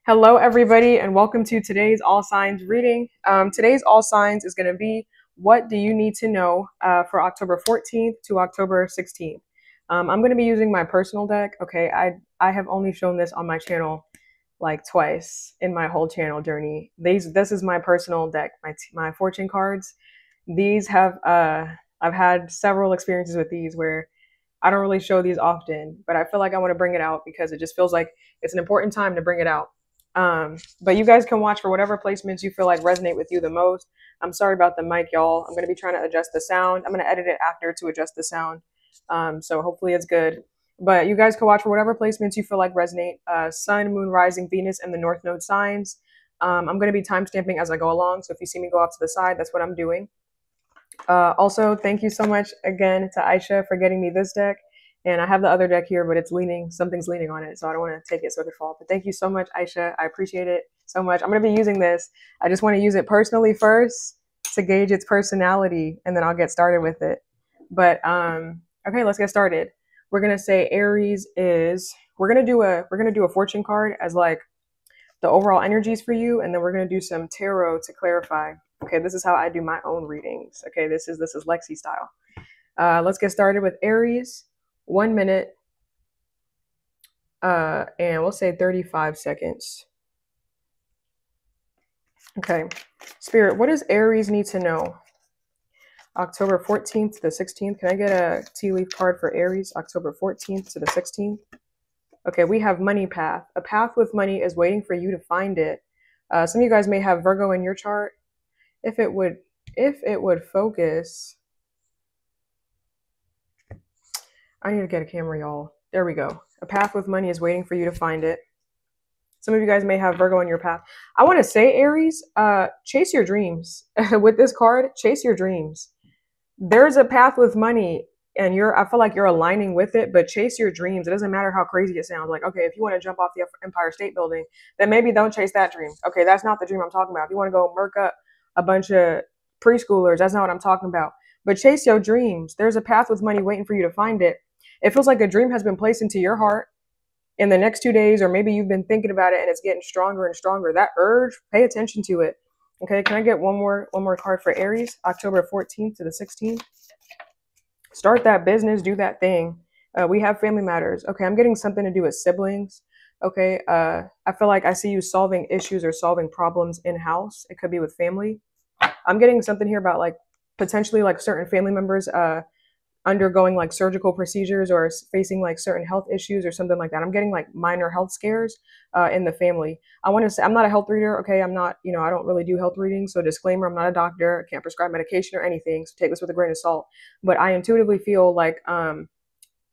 Hello, everybody, and welcome to today's All Signs reading. Today's All Signs is going to be what do you need to know for October 14th to October 16th. I'm going to be using my personal deck. Okay, I have only shown this on my channel like twice in my whole channel journey. This is my personal deck, my fortune cards. These have I've had several experiences with these where I don't really show these often, but I feel like I want to bring it out because it just feels like it's an important time to bring it out. But you guys can watch for whatever placements you feel like resonate with you the most. I'm sorry about the mic, y'all. I'm going to be trying to adjust the sound. I'm going to edit it after to adjust the sound. So hopefully it's good. But you guys can watch for whatever placements you feel like resonate. Sun, Moon, Rising, Venus, and the North Node signs. I'm going to be timestamping as I go along. So if you see me go off to the side, that's what I'm doing. Also, thank you so much again to Aisha for getting me this deck. And I have the other deck here, but it's leaning, something's leaning on it. So I don't want to take it so it could fall. But thank you so much, Aisha. I appreciate it so much. I'm going to be using this. I just want to use it personally first to gauge its personality, and then I'll get started with it. But okay, let's get started. We're going to say Aries is, we're going to do a fortune card as like the overall energies for you. And then we're going to do some tarot to clarify. Okay, this is how I do my own readings. Okay, this is Lexi style. Let's get started with Aries. 1 minute, and we'll say 35 seconds. Okay, Spirit, what does Aries need to know? October 14th to the 16th. Can I get a tea leaf card for Aries? October 14th to the 16th. Okay, we have money path. A path with money is waiting for you to find it. Some of you guys may have Virgo in your chart. If it would focus. I need to get a camera, y'all. There we go. A path with money is waiting for you to find it. Some of you guys may have Virgo in your path. I want to say, Aries, chase your dreams. With this card, chase your dreams. There's a path with money, and I feel like you're aligning with it, but chase your dreams. It doesn't matter how crazy it sounds. Like, okay, if you want to jump off the Empire State Building, then maybe don't chase that dream. Okay, that's not the dream I'm talking about. If you want to go murk up a bunch of preschoolers, that's not what I'm talking about. But chase your dreams. There's a path with money waiting for you to find it. It feels like a dream has been placed into your heart in the next 2 days, or maybe you've been thinking about it and it's getting stronger and stronger. That urge, pay attention to it. Okay, can I get one more card for Aries? October 14th to the 16th. Start that business, do that thing. We have family matters. Okay, I'm getting something to do with siblings. Okay, I feel like I see you solving issues or solving problems in-house. It could be with family. I'm getting something here about like potentially like certain family members undergoing like surgical procedures or facing like certain health issues or something like that. I'm getting like minor health scares in the family. I want to say I'm not a health reader. Okay, I'm not, I don't really do health readings. So disclaimer, I'm not a doctor. I can't prescribe medication or anything. So take this with a grain of salt. But I intuitively feel like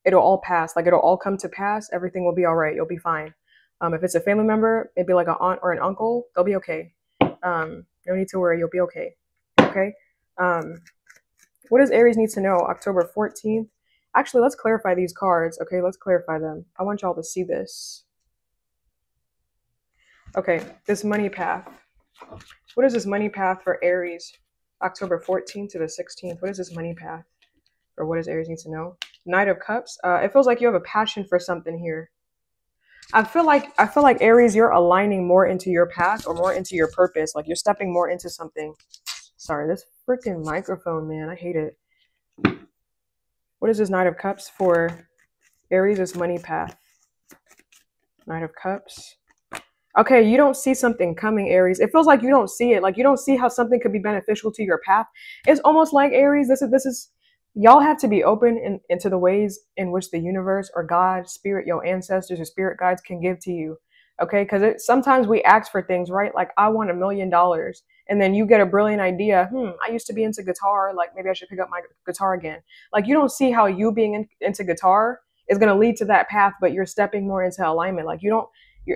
it'll all pass. Like it'll all come to pass. Everything will be all right. You'll be fine. If it's a family member, it'd be like an aunt or an uncle. They'll be okay. No need to worry. You'll be okay. Okay. What does Aries need to know? October 14th. Actually, let's clarify these cards. Okay, let's clarify them. I want y'all to see this. Okay, this money path. What is this money path for Aries? October 14th to the 16th. What is this money path? Or what does Aries need to know? Knight of Cups. It feels like you have a passion for something here. I feel like Aries, you're aligning more into your path or more into your purpose. Like you're stepping more into something. Sorry, this freaking microphone, man. I hate it. What is this Knight of Cups for Aries? This money path. Knight of Cups. Okay, you don't see something coming, Aries. It feels like you don't see it. Like you don't see how something could be beneficial to your path. It's almost like, Aries, this is y'all have to be open into the ways in which the universe or God, spirit, your ancestors or spirit guides can give to you. Okay, because sometimes we ask for things, right? Like I want $1 million. And then you get a brilliant idea. I used to be into guitar. Like maybe I should pick up my guitar again. Like you don't see how you being into guitar is going to lead to that path, but you're stepping more into alignment. Like your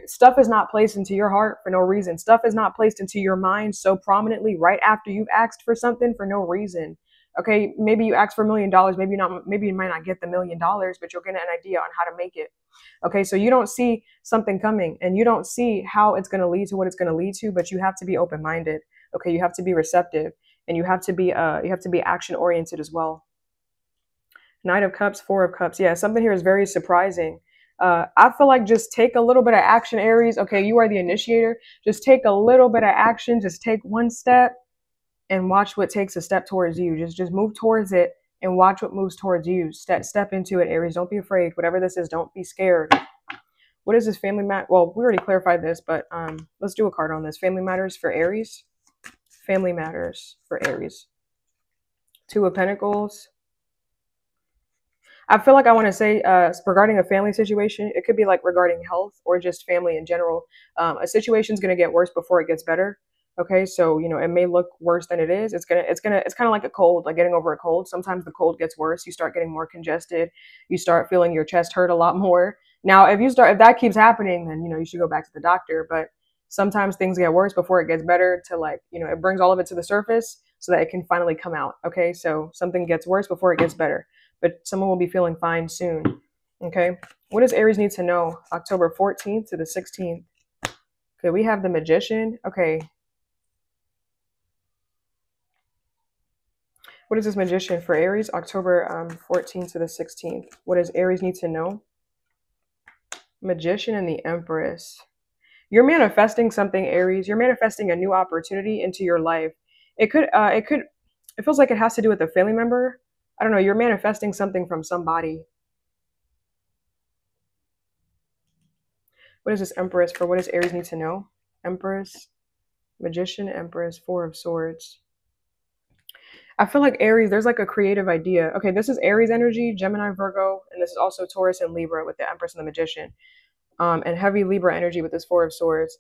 stuff is not placed into your heart for no reason. Stuff is not placed into your mind so prominently right after you've asked for something for no reason. Okay, maybe you ask for $1 million. Maybe you might not get the $1 million, but you'll get an idea on how to make it. Okay, so you don't see something coming and you don't see how it's going to lead to what it's going to lead to, but you have to be open-minded. Okay, you have to be receptive and you have to be action oriented as well. Knight of Cups, Four of Cups. Yeah, something here is very surprising. I feel like just take a little bit of action, Aries. Okay, you are the initiator. Just take a little bit of action. Just take one step and watch what takes a step towards you. Just move towards it and watch what moves towards you. Step into it, Aries. Don't be afraid. Whatever this is, don't be scared. What is this family matter? Well, we already clarified this, but let's do a card on this. Family matters for Aries. Family matters for Aries. Two of Pentacles. I feel like I want to say regarding a family situation, it could be like regarding health or just family in general. A situation's going to get worse before it gets better. Okay, so you know it may look worse than it is. It's kind of like a cold, like getting over a cold. Sometimes the cold gets worse. You start getting more congested. You start feeling your chest hurt a lot more. Now, if that keeps happening, then you know you should go back to the doctor. But sometimes things get worse before it gets better. To like it brings all of it to the surface so that it can finally come out. Okay, so something gets worse before it gets better, but someone will be feeling fine soon. Okay, what does Aries need to know? October 14th to the 16th. Okay, we have the Magician. Okay. What is this Magician for Aries? October 14th to the 16th. What does Aries need to know? Magician and the Empress. You're manifesting something, Aries. You're manifesting a new opportunity into your life. It feels like it has to do with a family member. I don't know. You're manifesting something from somebody. What is this Empress for? What does Aries need to know? Empress, Magician, Empress, Four of Swords. I feel like Aries, there's like a creative idea. Okay, this is Aries energy, Gemini, Virgo, and this is also Taurus and Libra with the Empress and the Magician. And heavy Libra energy with this Four of Swords.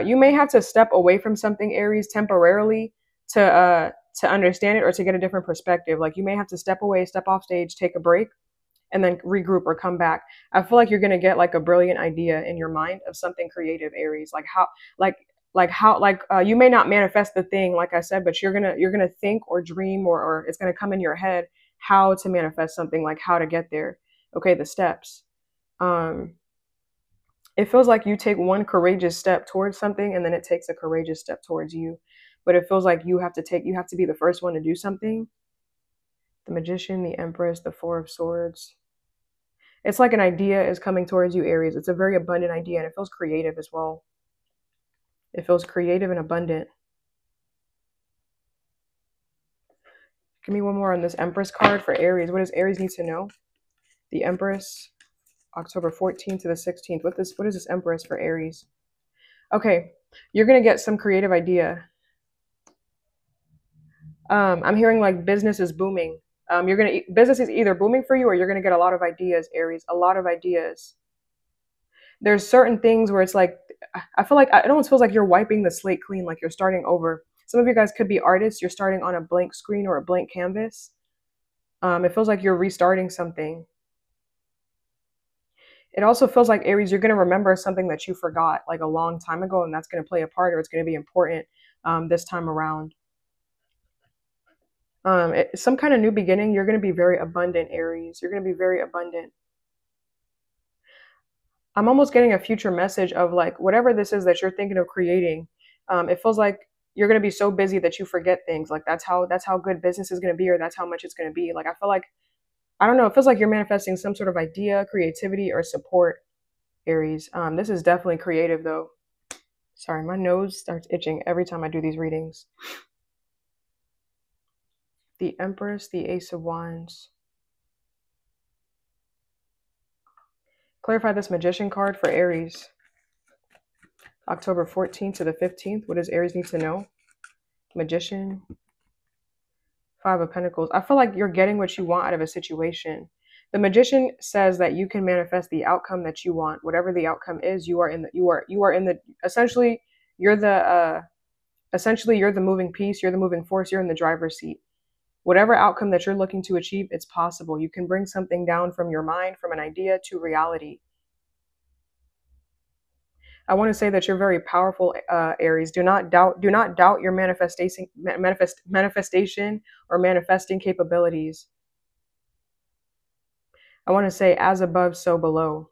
You may have to step away from something, Aries, temporarily to understand it or to get a different perspective. Like you may have to step away, step off stage, take a break, and then regroup or come back. I feel like you're gonna get like a brilliant idea in your mind of something creative, Aries. You may not manifest the thing, like I said, but you're gonna think or dream or it's gonna come in your head how to manifest something, like how to get there. Okay, the steps. It feels like you take one courageous step towards something and then it takes a courageous step towards you. But it feels like you have to be the first one to do something. The Magician, the Empress, the Four of Swords. It's like an idea is coming towards you, Aries. It's a very abundant idea and it feels creative as well. It feels creative and abundant. Give me one more on this Empress card for Aries. What does Aries need to know? The Empress, October 14th to the 16th. What is this Empress for Aries? Okay, you're going to get some creative idea. I'm hearing like business is booming. Business is either booming for you or you're going to get a lot of ideas, Aries. A lot of ideas. There's certain things where it's like, I feel like it almost feels like you're wiping the slate clean, like you're starting over. Some of you guys could be artists. You're starting on a blank screen or a blank canvas. It feels like you're restarting something. It also feels like, Aries, you're going to remember something that you forgot like a long time ago, and that's going to play a part or it's going to be important this time around. Some kind of new beginning. You're going to be very abundant, Aries. You're going to be very abundant. I'm almost getting a future message of like whatever this is that you're thinking of creating. It feels like you're going to be so busy that you forget things. Like that's how good business is going to be, or that's how much it's going to be. Like I feel like, I don't know, it feels like you're manifesting some sort of idea, creativity, or support, Aries. This is definitely creative though. Sorry, my nose starts itching every time I do these readings. The Empress, the Ace of Wands. Clarify this Magician card for Aries. October 14th to the 15th. What does Aries need to know? Magician. Five of Pentacles. I feel like you're getting what you want out of a situation. The Magician says that you can manifest the outcome that you want. Whatever the outcome is, essentially you're the moving piece, you're the moving force, you're in the driver's seat. Whatever outcome that you're looking to achieve, it's possible. You can bring something down from your mind, from an idea to reality. I want to say that you're very powerful, Aries. Do not doubt your manifestation or manifesting capabilities. I want to say as above, so below.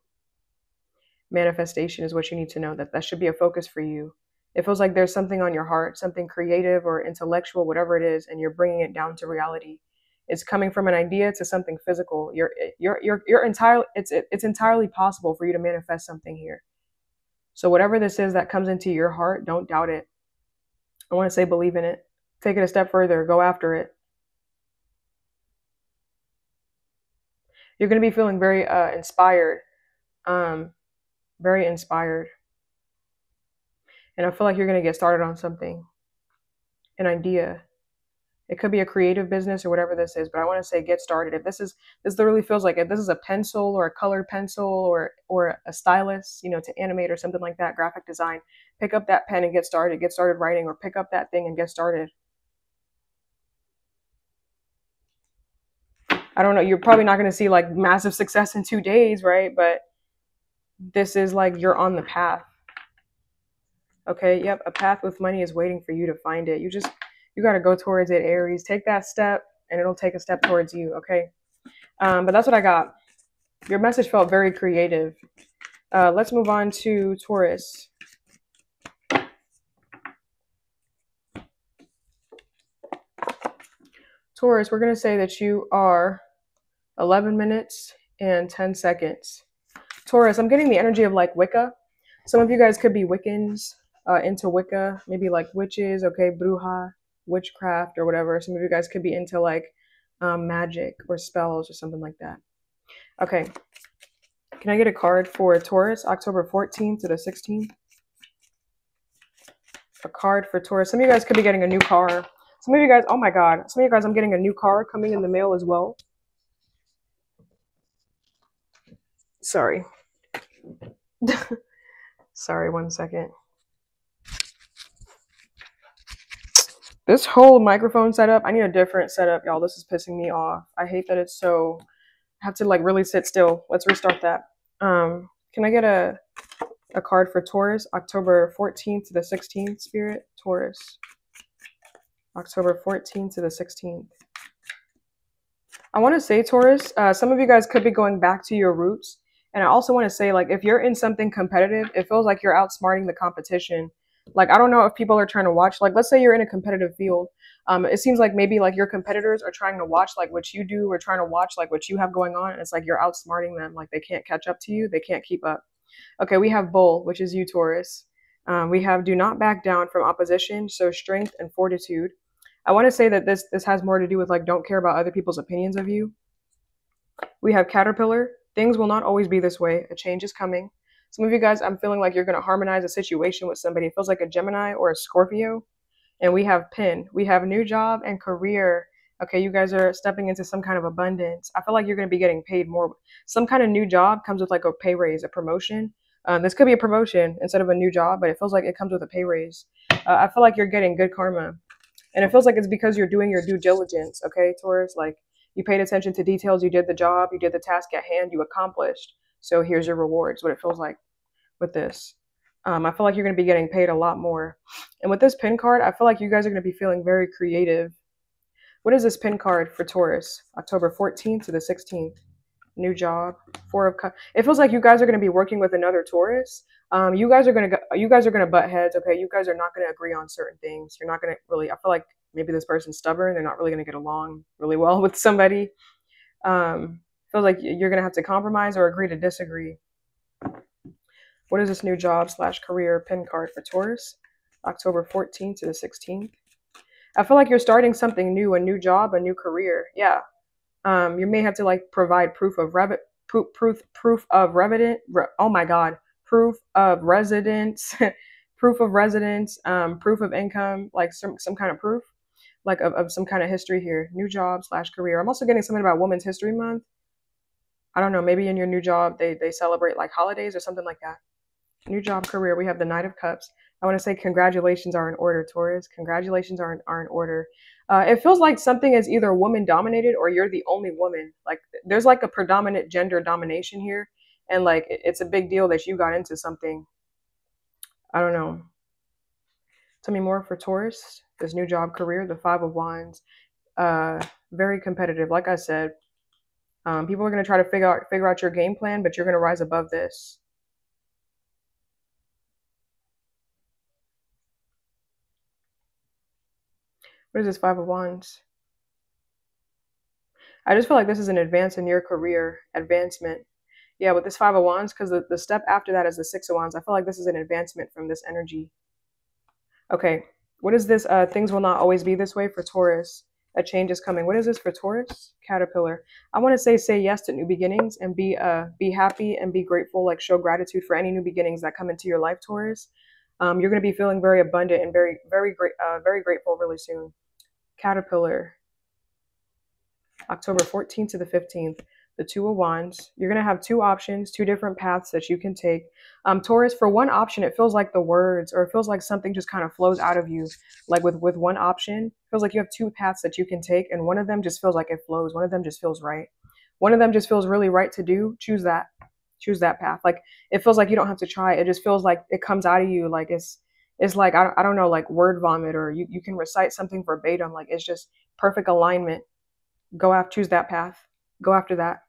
Manifestation is what you need to know. That should be a focus for you. It feels like there's something on your heart, something creative or intellectual, whatever it is, and you're bringing it down to reality. It's coming from an idea to something physical. You're entirely, it's entirely possible for you to manifest something here. So whatever this is that comes into your heart, don't doubt it. I want to say believe in it. Take it a step further. Go after it. You're going to be feeling very inspired. Very inspired. And I feel like you're going to get started on something. An idea. It could be a creative business or whatever this is, but I want to say get started. If this literally feels like if this is a pencil or a colored pencil or a stylus, you know, to animate or something like that, graphic design, pick up that pen and get started. Get started writing, or pick up that thing and get started. I don't know. You're probably not going to see like massive success in 2 days, right? But this is like you're on the path. Okay. Yep. A path with money is waiting for you to find it. You got to go towards it, Aries. Take that step and it'll take a step towards you. Okay. But that's what I got. Your message felt very creative. Let's move on to Taurus. Taurus, we're going to say that you are 11 minutes and 10 seconds. Taurus, I'm getting the energy of like Wicca. Some of you guys could be Wiccans, into Wicca, maybe like witches, okay, bruja, witchcraft or whatever. Some of you guys could be into like magic or spells or something like that. Okay. Can I get a card for Taurus, October 14th to the 16th? A card for Taurus. Some of you guys could be getting a new car. Some of you guys, oh my God. Some of you guys, I'm getting a new car coming in the mail as well. Sorry. Sorry, 1 second. This whole microphone setup, I need a different setup, y'all. This is pissing me off. I hate that it's so, I have to like really sit still. Let's restart that. Can I get a card for Taurus, October 14th to the 16th, Spirit? Taurus, October 14th to the 16th. I want to say, Taurus, some of you guys could be going back to your roots. And I also want to say, like, if you're in something competitive, it feels like you're outsmarting the competition. Like, I don't know if people are trying to watch, like, let's say you're in a competitive field. It seems like maybe like your competitors are trying to watch like what you do, or trying to watch like what you have going on. And it's like you're outsmarting them. Like they can't catch up to you. They can't keep up. Okay, we have Bull, which is you, Taurus. We have do not back down from opposition, so strength and fortitude. I want to say that this has more to do with like don't care about other people's opinions of you. We have Caterpillar. Things will not always be this way. A change is coming. Some of you guys, I'm feeling like you're going to harmonize a situation with somebody. It feels like a Gemini or a Scorpio. And we have Pin. We have new job and career. Okay, you guys are stepping into some kind of abundance. I feel like you're going to be getting paid more. Some kind of new job comes with like a pay raise, a promotion. This could be a promotion instead of a new job, but it feels like it comes with a pay raise. I feel like you're getting good karma. And it feels like it's because you're doing your due diligence, okay, Taurus? Like you paid attention to details, you did the job, you did the task at hand, you accomplished. So here's your rewards, what it feels like with this. I feel like you're going to be getting paid a lot more. And with this pin card, I feel like you guys are going to be feeling very creative. What is this pin card for Taurus? October 14th to the 16th. New job, 4 of Cups. It feels like you guys are going to be working with another Taurus. You guys are going to butt heads. Okay, you guys are not going to agree on certain things. You're not going to really. I feel like maybe this person's stubborn. They're not really going to get along really well with somebody. Feels like you're going to have to compromise or agree to disagree. What is this new job / career pin card for Taurus? October 14th to the 16th. I feel like you're starting something new, a new job, a new career. Yeah. You may have to like provide proof of oh my God, proof of residence, proof of residence, proof of income, like some kind of proof, like of some kind of history here. New job / career. I'm also getting something about Women's History Month. I don't know, maybe in your new job they celebrate like holidays or something like that. New job, career. We have the Knight of Cups. I want to say congratulations are in order, Taurus. Congratulations are in order. It feels like something is either woman dominated or you're the only woman. Like there's like a predominant gender domination here. And like it's a big deal that you got into something. I don't know. Tell me more for Taurus. This new job, career, the 5 of Wands. Very competitive. Like I said, people are going to try to figure out your game plan, but you're going to rise above this. What is this 5 of Wands? I just feel like this is an advance in your career, advancement. Yeah, with this Five of Wands, because the step after that is the Six of Wands. I feel like this is an advancement from this energy. Okay, what is this? Things will not always be this way for Taurus. A change is coming. What is this for Taurus? Caterpillar. I want to say yes to new beginnings and be happy and be grateful. Like show gratitude for any new beginnings that come into your life, Taurus. You're going to be feeling very abundant and very grateful really soon. Caterpillar. October 14th to the 15th. The Two of Wands. You're going to have two options, two different paths that you can take. Taurus, for one option, it feels like the words, or it feels like something just kind of flows out of you. Like with one option, it feels like you have two paths that you can take, and one of them just feels like it flows. One of them just feels right. One of them just feels really right to do. Choose that. Choose that path. Like it feels like you don't have to try. It just feels like it comes out of you. Like it's like, I don't know, like word vomit, or you can recite something verbatim. Like it's just perfect alignment. Go after, choose that path. Go after that.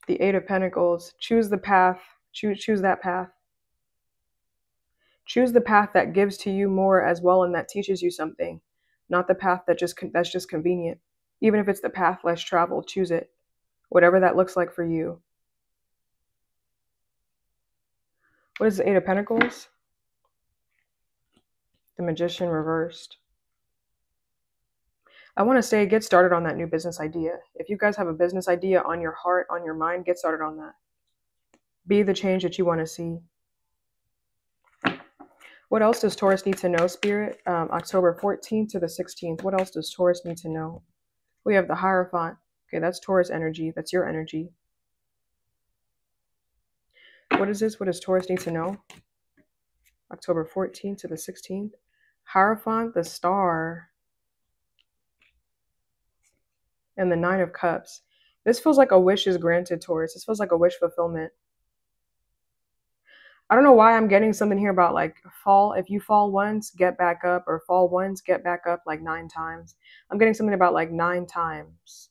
The Eight of Pentacles. Choose the path. Choose that path. Choose the path that gives to you more as well and that teaches you something. Not the path that's just convenient. Even if it's the path less traveled, choose it. Whatever that looks like for you. What is the Eight of Pentacles? The Magician reversed. I want to say get started on that new business idea. If you guys have a business idea on your heart, on your mind, get started on that. Be the change that you want to see. What else does Taurus need to know, Spirit? October 14th to the 16th. What else does Taurus need to know? We have the Hierophant. Okay, that's Taurus energy. That's your energy. What is this? What does Taurus need to know? October 14th to the 16th. Hierophant, the Star, and the Nine of Cups. This feels like a wish is granted, Taurus. This feels like a wish fulfillment. I don't know why I'm getting something here about like fall. If you fall once, get back up, or fall once, get back up like 9 times. I'm getting something about like 9 times.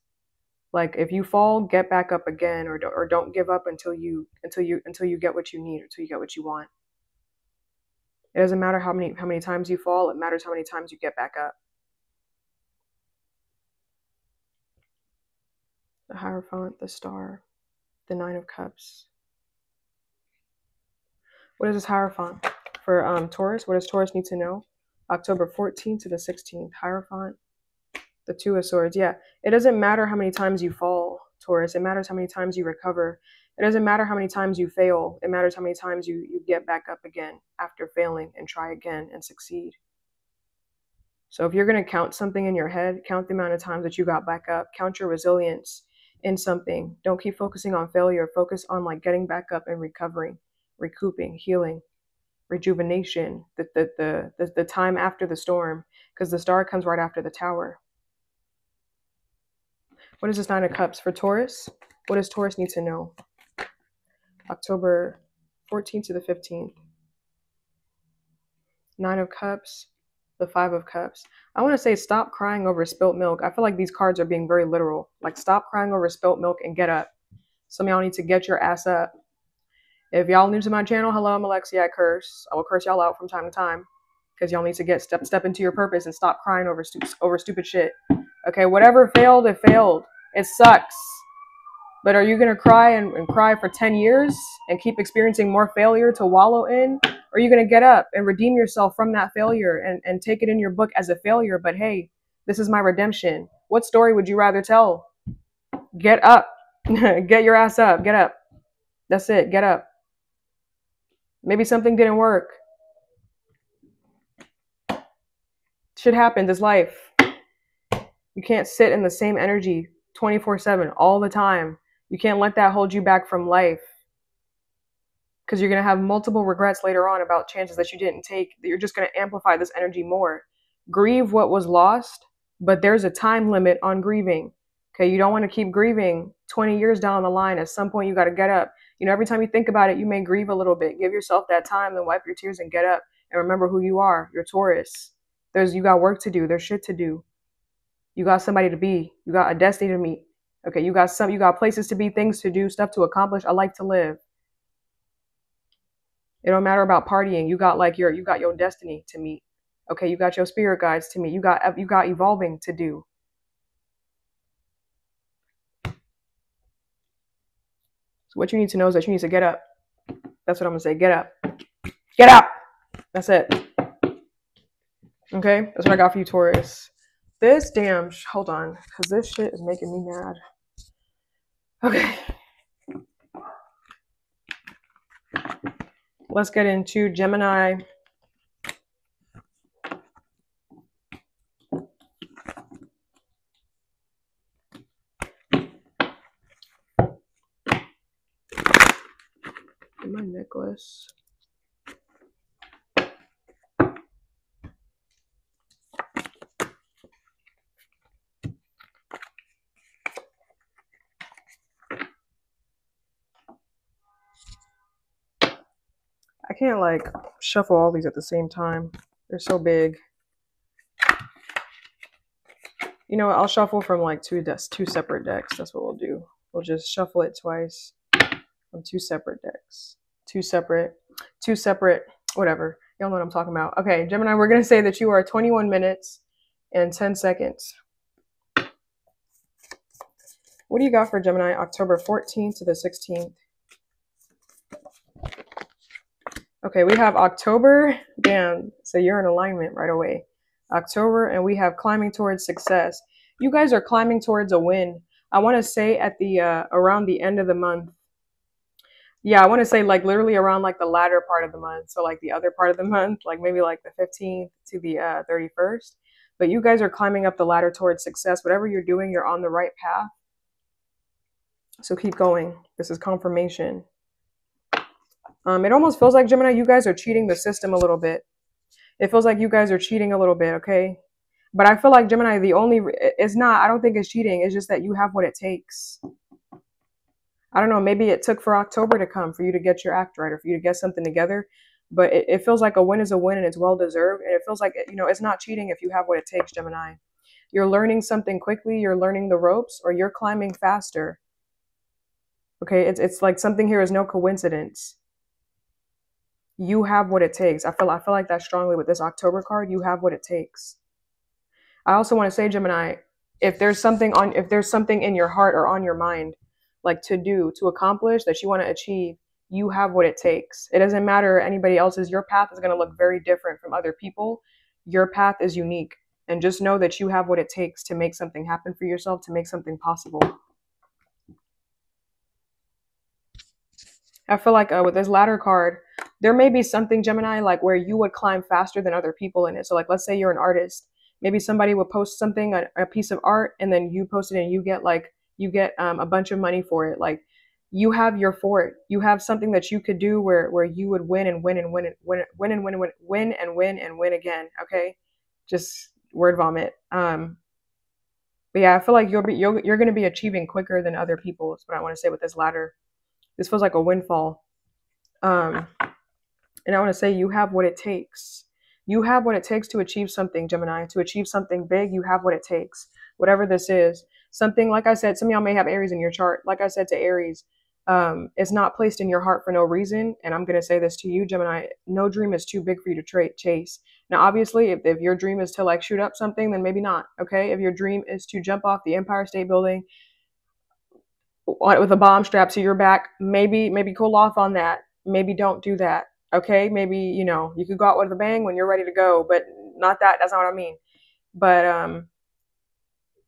Like if you fall, get back up again, or don't give up until you get what you need, or until you get what you want. It doesn't matter how many times you fall. It matters how many times you get back up. The Hierophant, the Star, the Nine of Cups. What is this Hierophant for Taurus? What does Taurus need to know? October 14th to the 16th. Hierophant, the Two of Swords. Yeah, it doesn't matter how many times you fall, Taurus. It matters how many times you recover. It doesn't matter how many times you fail. It matters how many times you get back up again after failing and try again and succeed. So if you're going to count something in your head, count the amount of times that you got back up. Count your resilience in something. Don't keep focusing on failure. Focus on like getting back up and recovering, recouping, healing, rejuvenation, the time after the storm, because the Star comes right after the Tower. What is this Nine of Cups for Taurus? What does Taurus need to know? October 14th to the 15th. Nine of Cups, the Five of Cups. I want to say stop crying over spilt milk. I feel like these cards are being very literal. Like stop crying over spilt milk and get up. Some of y'all need to get your ass up. If y'all new to my channel, hello, I'm Alexia. I curse. I will curse y'all out from time to time because y'all need to get step into your purpose and stop crying over stupid shit. Okay, whatever failed, it failed. It sucks. But are you going to cry and cry for 10 years and keep experiencing more failure to wallow in? Or are you going to get up and redeem yourself from that failure and take it in your book as a failure? But hey, this is my redemption. What story would you rather tell? Get up. Get your ass up. Get up. That's it. Get up. Maybe something didn't work. Shit happens. It's life. You can't sit in the same energy 24/7 all the time. You can't let that hold you back from life, because you're going to have multiple regrets later on about chances that you didn't take. You're just going to amplify this energy more. Grieve what was lost, but there's a time limit on grieving. Okay, you don't want to keep grieving 20 years down the line. At some point, you got to get up. You know, every time you think about it, you may grieve a little bit. Give yourself that time, then wipe your tears and get up. And remember who you are. You're Taurus. You got work to do. There's shit to do. You got somebody to be. You got a destiny to meet. Okay, you got places to be, things to do, stuff to accomplish, a life to live. It don't matter about partying. You got your destiny to meet. Okay, you got your spirit guides to meet. You got evolving to do. So what you need to know is that you need to get up. That's what I'm gonna say. Get up. Get up. That's it. Okay, that's what I got for you, Taurus. This damn, hold on, because this shit is making me mad. Okay. Let's get into Gemini. My necklace. I can't like shuffle all these at the same time. They're so big. You know what? I'll shuffle from like two separate decks. That's what we'll do. We'll just shuffle it twice from two separate decks. Two separate, whatever. Y'all know what I'm talking about. Okay, Gemini, we're going to say that you are 21 minutes and 10 seconds. What do you got for Gemini? October 14th to the 16th. Okay, we have October. Damn, so you're in alignment right away. October, and we have climbing towards success. You guys are climbing towards a win. I want to say at the around the end of the month. Yeah, I want to say like literally around like the latter part of the month. So like the other part of the month, like maybe like the 15th to the 31st. But you guys are climbing up the ladder towards success. Whatever you're doing, you're on the right path. So keep going. This is confirmation. It almost feels like, Gemini, you guys are cheating the system a little bit. It feels like you guys are cheating a little bit, okay? But I feel like, Gemini, it's not, I don't think it's cheating. It's just that you have what it takes. I don't know, maybe it took for October to come for you to get your act right or for you to get something together. But it feels like a win is a win and it's well-deserved. And it feels like, you know, it's not cheating if you have what it takes, Gemini. You're learning something quickly, you're learning the ropes, or you're climbing faster. Okay, it's like something here is no coincidence. You have what it takes. I feel like that strongly with this October card. You have what it takes. I also want to say, Gemini, if there's something in your heart or on your mind, like to do, to accomplish, that you want to achieve, you have what it takes. It doesn't matter anybody else's. Your path is going to look very different from other people. Your path is unique. And just know that you have what it takes to make something happen for yourself, to make something possible. I feel like with this ladder card, there may be something, Gemini, like where you would climb faster than other people in it. So like, let's say you're an artist. Maybe somebody would post something, a piece of art, and then you post it and you get a bunch of money for it. Like you have your fort. You have something that you could do where you would win and win and win and win and win and win, win and win and win again. Okay, just word vomit. But yeah, I feel like you're going to be achieving quicker than other people. Is what I want to say with this ladder. This feels like a windfall. And I want to say you have what it takes. You have what it takes to achieve something, Gemini. To achieve something big, you have what it takes. Whatever this is. Something, like I said, some of y'all may have Aries in your chart. Like I said to Aries, it's not placed in your heart for no reason. And I'm going to say this to you, Gemini. No dream is too big for you to chase. Now, obviously, if your dream is to like shoot up something, then maybe not. Okay. If your dream is to jump off the Empire State Building with a bomb strapped to your back, maybe cool off on that. Maybe don't do that. Okay, maybe, you know, you could go out with a bang when you're ready to go, but not that. That's not what I mean. But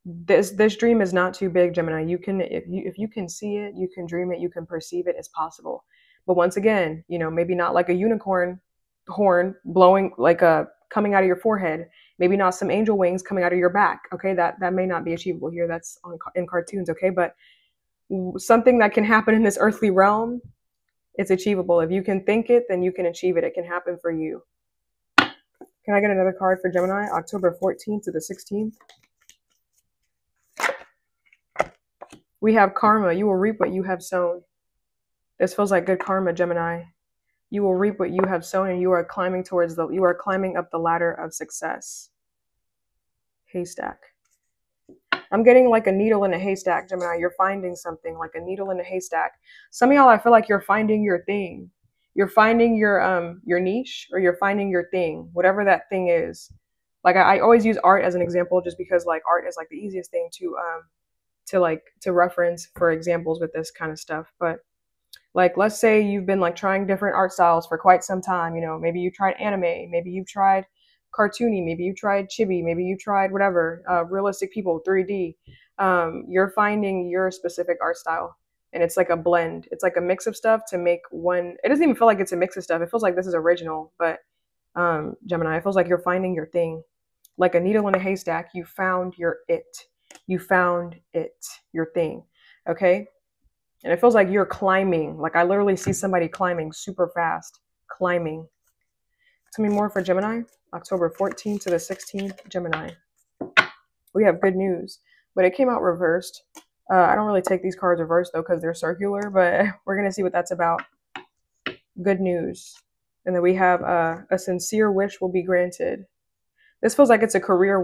this dream is not too big, Gemini. You can, if you can see it, you can dream it, you can perceive it, it's possible. But once again, you know, maybe not like a unicorn horn blowing, like coming out of your forehead. Maybe not some angel wings coming out of your back. Okay, that may not be achievable here. That's in cartoons. Okay, but something that can happen in this earthly realm, it's achievable. If you can think it, then you can achieve it. It can happen for you. Can I get another card for Gemini? October 14th to the 16th. We have karma. You will reap what you have sown. This feels like good karma, Gemini. You will reap what you have sown, and you are climbing up the ladder of success. Haystack. I'm getting like a needle in a haystack, Gemini. You're finding something like a needle in a haystack. Some of y'all, I feel like you're finding your thing. you're finding your niche, or you're finding your thing, whatever that thing is. Like I always use art as an example, just because like art is like the easiest thing to reference for examples with this kind of stuff. But like, let's say you've been like trying different art styles for quite some time. You know, maybe you tried anime, maybe you've tried cartoony, maybe you tried chibi, maybe you tried whatever, realistic people, 3D. You're finding your specific art style, and it's like a blend. It's like a mix of stuff to make one. It doesn't even feel like it's a mix of stuff. It feels like this is original, but Gemini, it feels like you're finding your thing. Like a needle in a haystack, you found your it. You found it, your thing. Okay? And it feels like you're climbing. Like I literally see somebody climbing super fast. Climbing. Tell me more for Gemini. October 14th to the 16th, Gemini. We have good news, but it came out reversed. I don't really take these cards reversed though, because they're circular, but we're going to see what that's about. Good news. And then we have a sincere wish will be granted. This feels like it's a career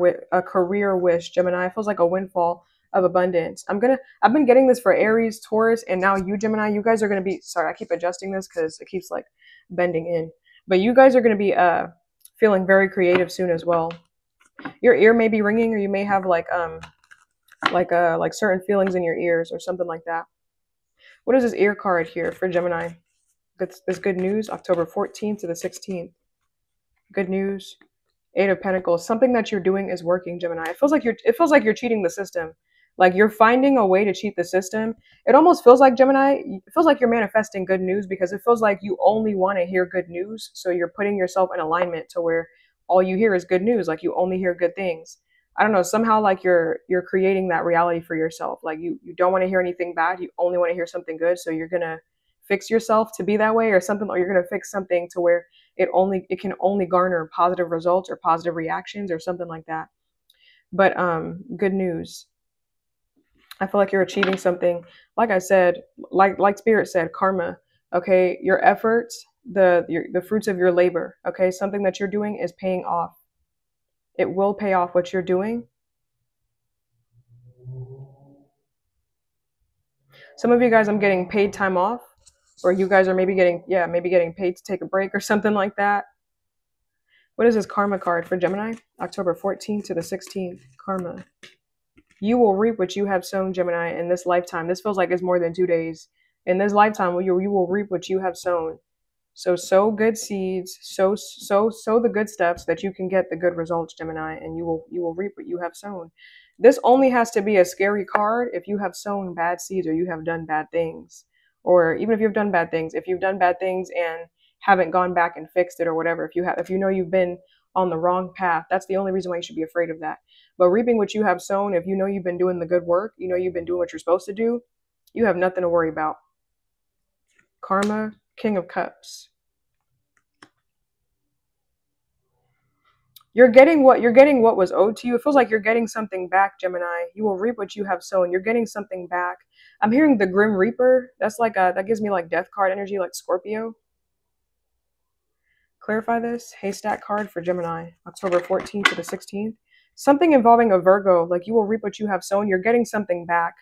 wish, Gemini. It feels like a windfall of abundance. I've been getting this for Aries, Taurus, and now you, Gemini. You guys are going to be, sorry, I keep adjusting this because it keeps like bending in. But you guys are going to be feeling very creative soon as well. Your ear may be ringing, or you may have like certain feelings in your ears or something like that. What is this ear card here for Gemini? This good news, October 14th to the 16th. Good news. 8 of Pentacles. Something that you're doing is working, Gemini. It feels like you're cheating the system. Like you're finding a way to cheat the system. It almost feels like, Gemini, it feels like you're manifesting good news, because it feels like you only want to hear good news. So you're putting yourself in alignment to where all you hear is good news. Like you only hear good things. I don't know, somehow like you're creating that reality for yourself. Like you don't want to hear anything bad. You only want to hear something good. So you're going to fix yourself to be that way, or something, or you're going to fix something to where it can only garner positive results or positive reactions or something like that. But good news. I feel like you're achieving something. Like I said, like Spirit said, karma. Okay, your efforts, the fruits of your labor. Okay, something that you're doing is paying off. It will pay off what you're doing. Some of you guys, I'm getting paid time off, or you guys are maybe getting paid to take a break or something like that. What is this karma card for Gemini? October 14th to the 16th, karma. You will reap what you have sown, Gemini, in this lifetime. This feels like it's more than 2 days. In this lifetime, you will reap what you have sown. So sow good seeds, sow the good stuff so that you can get the good results, Gemini, and you will reap what you have sown. This only has to be a scary card if you have sown bad seeds, or you have done bad things. Or even if you've done bad things, if you've done bad things and haven't gone back and fixed it or whatever, if you know you've been on the wrong path, that's the only reason why you should be afraid of that. But reaping what you have sown, if you know you've been doing the good work, you know you've been doing what you're supposed to do, you have nothing to worry about. Karma, King of Cups. You're getting what was owed to you. It feels like you're getting something back, Gemini. You will reap what you have sown. You're getting something back. I'm hearing the Grim Reaper. That's like that gives me like death card energy, like Scorpio. Clarify this. Haystack card for Gemini, October 14th to the 16th. Something involving a Virgo, like you will reap what you have sown. You're getting something back.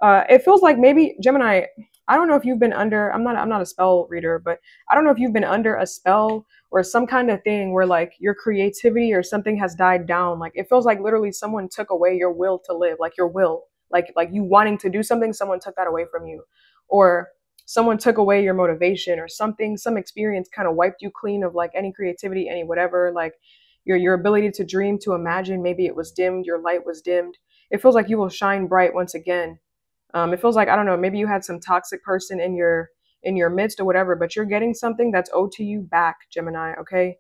It feels like maybe, Gemini, I don't know if you've been under, I'm not a spell reader, but I don't know if you've been under a spell or some kind of thing where like your creativity or something has died down. Like it feels like literally someone took away your will to live, like your will, like you wanting to do something, someone took that away from you. Or someone took away your motivation or something, some experience kind of wiped you clean of like any creativity, any whatever, like your ability to dream, to imagine. Maybe it was dimmed, your light was dimmed. It feels like you will shine bright once again. It feels like, I don't know, maybe you had some toxic person in your midst or whatever, but you're getting something that's owed to you back, Gemini, okay?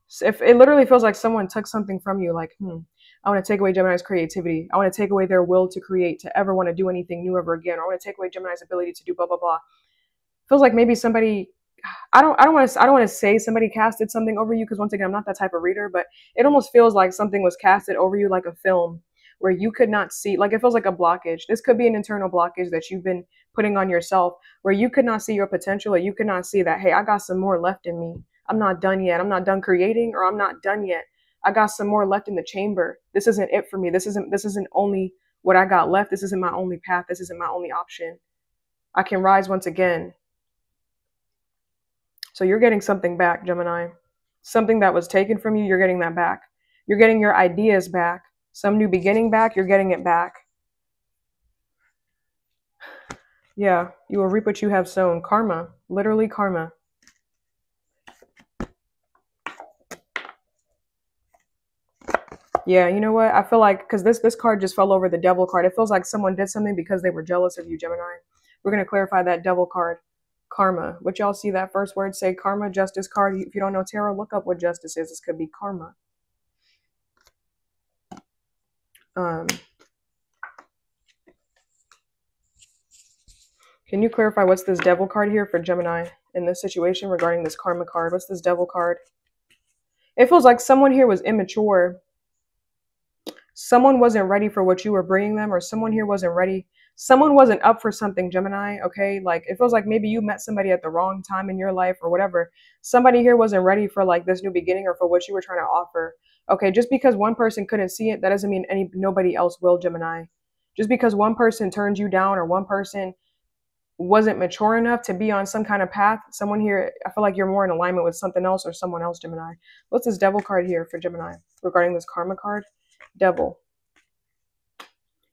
So if it literally feels like someone took something from you, like, I want to take away Gemini's creativity. I want to take away their will to create, to ever want to do anything new ever again. Or I want to take away Gemini's ability to do blah, blah, blah. Feels like maybe somebody, I don't want to say somebody casted something over you, because once again, I'm not that type of reader, but it almost feels like something was casted over you like a film, where you could not see, like it feels like a blockage. This could be an internal blockage that you've been putting on yourself, where you could not see your potential, or you could not see that, hey, I got some more left in me. I'm not done yet. I'm not done creating, or I'm not done yet. I got some more left in the chamber. This isn't it for me. This isn't only what I got left. This isn't my only path. This isn't my only option. I can rise once again. So you're getting something back, Gemini. Something that was taken from you, you're getting that back. You're getting your ideas back. Some new beginning back, you're getting it back. Yeah, you will reap what you have sown. Karma, literally karma. Yeah, you know what? I feel like, because this card just fell over the devil card. It feels like someone did something because they were jealous of you, Gemini. We're going to clarify that devil card. Karma. What y'all see that first word say? Karma, justice card. If you don't know tarot, look up what justice is. This could be karma. Can you clarify what's this devil card here for Gemini in this situation regarding this karma card? What's this devil card? It feels like someone here was immature. Someone wasn't ready for what you were bringing them, or someone here wasn't ready. Someone wasn't up for something, Gemini, okay? Like, it feels like maybe you met somebody at the wrong time in your life or whatever. Somebody here wasn't ready for, like, this new beginning or for what you were trying to offer. Okay, just because one person couldn't see it, that doesn't mean nobody else will, Gemini. Just because one person turned you down or one person wasn't mature enough to be on some kind of path, someone here, I feel like you're more in alignment with something else or someone else, Gemini. What's this devil card here for Gemini regarding this karma card? Devil.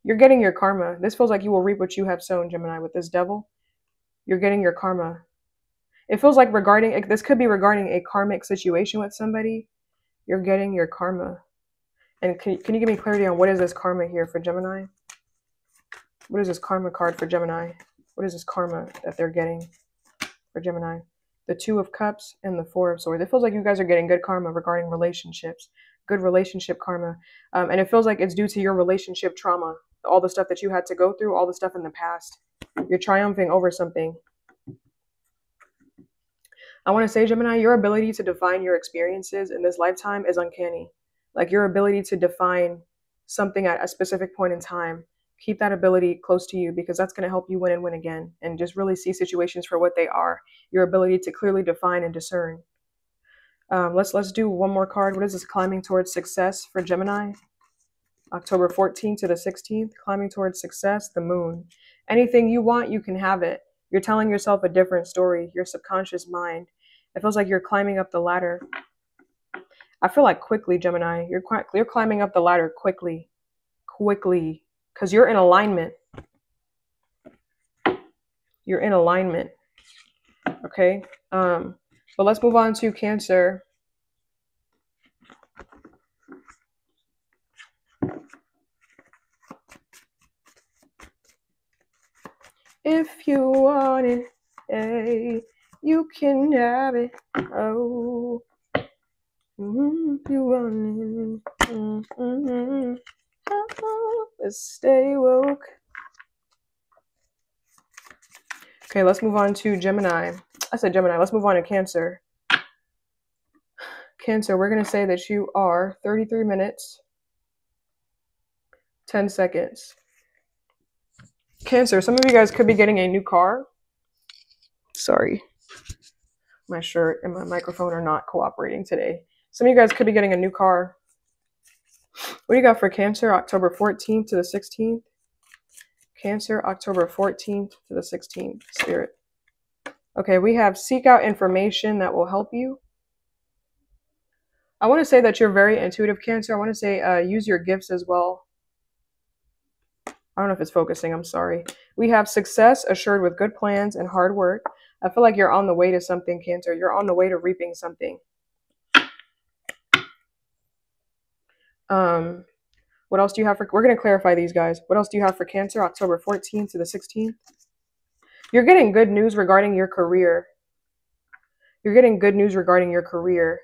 You're getting your karma. This feels like you will reap what you have sown, Gemini, with this devil. You're getting your karma. It feels like this could be regarding a karmic situation with somebody. You're getting your karma. And can you give me clarity on what is this karma here for Gemini? What is this karma card for Gemini? What is this karma that they're getting for Gemini? The Two of Cups and the Four of Swords. It feels like you guys are getting good karma regarding relationships. Good relationship karma. And it feels like it's due to your relationship trauma. All the stuff that you had to go through, all the stuff in the past. You're triumphing over something. I want to say, Gemini, your ability to define your experiences in this lifetime is uncanny. Like, your ability to define something at a specific point in time. Keep that ability close to you, because that's going to help you win and win again. And just really see situations for what they are. Your ability to clearly define and discern. Let's do one more card. What is this? Climbing towards success for Gemini. October 14th to the 16th. Climbing towards success. The Moon. Anything you want, you can have it. You're telling yourself a different story. Your subconscious mind. It feels like you're climbing up the ladder. I feel like quickly, Gemini. You're climbing up the ladder quickly. Quickly. Because you're in alignment. You're in alignment. Okay? But let's move on to Cancer. If you want it, hey, you can have it. Oh, if you want it. Oh, let's stay woke. Okay, let's move on to Gemini. I said Gemini. Let's move on to Cancer. Cancer, we're going to say that you are 33 minutes, 10 seconds. Cancer, some of you guys could be getting a new car. Sorry. My shirt and my microphone are not cooperating today. Some of you guys could be getting a new car. What do you got for Cancer? October 14th to the 16th. Cancer, October 14th to the 16th. Spirit. Okay, we have seek out information that will help you. I want to say that you're very intuitive, Cancer. I want to say use your gifts as well. I don't know if it's focusing. I'm sorry. We have success assured with good plans and hard work. I feel like you're on the way to something, Cancer. You're on the way to reaping something. What else do you have for... We're going to clarify these, guys. What else do you have for Cancer? October 14th to the 16th. You're getting good news regarding your career. You're getting good news regarding your career.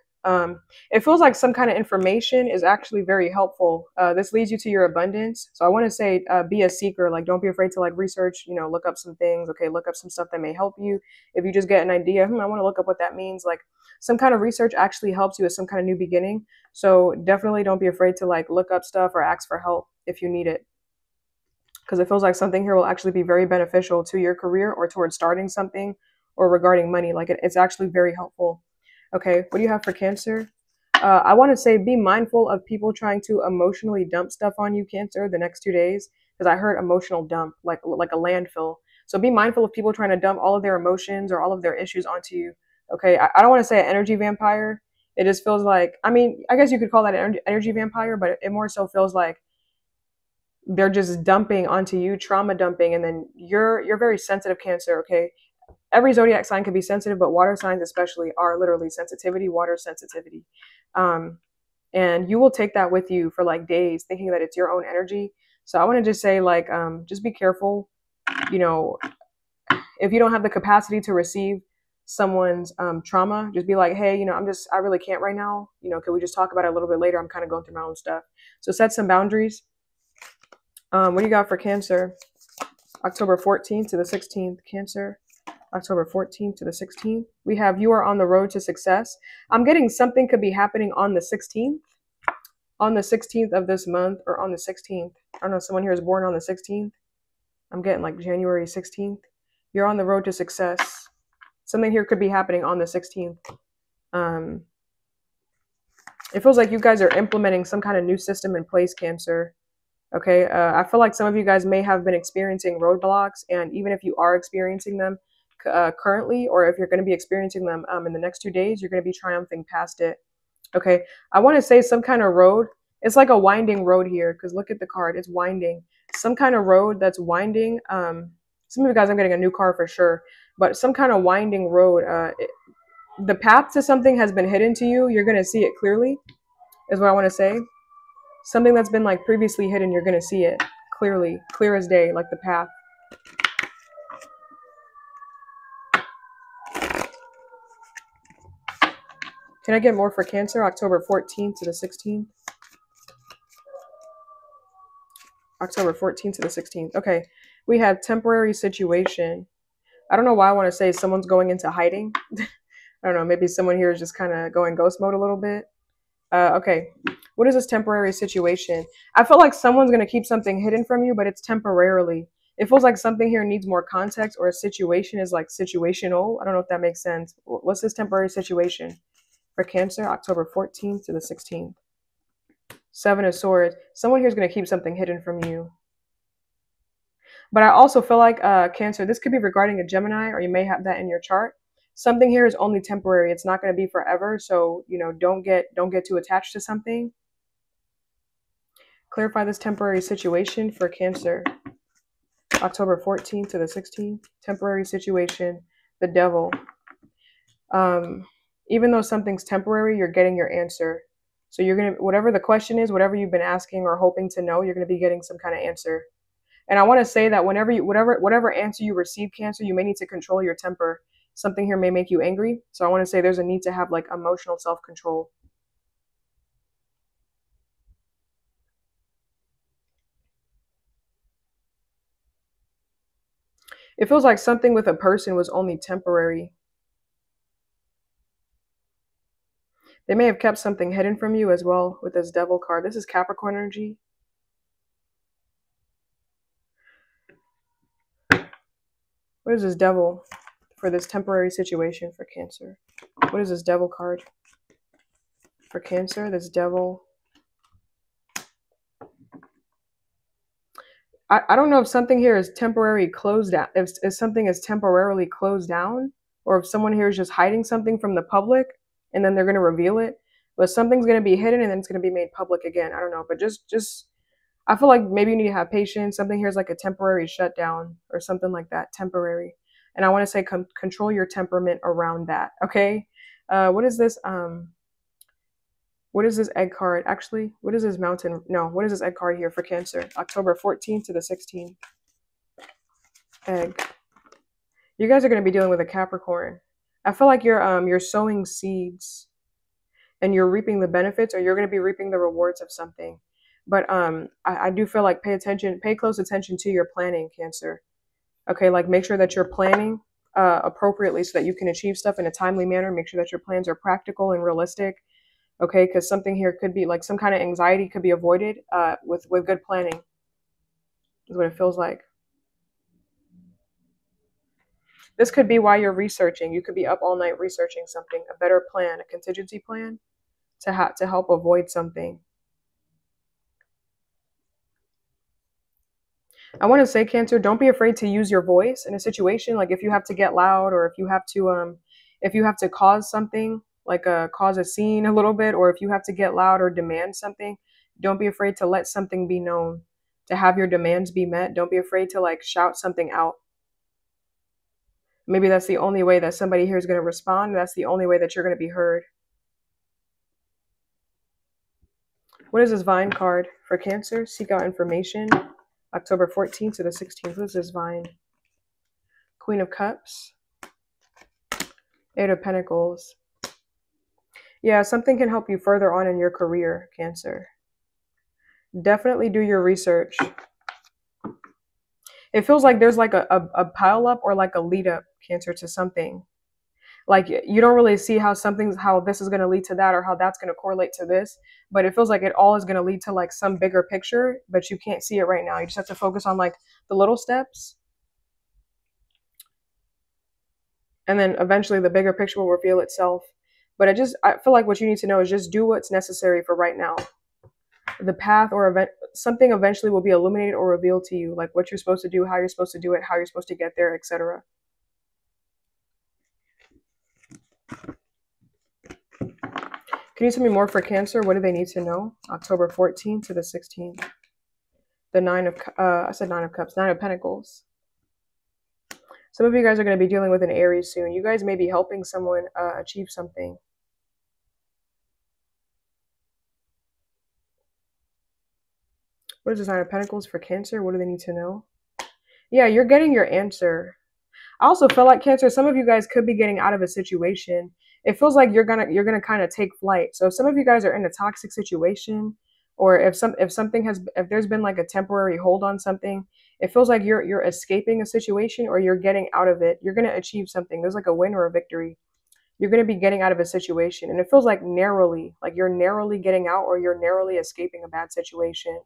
It feels like some kind of information is actually very helpful. This leads you to your abundance. So I want to say, be a seeker. Like, don't be afraid to like research, you know, look up some things. Okay. Look up some stuff that may help you. If you just get an idea, I want to look up what that means. Like, some kind of research actually helps you with some kind of new beginning. So definitely don't be afraid to like look up stuff or ask for help if you need it. Because it feels like something here will actually be very beneficial to your career or towards starting something or regarding money. Like, it's actually very helpful. Okay, what do you have for Cancer? I want to say be mindful of people trying to emotionally dump stuff on you, Cancer, the next 2 days. Because I heard emotional dump, like a landfill. So be mindful of people trying to dump all of their emotions or all of their issues onto you Okay, I don't want to say an energy vampire. It just feels like, I mean, I guess you could call that an energy vampire, but it more so feels like they're just dumping onto you, trauma dumping, and then you're very sensitive, Cancer. Okay, every zodiac sign can be sensitive, but water signs especially are literally sensitivity, water sensitivity. And you will take that with you for like days, thinking that it's your own energy. So I want to just say, like, just be careful. You know, if you don't have the capacity to receive someone's trauma, just be like, hey, you know, I really can't right now. You know, can we just talk about it a little bit later? I'm kind of going through my own stuff. So set some boundaries. What do you got for Cancer? October 14th to the 16th, Cancer. October 14th to the 16th. We have you are on the road to success. I'm getting something could be happening on the 16th. On the 16th of this month, or on the 16th. I don't know, someone here is born on the 16th. I'm getting like January 16th. You're on the road to success. Something here could be happening on the 16th. It feels like you guys are implementing some kind of new system in place, Cancer. Okay, I feel like some of you guys may have been experiencing roadblocks, and even if you are experiencing them currently, or if you're going to be experiencing them in the next 2 days, you're going to be triumphing past it. Okay, I want to say some kind of road. It's like a winding road here, because look at the card. It's winding. Some kind of road that's winding. Some of you guys, I'm getting a new car for sure, but some kind of winding road. The path to something has been hidden to you. You're going to see it clearly, is what I want to say. Something that's been like previously hidden, you're going to see it clearly, clear as day, like the path. Can I get more for Cancer? October 14th to the 16th. October 14th to the 16th. Okay, we have temporary situation. I don't know why I want to say someone's going into hiding. I don't know, maybe someone here is just kind of going ghost mode a little bit. Okay, what is this temporary situation? I feel like someone's going to keep something hidden from you, but it's temporarily. It feels like something here needs more context, or a situation is like situational. I don't know if that makes sense. What's this temporary situation for Cancer? October 14th to the 16th. 7 of Swords. Someone here is going to keep something hidden from you. But I also feel like Cancer, this could be regarding a Gemini, or you may have that in your chart. Something here is only temporary. It's not going to be forever. So, you know, don't get too attached to something. Clarify this temporary situation for Cancer. October 14th to the 16th. Temporary situation. The Devil. Even though something's temporary, you're getting your answer. So you're going to, whatever the question is, whatever you've been asking or hoping to know, you're going to be getting some kind of answer. And I want to say that whenever you, whatever answer you receive, Cancer, you may need to control your temper. Something here may make you angry. So I want to say there's a need to have like emotional self-control. It feels like something with a person was only temporary. They may have kept something hidden from you as well with this Devil card. This is Capricorn energy. What is this Devil for this temporary situation for Cancer? What is this Devil card for Cancer? This Devil. I don't know if something here is temporarily closed down, if something is temporarily closed down, or if someone here is just hiding something from the public and then they're going to reveal it. But something's going to be hidden and then it's going to be made public again. I don't know, but just I feel like maybe you need to have patience. Something here is like a temporary shutdown or something like that, temporary. And I want to say control your temperament around that, okay? What is this? What is this egg card? Actually, what is this mountain? No, what is this egg card here for Cancer? October 14th to the 16th. Egg. You guys are going to be dealing with a Capricorn. I feel like you're sowing seeds and you're reaping the benefits, or you're going to be reaping the rewards of something. But I do feel like pay close attention to your planning, Cancer. Okay, like make sure that you're planning appropriately so that you can achieve stuff in a timely manner. Make sure that your plans are practical and realistic. Okay, because something here could be like some kind of anxiety could be avoided with good planning. Is what it feels like. This could be why you're researching. You could be up all night researching something, a better plan, a contingency plan to help avoid something. I want to say, Cancer, don't be afraid to use your voice in a situation. Like if you have to get loud, or if you have to if you have to cause something, like cause a scene a little bit, or if you have to get loud or demand something, don't be afraid to let something be known, to have your demands be met. Don't be afraid to like shout something out. Maybe that's the only way that somebody here is going to respond. That's the only way that you're going to be heard. What is this Vine card for Cancer? Seek out information. October 14th to the 16th. What is this Vine? Queen of Cups. Eight of Pentacles. Yeah, something can help you further on in your career, Cancer. Definitely do your research. It feels like there's like a pile up or like a lead up, Cancer, to something. Like you don't really see how this is going to lead to that, or how that's going to correlate to this, but it feels like it all is going to lead to like some bigger picture, but you can't see it right now. You just have to focus on like the little steps. And then eventually the bigger picture will reveal itself. But I feel like what you need to know is just do what's necessary for right now. The path or something eventually will be illuminated or revealed to you, like what you're supposed to do, how you're supposed to do it, how you're supposed to get there, etc. Can you tell me more for Cancer? What do they need to know? October 14th to the 16th. The I said Nine of Cups, Nine of Pentacles. Some of you guys are going to be dealing with an Aries soon. You guys may be helping someone achieve something. What is this Nine of Pentacles for Cancer? What do they need to know? Yeah, you're getting your answer. I also feel like, Cancer, some of you guys could be getting out of a situation. It feels like you're gonna kind of take flight. So if some of you guys are in a toxic situation, or if there's been like a temporary hold on something, it feels like you're escaping a situation, or you're getting out of it. You're gonna achieve something. There's like a win or a victory. You're gonna be getting out of a situation, and it feels like narrowly, like you're narrowly getting out, or you're narrowly escaping a bad situation.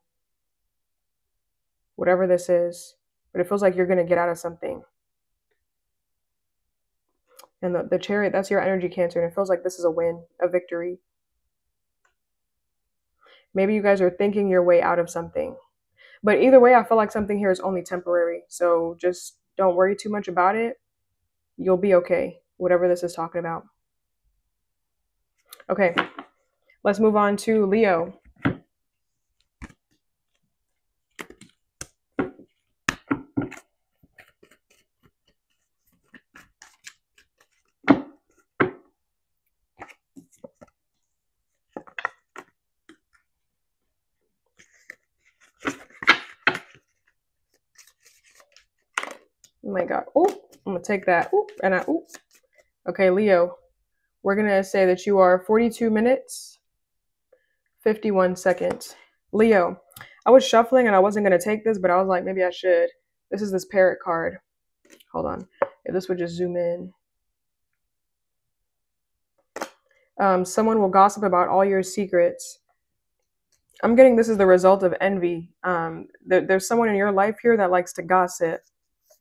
Whatever this is, but it feels like you're gonna get out of something. And the Chariot, that's your energy, Cancer, and it feels like this is a win, a victory. Maybe you guys are thinking your way out of something. But either way, I feel like something here is only temporary. So just don't worry too much about it. You'll be okay, whatever this is talking about. Okay, let's move on to Leo. Oh my God. Oh, I'm going to take that. Ooh, and ooh. Okay, Leo, we're going to say that you are 42 minutes, 51 seconds. Leo, I was shuffling and I wasn't going to take this, but I was like, maybe I should. This is this Parrot card. Hold on. If this would just zoom in. Someone will gossip about all your secrets. I'm getting this is the result of envy. There's someone in your life here that likes to gossip.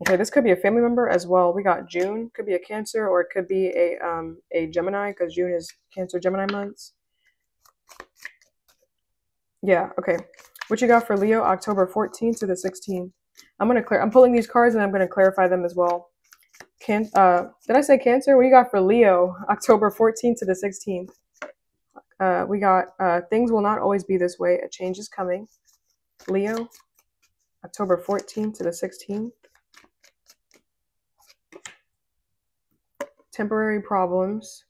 Okay, this could be a family member as well. We got June, could be a Cancer, or it could be a Gemini, because June is Cancer Gemini months. Yeah, okay. What you got for Leo, October 14th to the 16th? I'm pulling these cards and I'm gonna clarify them as well. Did I say Cancer? What do you got for Leo, October 14th to the 16th? We got things will not always be this way. A change is coming. Leo, October 14th to the 16th. Temporary problems.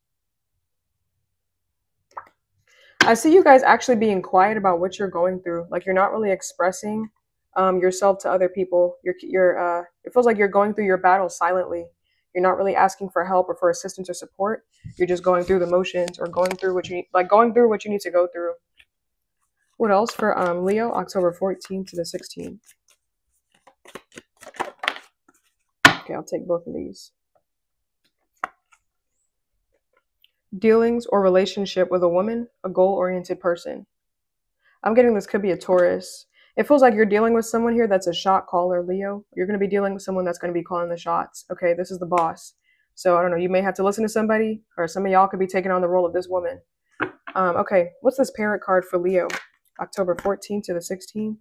I see you guys actually being quiet about what you're going through. Like you're not really expressing yourself to other people. It feels like you're going through your battle silently. You're not really asking for help or for assistance or support. You're just going through the motions, or going through what you need, what you need to go through. What else for Leo, October 14th to the 16th? Okay, I'll take both of these. Dealings or relationship with a woman, a goal-oriented person. I'm getting this could be a Taurus. It feels like you're dealing with someone here that's a shot caller, Leo. You're going to be dealing with someone that's going to be calling the shots. Okay, this is the boss. So I don't know, you may have to listen to somebody, or some of y'all could be taking on the role of this woman. Okay, what's this Parrot card for Leo? October 14th to the 16th.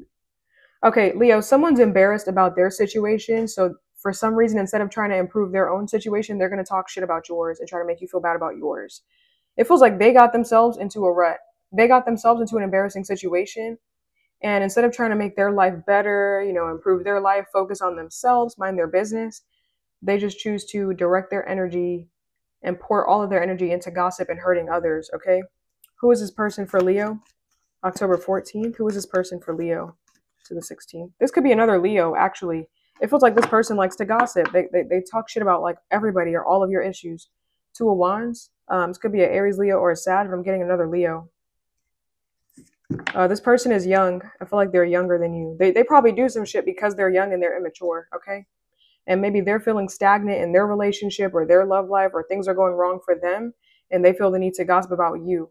Okay, Leo, someone's embarrassed about their situation. So for some reason, instead of trying to improve their own situation, they're going to talk shit about yours and try to make you feel bad about yours. It feels like they got themselves into a rut. They got themselves into an embarrassing situation. And instead of trying to make their life better, you know, improve their life, focus on themselves, mind their business, they just choose to direct their energy and pour all of their energy into gossip and hurting others, okay? Who is this person for Leo? October 14th. Who is this person for Leo to the 16th? This could be another Leo, actually. It feels like this person likes to gossip. They talk shit about like everybody or all of your issues. Two of Wands. This could be an Aries, Leo, or a Sag, but I'm getting another Leo. This person is young. I feel like they're younger than you. They probably do some shit because they're young and they're immature, okay? And maybe they're feeling stagnant in their relationship or their love life, or things are going wrong for them and they feel the need to gossip about you.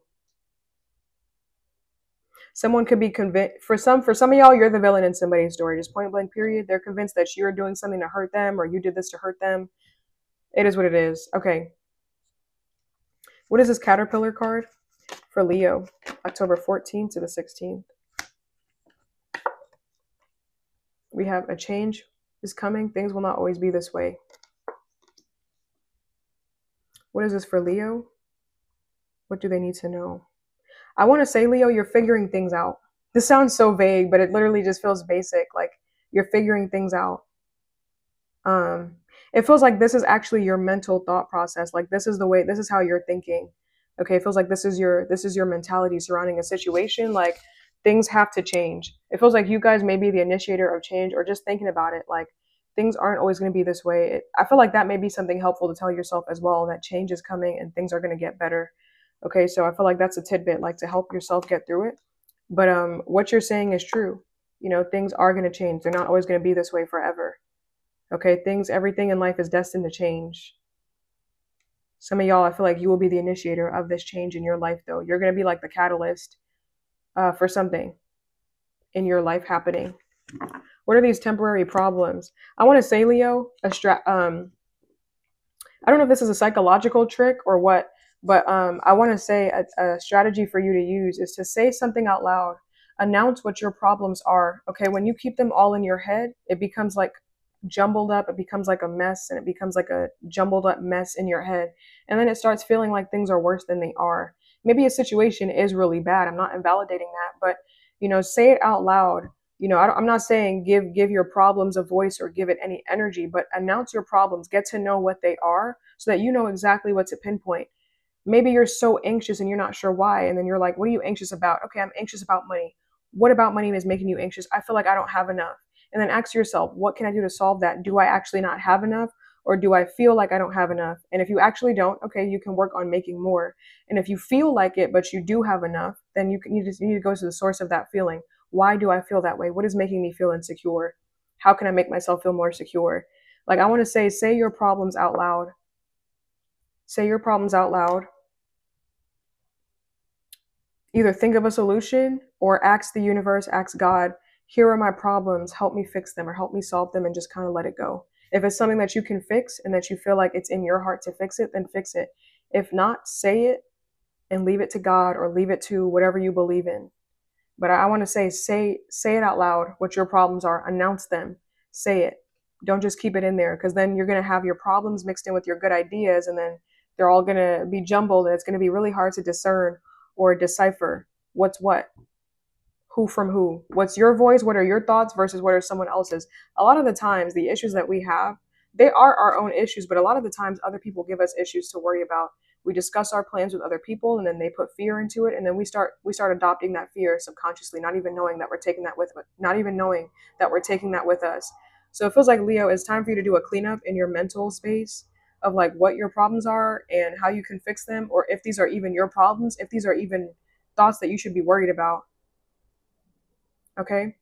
Someone could be convinced, for some of y'all, you're the villain in somebody's story, just point blank period. They're convinced that you're doing something to hurt them or you did this to hurt them. It is what it is. Okay. What is this Caterpillar card for Leo, October 14th to the 16th? We have a change is coming. Things will not always be this way. What is this for Leo? What do they need to know? I want to say, Leo, you're figuring things out. This sounds so vague, but it literally just feels basic. Like you're figuring things out. It feels like this is actually your mental thought process. Like this is the way, this is how you're thinking. Okay. It feels like this is your mentality surrounding a situation. Like things have to change. It feels like you guys may be the initiator of change, or just thinking about it. Like things aren't always going to be this way. I feel like that may be something helpful to tell yourself as well, that change is coming and things are going to get better. Okay. So I feel like that's a tidbit, like to help yourself get through it. But what you're saying is true. You know, things are going to change. They're not always going to be this way forever. Okay. Everything in life is destined to change. Some of y'all, I feel like you will be the initiator of this change in your life, though. You're going to be like the catalyst for something in your life happening. What are these temporary problems? I want to say, Leo, I don't know if this is a psychological trick or what, but I want to say a strategy for you to use is to say something out loud. Announce what your problems are. Okay, when you keep them all in your head, it becomes like jumbled up. It becomes like a mess, and it becomes like a jumbled up mess in your head. And then it starts feeling like things are worse than they are. Maybe a situation is really bad. I'm not invalidating that, but you know, say it out loud. You know, I'm not saying give your problems a voice or give it any energy, but announce your problems. Get to know what they are so that you know exactly what to pinpoint. Maybe you're so anxious and you're not sure why. And then you're like, what are you anxious about? Okay, I'm anxious about money. What about money is making you anxious? I feel like I don't have enough. And then ask yourself, what can I do to solve that? Do I actually not have enough? Or do I feel like I don't have enough? And if you actually don't, okay, you can work on making more. And if you feel like it, but you do have enough, then you need to go to the source of that feeling. Why do I feel that way? What is making me feel insecure? How can I make myself feel more secure? Like I want to say your problems out loud. Say your problems out loud. Either think of a solution or ask the universe, ask God, here are my problems, help me fix them or help me solve them, and just kind of let it go. If it's something that you can fix and that you feel like it's in your heart to fix it, then fix it. If not, say it and leave it to God or leave it to whatever you believe in. But I want to say it out loud, what your problems are. Announce them. Say it. Don't just keep it in there, because then you're going to have your problems mixed in with your good ideas, and then they're all going to be jumbled, and it's going to be really hard to discern or decipher what's what, who from who, what's your voice, what are your thoughts versus what are someone else's. A lot of the times, the issues that we have, they are our own issues, but a lot of the times other people give us issues to worry about. We discuss our plans with other people, and then they put fear into it, and then we start adopting that fear subconsciously, not even knowing that we're taking that with us. So it feels like, Leo, it's time for you to do a cleanup in your mental space of like what your problems are and how you can fix them, or if these are even your problems, if these are even thoughts that you should be worried about. Okay?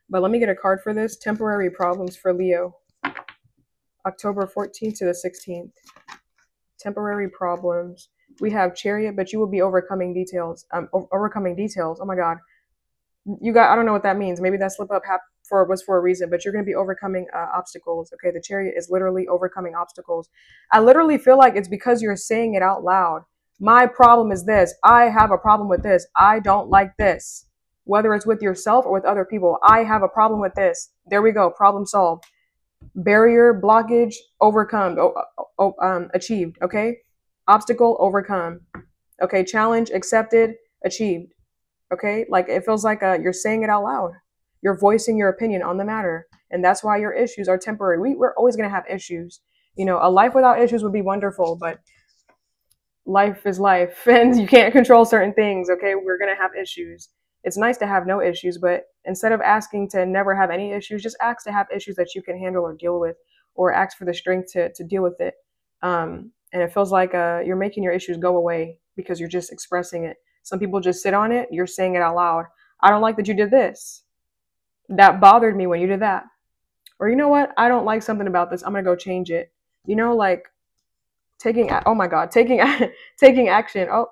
But let me get a card for this. Temporary problems for Leo. October 14th to the 16th. Temporary problems. We have Chariot, but you will be overcoming details. Overcoming details. Oh my God. I don't know what that means. Maybe that slip up was for a reason, but you're going to be overcoming obstacles. Okay. The Chariot is literally overcoming obstacles. I literally feel like it's because you're saying it out loud. My problem is this. I have a problem with this. I don't like this. whether it's with yourself or with other people. I have a problem with this. There we go. Problem solved. Barrier, blockage, overcome, achieved. Okay. Obstacle, overcome. Okay. Challenge, accepted, achieved. Okay. Like it feels like you're saying it out loud. You're voicing your opinion on the matter. And that's why your issues are temporary. We're always going to have issues. You know, a life without issues would be wonderful, but life is life and you can't control certain things. Okay. We're going to have issues. It's nice to have no issues, but instead of asking to never have any issues, just ask to have issues that you can handle or deal with, or ask for the strength to deal with it. And it feels like you're making your issues go away because you're just expressing it. Some people just sit on it. You're saying it out loud. I don't like that you did this. That bothered me when you did that. Or you know what? I don't like something about this. I'm going to go change it. You know, like oh my God, taking action. Oh,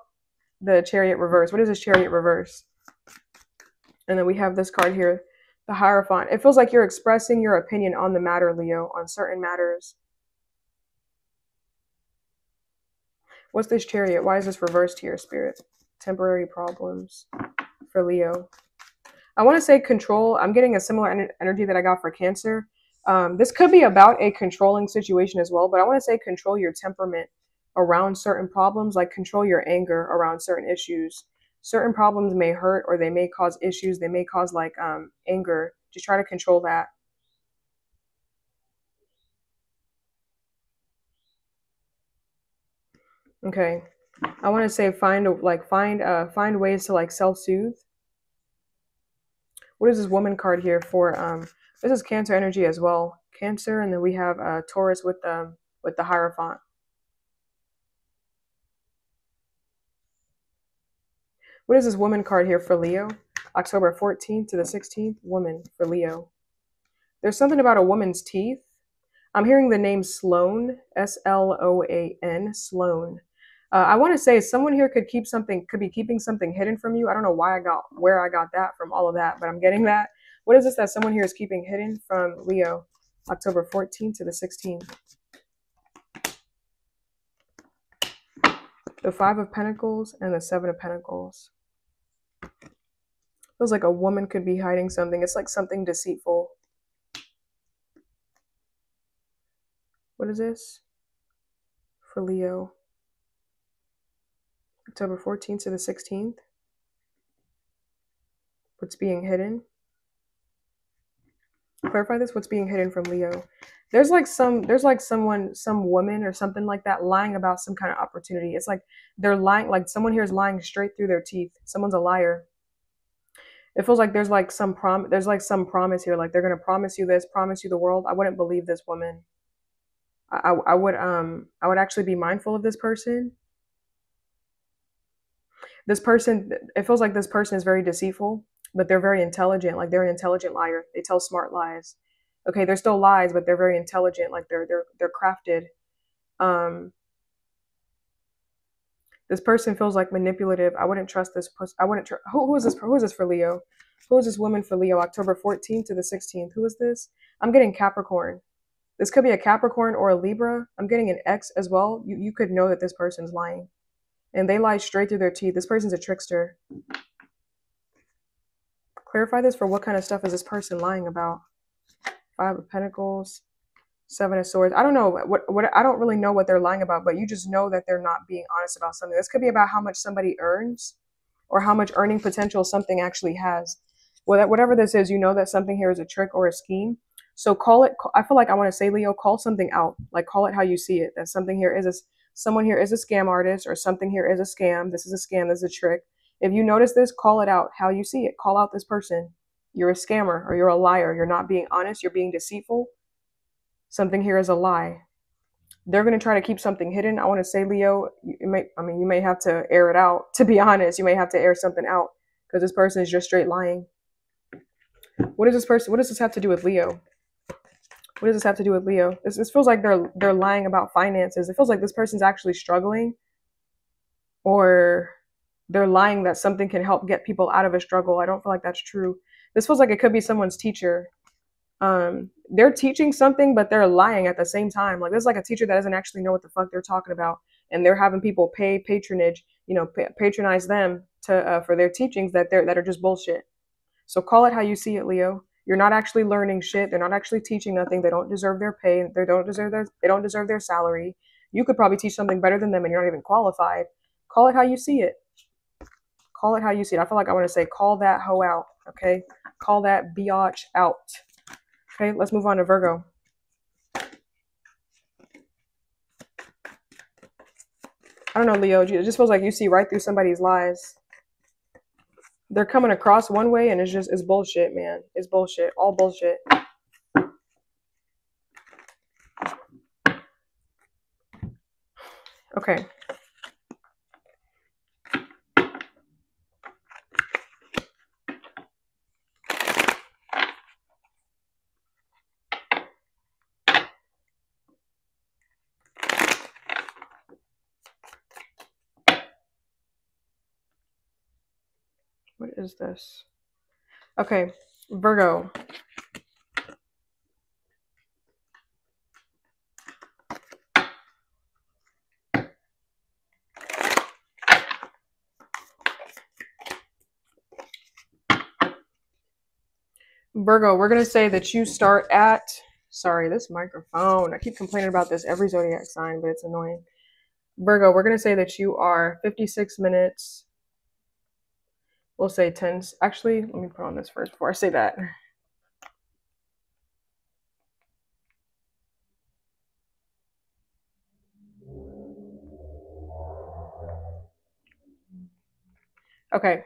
the Chariot reverse. What is this Chariot reverse? And then we have this card here, the Hierophant. It feels like you're expressing your opinion on the matter, Leo, on certain matters. What's this Chariot? Why is this reversed here, Spirit? Temporary problems for Leo. I want to say control. I'm getting a similar energy that I got for Cancer. This could be about a controlling situation as well, but I want to say control your temperament around certain problems, like control your anger around certain issues. Certain problems may hurt, or they may cause issues. They may cause like anger. Just try to control that. Okay. I want to say find ways to like self-soothe. What is this Woman card here for? This is Cancer energy as well. Cancer, and then we have Taurus with the Hierophant. What is this Woman card here for Leo? October 14th to the 16th, Woman for Leo. There's something about a woman's teeth. I'm hearing the name Sloan, S-L-O-A-N, Sloan. I want to say someone here could be keeping something hidden from you. I don't know where I got that from, all of that, but I'm getting that. What is this that someone here is keeping hidden from Leo? October 14th to the 16th. The Five of Pentacles and the Seven of Pentacles. Feels like a woman could be hiding something. It's like something deceitful. What is this for Leo? October 14th to the 16th. What's being hidden? Clarify this. What's being hidden from Leo? There's some woman or something like that lying about some kind of opportunity. It's like they're lying, like someone here is lying straight through their teeth. Someone's a liar. It feels like there's like some promise here. Like they're going to promise you this, promise you the world. I wouldn't believe this woman. I would actually be mindful of this person. This person, it feels like this person is very deceitful, but they're very intelligent. Like they're an intelligent liar. They tell smart lies. Okay, they're still lies, but they're very intelligent. Like they're crafted. This person feels like manipulative. I wouldn't trust this person. Who is this? Who is this for Leo? Who is this woman for Leo? October 14th to the 16th. Who is this? I'm getting Capricorn. This could be a Capricorn or a Libra. I'm getting an X as well. You could know that this person's lying. And they lie straight through their teeth. This person's a trickster. Clarify this for what kind of stuff is this person lying about? Five of Pentacles, Seven of Swords. I don't know what I don't really know what they're lying about, but you just know that they're not being honest about something. This could be about how much somebody earns or how much earning potential something actually has. Well, whatever this is, you know that something here is a trick or a scheme. So call it, I feel like I want to say, Leo, call something out. Like call it how you see it. That something here is someone here is a scam artist, or something here is a scam. This is a scam. This is a trick. If you notice this, call it out how you see it. Call out this person. You're a scammer or you're a liar. You're not being honest. You're being deceitful. Something here is a lie. They're going to try to keep something hidden. I want to say, Leo, you may have to air it out. To be honest, you may have to air something out because this person is just straight lying. What does this have to do with Leo? What does this have to do with Leo? This feels like they're lying about finances. It feels like this person's actually struggling, or they're lying that something can help get people out of a struggle. I don't feel like that's true. This feels like it could be someone's teacher. They're teaching something, but they're lying at the same time. Like this is like a teacher that doesn't actually know what the fuck they're talking about, and they're having people patronize them for their teachings that are just bullshit. So call it how you see it, Leo. You're not actually learning shit. They're not actually teaching nothing. They don't deserve their pay. They don't deserve their salary. You could probably teach something better than them and you're not even qualified. Call it how you see it. Call it how you see it. I feel like I want to say call that hoe out, okay? Call that biatch out. Okay, let's move on to Virgo. I don't know, Leo. It just feels like you see right through somebody's lies. They're coming across one way and it's bullshit, man. It's bullshit. All bullshit. Okay. What is this? Okay, Virgo. Virgo, we're going to say that you start at, sorry, this microphone. I keep complaining about this every zodiac sign, but it's annoying. Virgo, we're going to say that you are 56 minutes. We'll say 10. Actually, let me put on this first before I say that. Okay.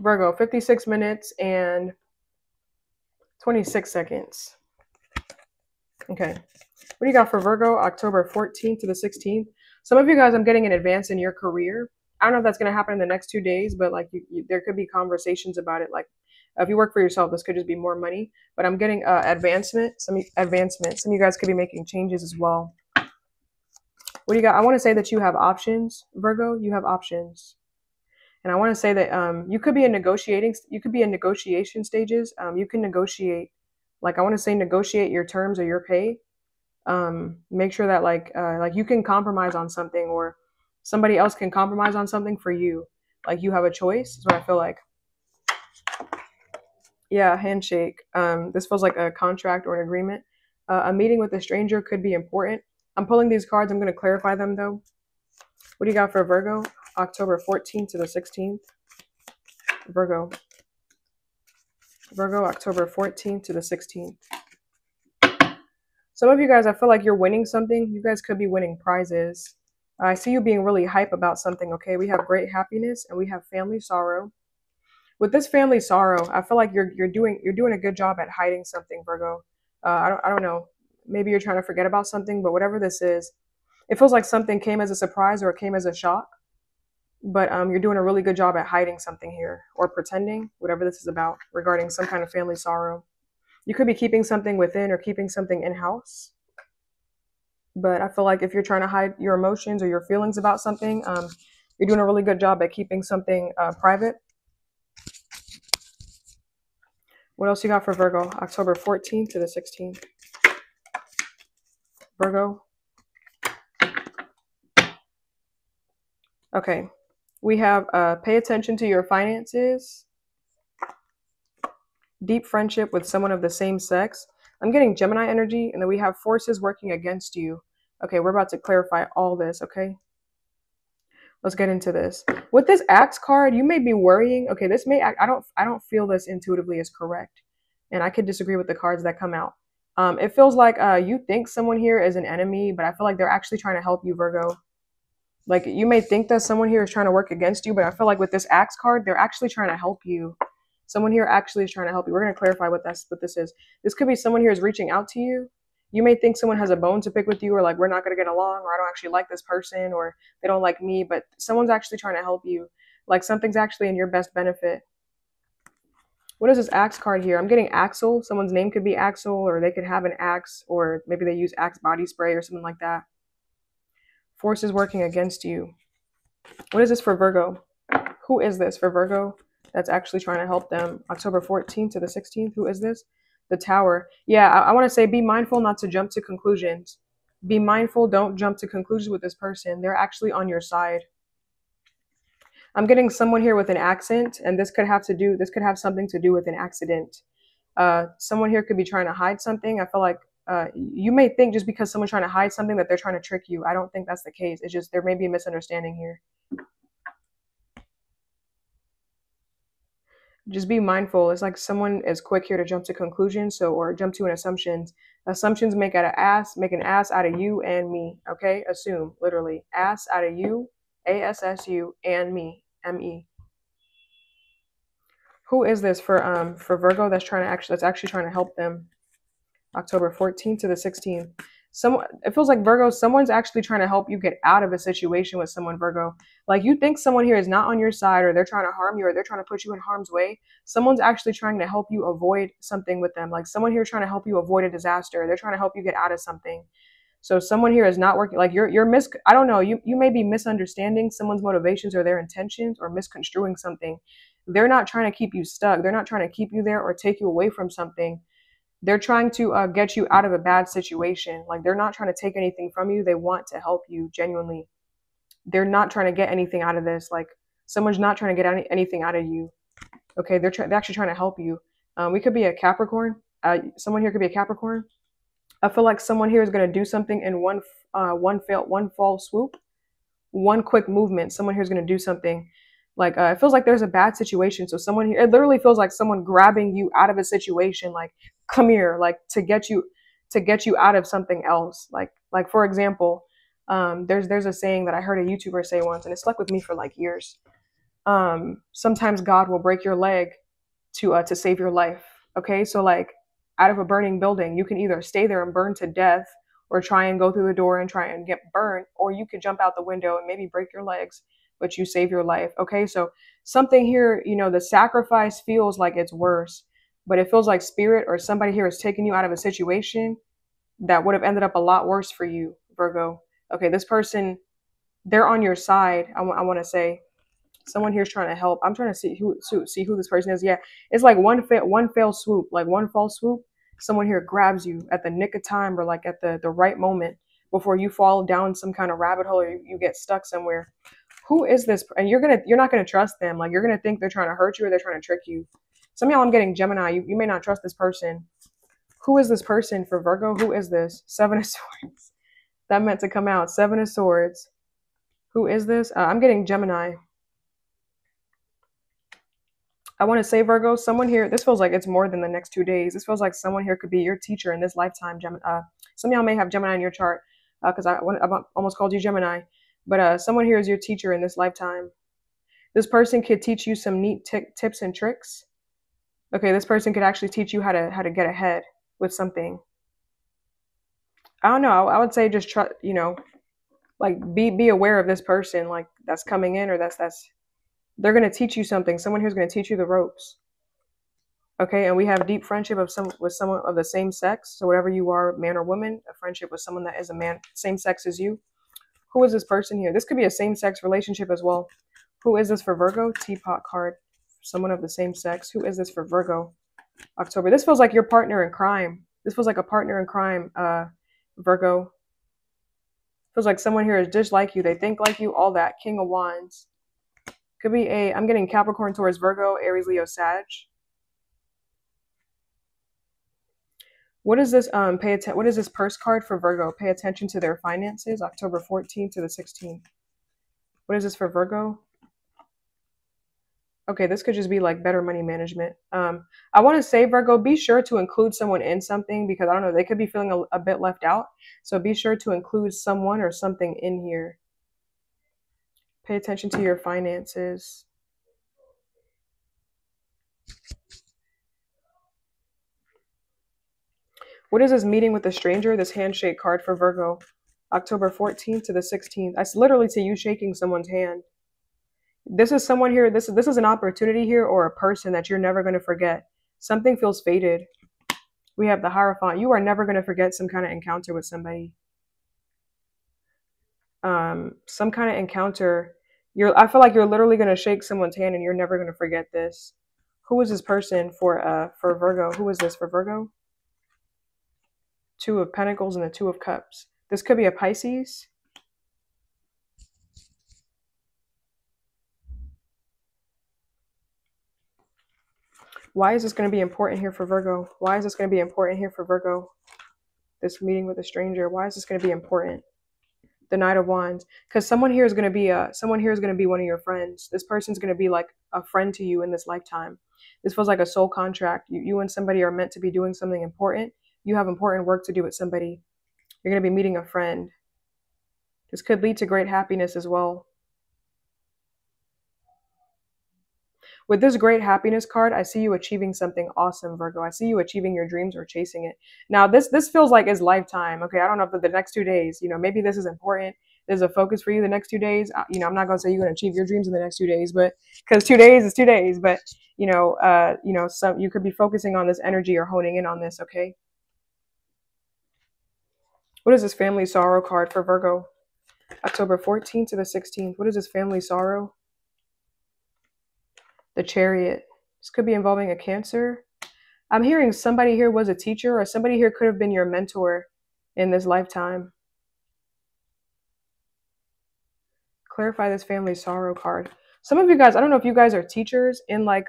Virgo, 56 minutes and 26 seconds. Okay. What do you got for Virgo? October 14th to the 16th. Some of you guys, I'm getting an advance in your career. I don't know if that's going to happen in the next 2 days, but like there could be conversations about it. Like if you work for yourself, this could just be more money. But I'm getting advancement. Some of you guys could be making changes as well. What do you got? I want to say that you have options, Virgo. You have options. And I want to say that you could be in negotiation stages. You can negotiate, like I want to say negotiate your terms or your pay. Make sure that like you can compromise on something or somebody else can compromise on something for you. Like you have a choice is what I feel like. Yeah, handshake. This feels like a contract or an agreement. A meeting with a stranger could be important. I'm pulling these cards. I'm going to clarify them though. What do you got for Virgo? October 14th to the 16th. Virgo, October 14th to the 16th. Some of you guys, I feel like you're winning something. You guys could be winning prizes. I see you being really hype about something, okay? We have great happiness and we have family sorrow. With this family sorrow, I feel like you're doing a good job at hiding something, Virgo. I don't know. Maybe you're trying to forget about something, but whatever this is, it feels like something came as a surprise or it came as a shock. But you're doing a really good job at hiding something here or pretending, whatever this is about, regarding some kind of family sorrow. You could be keeping something within or keeping something in-house. But I feel like if you're trying to hide your emotions or your feelings about something, you're doing a really good job at keeping something private. What else you got for Virgo? October 14th to the 16th. Virgo. Okay. We have pay attention to your finances. Deep friendship with someone of the same sex. I'm getting Gemini energy, and then we have forces working against you. Okay, we're about to clarify all this, okay? Let's get into this. With this Axe card, you may be worrying. Okay, this may, I don't feel this intuitively as correct. And I could disagree with the cards that come out. It feels like you think someone here is an enemy, but I feel like they're actually trying to help you, Virgo. Like you may think that someone here is trying to work against you, but I feel like with this Axe card, they're actually trying to help you. Someone here actually is trying to help you. We're going to clarify what this is. This could be someone here is reaching out to you. You may think someone has a bone to pick with you, or like we're not going to get along, or I don't actually like this person, or they don't like me, but someone's actually trying to help you. Like something's actually in your best benefit. What is this Axe card here? I'm getting Axel. Someone's name could be Axel, or they could have an axe, or maybe they use Axe body spray or something like that. Forces working against you. What is this for Virgo? Who is this for Virgo that's actually trying to help them? October 14th to the 16th. Who is this? The Tower. Yeah, I want to say be mindful not to jump to conclusions. Be mindful. Don't jump to conclusions with this person. They're actually on your side. I'm getting someone here with an accent, and this could have something to do with an accident. Someone here could be trying to hide something. I feel like you may think just because someone's trying to hide something that they're trying to trick you. I don't think that's the case. It's just there may be a misunderstanding here. Just be mindful. It's like someone is quick here to jump to conclusions, or jump to an assumptions. Assumptions make an ass out of you and me. Okay, assume, literally, ass out of you, ASSU, and me, ME. Who is this for Virgo that's actually trying to help them? October 14th to the 16th. It feels like Virgo, someone's actually trying to help you get out of a situation with someone, Virgo. Like you think someone here is not on your side, or they're trying to harm you, or they're trying to put you in harm's way. Someone's actually trying to help you avoid something with them. Like someone here trying to help you avoid a disaster. They're trying to help you get out of something. So someone here is not working. Like I don't know, you may be misunderstanding someone's motivations or their intentions, or misconstruing something. They're not trying to keep you stuck. They're not trying to keep you there or take you away from something. They're trying to get you out of a bad situation. Like they're not trying to take anything from you. They want to help you genuinely. They're not trying to get anything out of this. Like someone's not trying to get anything out of you. Okay, they're actually trying to help you. We could be a Capricorn. Someone here could be a Capricorn. I feel like someone here is going to do something in one fall swoop, one quick movement. Someone here is going to do something. Like it feels like there's a bad situation. So someone here, it literally feels like someone grabbing you out of a situation. Like, come here, like to get you out of something else. Like for example, there's a saying that I heard a YouTuber say once, and it stuck with me for like years. Sometimes God will break your leg to save your life. Okay, so like out of a burning building, you can either stay there and burn to death, or try and go through the door and try and get burned, or you could jump out the window and maybe break your legs, but you save your life. Okay, so something here, the sacrifice feels like it's worse, but it feels like spirit or somebody here is taking you out of a situation that would have ended up a lot worse for you, Virgo. Okay, this person, they're on your side. I want to say someone here is trying to help. I'm trying to see who this person is. Yeah, it's like one fell swoop, like one false swoop. Someone here grabs you at the nick of time, or like at the right moment before you fall down some kind of rabbit hole, or you get stuck somewhere. Who is this? And you're not gonna trust them. Like you're gonna think they're trying to hurt you, or they're trying to trick you. Some of y'all, I'm getting Gemini. You may not trust this person. Who is this person for Virgo? Who is this? Seven of Swords. That meant to come out. Seven of Swords. Who is this? I'm getting Gemini. I want to say Virgo, someone here, this feels like it's more than the next 2 days. This feels like someone here could be your teacher in this lifetime. Some of y'all may have Gemini in your chart, because I almost called you Gemini. But someone here is your teacher in this lifetime. This person could teach you some neat tips and tricks. Okay, this person could actually teach you how to get ahead with something. I don't know. I would say just try, like be aware of this person, like that's coming in, or that's they're going to teach you something. Someone who's going to teach you the ropes. Okay, and we have deep friendship with someone of the same sex. So whatever you are, man or woman, a friendship with someone that is a man, same sex as you. Who is this person here? This could be a same-sex relationship as well. Who is this for Virgo? Teapot card. Someone of the same sex. Who is this for Virgo? October. This feels like your partner in crime. This feels like a partner in crime, Virgo. Feels like someone here is just like you. They think like you, all that. King of Wands. Could be I'm getting Capricorn, Taurus, Virgo, Aries, Leo, Sag. What is this? What is this purse card for Virgo? Pay attention to their finances. October 14th to the 16th. What is this for Virgo? Okay, this could just be like better money management. I want to say, Virgo, be sure to include someone in something, because I don't know, they could be feeling a bit left out. So be sure to include someone or something in here. Pay attention to your finances. What is this meeting with a stranger? This handshake card for Virgo. October 14th to the 16th. I literally see you shaking someone's hand. This is someone here. This is an opportunity here, or a person that you're never going to forget. Something feels fated. We have the Hierophant. You are never going to forget some kind of encounter with somebody. Some kind of encounter. I feel like you're literally going to shake someone's hand, and you're never going to forget this. Who is this person for Virgo? Who is this for Virgo? Two of Pentacles and the Two of Cups. This could be a Pisces. Why is this going to be important here for Virgo? Why is this going to be important here for Virgo? This meeting with a stranger. Why is this going to be important? The Knight of Wands. Because someone here is going to be one of your friends. This person's going to be like a friend to you in this lifetime. This feels like a soul contract. You and somebody are meant to be doing something important. You have important work to do with somebody. You're going to be meeting a friend. This could lead to great happiness as well. With this great happiness card, I see you achieving something awesome, Virgo. I see you achieving your dreams or chasing it. Now, this feels like it's lifetime. Okay, I don't know if the next 2 days, maybe this is important. There's a focus for you the next 2 days. I'm not going to say you're going to achieve your dreams in the next 2 days, but because 2 days is 2 days. But, some you could be focusing on this energy or honing in on this, okay? What is this family sorrow card for Virgo? October 14th to the 16th. What is this family sorrow? The Chariot. This could be involving a Cancer. I'm hearing somebody here was a teacher, or somebody here could have been your mentor in this lifetime. Clarify this family sorrow card. Some of you guys, I don't know if you guys are teachers in like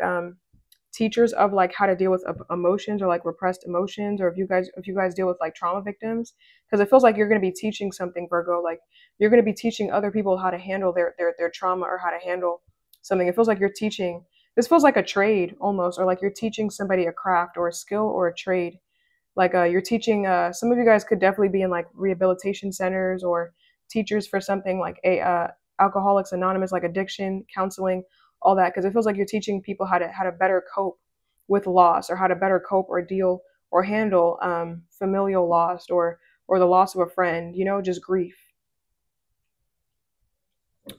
teachers of like how to deal with emotions or like repressed emotions, or if you guys deal with like trauma victims, because it feels like you're going to be teaching something, Virgo. Like you're going to be teaching other people how to handle their trauma or how to handle something. It feels like you're teaching. This feels like a trade almost, or like you're teaching somebody a craft or a skill or a trade. Like you're teaching, some of you guys could definitely be in like rehabilitation centers or teachers for something like Alcoholics Anonymous, like addiction, counseling, all that. Because it feels like you're teaching people how to better cope with loss, or how to better cope or deal or handle familial loss or the loss of a friend, just grief.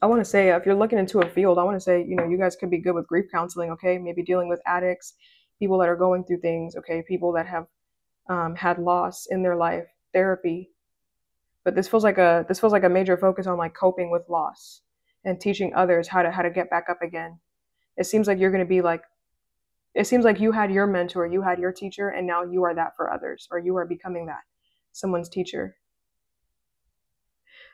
I want to say, if you're looking into a field, I want to say, you guys could be good with grief counseling, okay? Maybe dealing with addicts, people that are going through things, okay? People that have had loss in their life, therapy. But this feels like a major focus on like coping with loss and teaching others how to get back up again. It seems like you're going to be like, it seems like you had your mentor, you had your teacher, and now you are that for others, or you are becoming that, someone's teacher.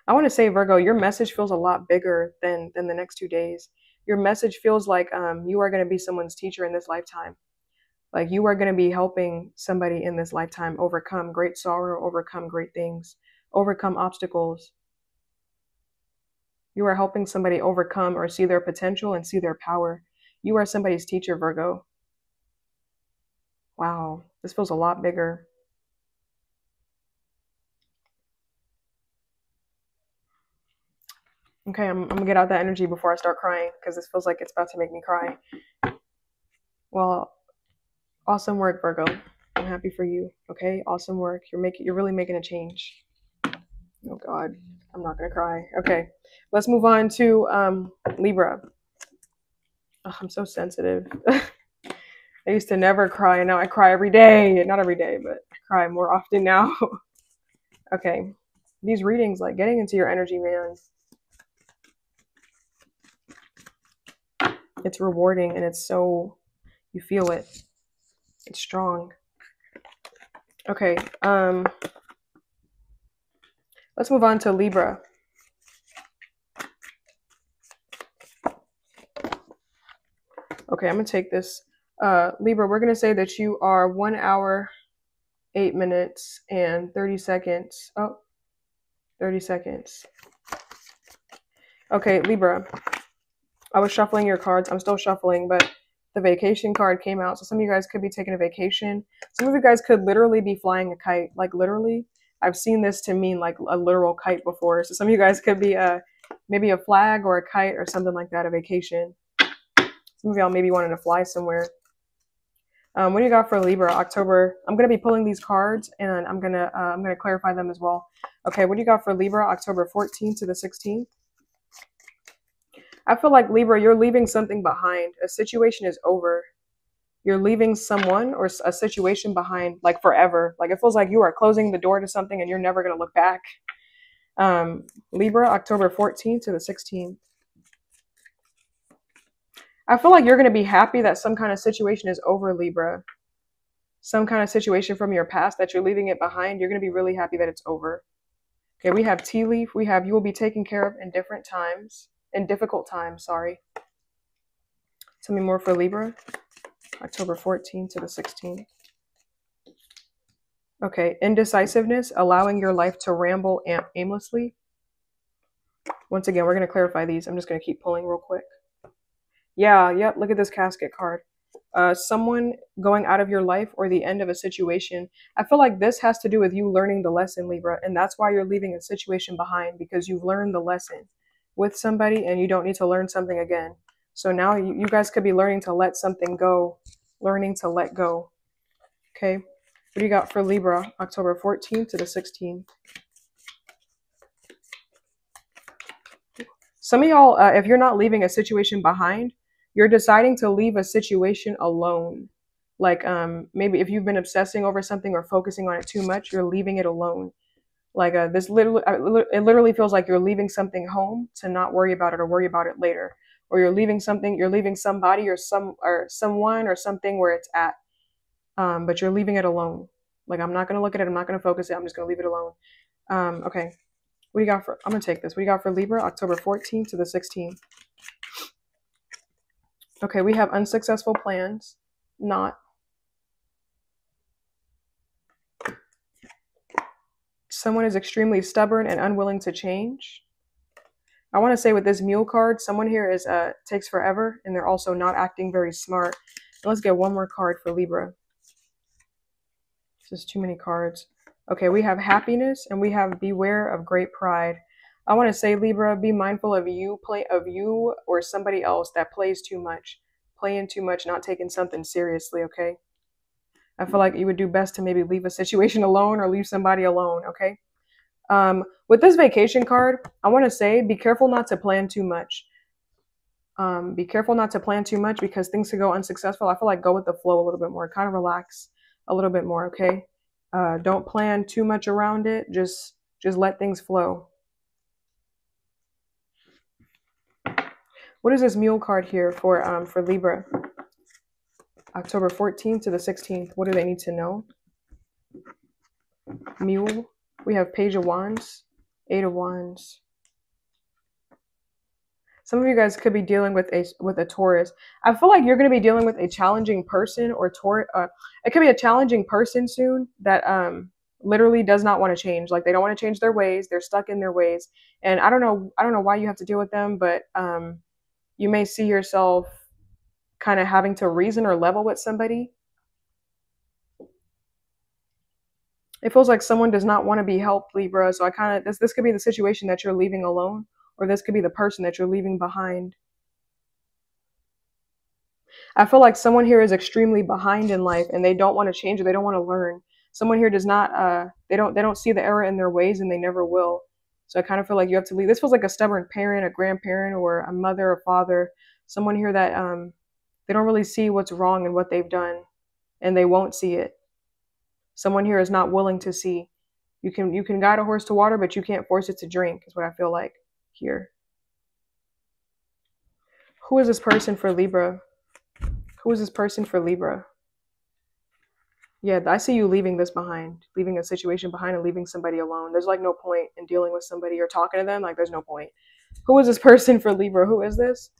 I want to say, Virgo, your message feels a lot bigger than the next 2 days. Your message feels like you are going to be someone's teacher in this lifetime. Like you are going to be helping somebody in this lifetime overcome great sorrow, overcome great things, overcome obstacles. You are helping somebody overcome or see their potential and see their power. You are somebody's teacher, Virgo. Wow, this feels a lot bigger. Okay, I'm gonna get out that energy before I start crying, because this feels like it's about to make me cry. Well, awesome work, Virgo. I'm happy for you. Okay, awesome work. You're really making a change. Oh God, I'm not gonna cry. Okay, let's move on to Libra. Oh, I'm so sensitive. I used to never cry, and now I cry every day. Not every day, but I cry more often now. Okay, these readings, like getting into your energy, man. It's rewarding, and it's so, you feel it. It's strong. Okay, let's move on to Libra. Okay, I'm gonna take this. Libra, we're gonna say that you are 1 hour, 8 minutes, and 30 seconds. Oh, 30 seconds. Okay, Libra. I was shuffling your cards. I'm still shuffling, but the vacation card came out. So some of you guys could be taking a vacation. Some of you guys could literally be flying a kite. Like literally, I've seen this to mean like a literal kite before. So some of you guys could be maybe a flag or a kite or something like that, a vacation. Some of y'all maybe wanting to fly somewhere. What do you got for Libra, October? I'm going to be pulling these cards, and I'm going to clarify them as well. Okay, what do you got for Libra, October 14th to the 16th? I feel like, Libra, you're leaving something behind. A situation is over. You're leaving someone or a situation behind, like forever. Like it feels like you are closing the door to something and you're never going to look back. Libra, October 14th to the 16th. I feel like you're going to be happy that some kind of situation is over, Libra. Some kind of situation from your past that you're leaving it behind. You're going to be really happy that it's over. Okay, we have tea leaf. We have you will be taken care of in different times. In difficult times, sorry. Tell me more for Libra. October 14th to the 16th. Okay, indecisiveness, allowing your life to ramble aimlessly. Once again, we're going to clarify these. I'm just going to keep pulling real quick. Yeah, yep, look at this casket card. Someone going out of your life or the end of a situation. I feel like this has to do with you learning the lesson, Libra, and that's why you're leaving a situation behind, because you've learned the lesson with somebody and you don't need to learn something again. So now you guys could be learning to let something go, learning to let go. Okay, what do you got for Libra, October 14th to the 16th? Some of y'all, if you're not leaving a situation behind, you're deciding to leave a situation alone. Like maybe if you've been obsessing over something or focusing on it too much, you're leaving it alone. Like it literally feels like you're leaving something home to not worry about it or worry about it later. Or you're leaving something, you're leaving somebody or someone or something where it's at. But you're leaving it alone. Like, I'm not going to look at it. I'm not going to focus it. I'm just going to leave it alone. Okay. What do you got for, I'm going to take this. What do you got for Libra, October 14th to the 16th? Okay, we have unsuccessful plans. Not. Someone is extremely stubborn and unwilling to change. I want to say with this Mule card, someone here is takes forever, and they're also not acting very smart. And let's get one more card for Libra. This is too many cards. Okay, we have happiness and we have beware of great pride. I want to say, Libra, be mindful of you or somebody else that plays too much, playing too much, not taking something seriously, okay? I feel like you would do best to maybe leave a situation alone or leave somebody alone, okay? With this vacation card, I want to say, be careful not to plan too much. Be careful not to plan too much because things could go unsuccessful. I feel like go with the flow a little bit more, kind of relax a little bit more, okay? Don't plan too much around it. Just let things flow. What is this Mule card here for Libra? October 14th to the 16th. What do they need to know? Mule. We have Page of Wands, 8 of Wands. Some of you guys could be dealing with a Taurus. I feel like you're going to be dealing with a challenging person or Taurus. It could be a challenging person soon that literally does not want to change. Like, they don't want to change their ways. They're stuck in their ways. And I don't know why you have to deal with them, but you may see yourself kind of having to reason or level with somebody. It feels like someone does not want to be helped, Libra. So this could be the situation that you're leaving alone, or this could be the person that you're leaving behind. I feel like someone here is extremely behind in life and they don't want to change or they don't want to learn. Someone here does not, they don't see the error in their ways and they never will. So I kind of feel like you have to leave. This feels like a stubborn parent, a grandparent, or a mother or father. Someone here that they don't really see what's wrong in what they've done and they won't see it. Someone here is not willing to see. You can guide a horse to water, but you can't force it to drink, is what I feel like here. Who is this person for Libra? Who is this person for Libra? Yeah, I see you leaving this behind, leaving a situation behind and leaving somebody alone. There's like no point in dealing with somebody or talking to them. Like, there's no point. Who is this person for Libra? Who is this?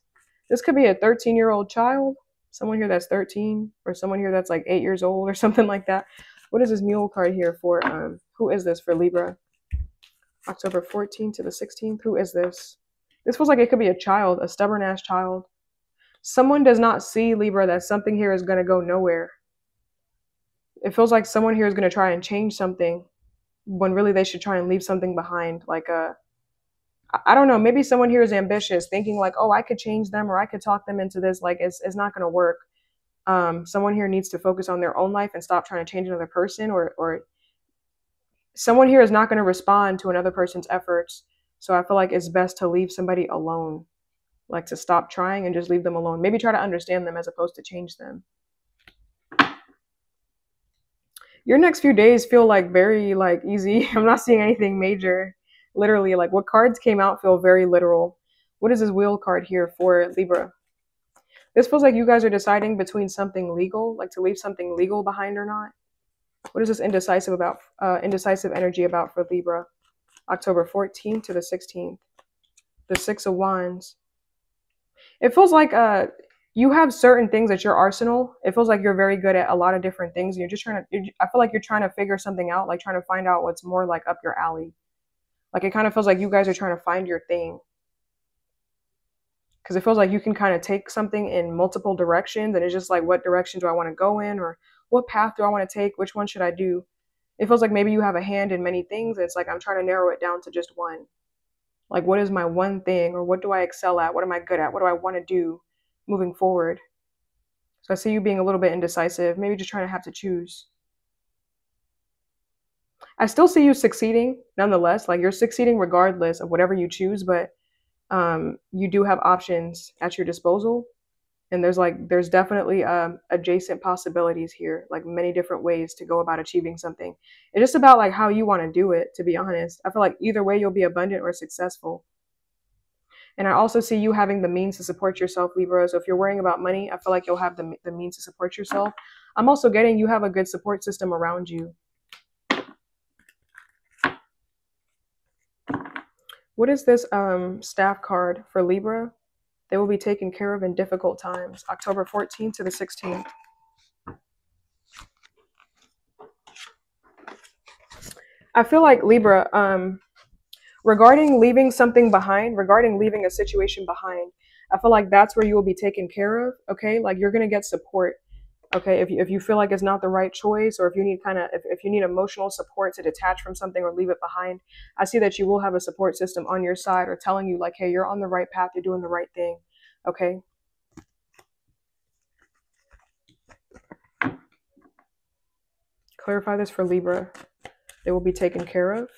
This could be a 13-year-old child, someone here that's 13, or someone here that's like 8 years old or something like that. What is this Mule card here for? Who is this for Libra? October 14th to the 16th. Who is this? This feels like it could be a child, a stubborn-ass child. Someone does not see, Libra, that something here is going to go nowhere. It feels like someone here is going to try and change something when really they should try and leave something behind. Like, I don't know, maybe someone here is ambitious, thinking like, oh, I could change them or I could talk them into this. Like, it's not going to work. Someone here needs to focus on their own life and stop trying to change another person, or someone here is not going to respond to another person's efforts. So I feel like it's best to leave somebody alone, like to stop trying and just leave them alone. Maybe try to understand them as opposed to change them. Your next few days feel like very like easy. I'm not seeing anything major. Literally, like what cards came out feel very literal. What is this Wheel card here for Libra? This feels like you guys are deciding between something legal, like to leave something legal behind or not. What is this indecisive energy about for Libra? October 14th to the 16th. The 6 of Wands. It feels like you have certain things at your arsenal. It feels like you're very good at a lot of different things. You're just trying to, I feel like you're trying to figure something out, like trying to find out what's more like up your alley. Like it kind of feels like you guys are trying to find your thing. Because it feels like you can kind of take something in multiple directions, and it's just like, what direction do I want to go in, or what path do I want to take? Which one should I do? It feels like maybe you have a hand in many things. It's like I'm trying to narrow it down to just one. Like, what is my one thing, or what do I excel at? What am I good at? What do I want to do moving forward? So I see you being a little bit indecisive, maybe just trying to have to choose. I still see you succeeding nonetheless. Like you're succeeding regardless of whatever you choose, but you do have options at your disposal. And there's definitely adjacent possibilities here, like many different ways to go about achieving something. It's just about like how you want to do it, to be honest. I feel like either way you'll be abundant or successful. And I also see you having the means to support yourself, Libra. So if you're worrying about money, I feel like you'll have the means to support yourself. I'm also getting you have a good support system around you. What is this staff card for Libra? They will be taken care of in difficult times. October 14th to the 16th. I feel like Libra, regarding leaving something behind, regarding leaving a situation behind, I feel like that's where you will be taken care of. Okay, like you're gonna get support. Okay, if you feel like it's not the right choice, or if you need if you need emotional support to detach from something or leave it behind, I see that you will have a support system on your side, or telling you like, hey, you're on the right path, you're doing the right thing. Okay. Clarify this for Libra. They will be taken care of.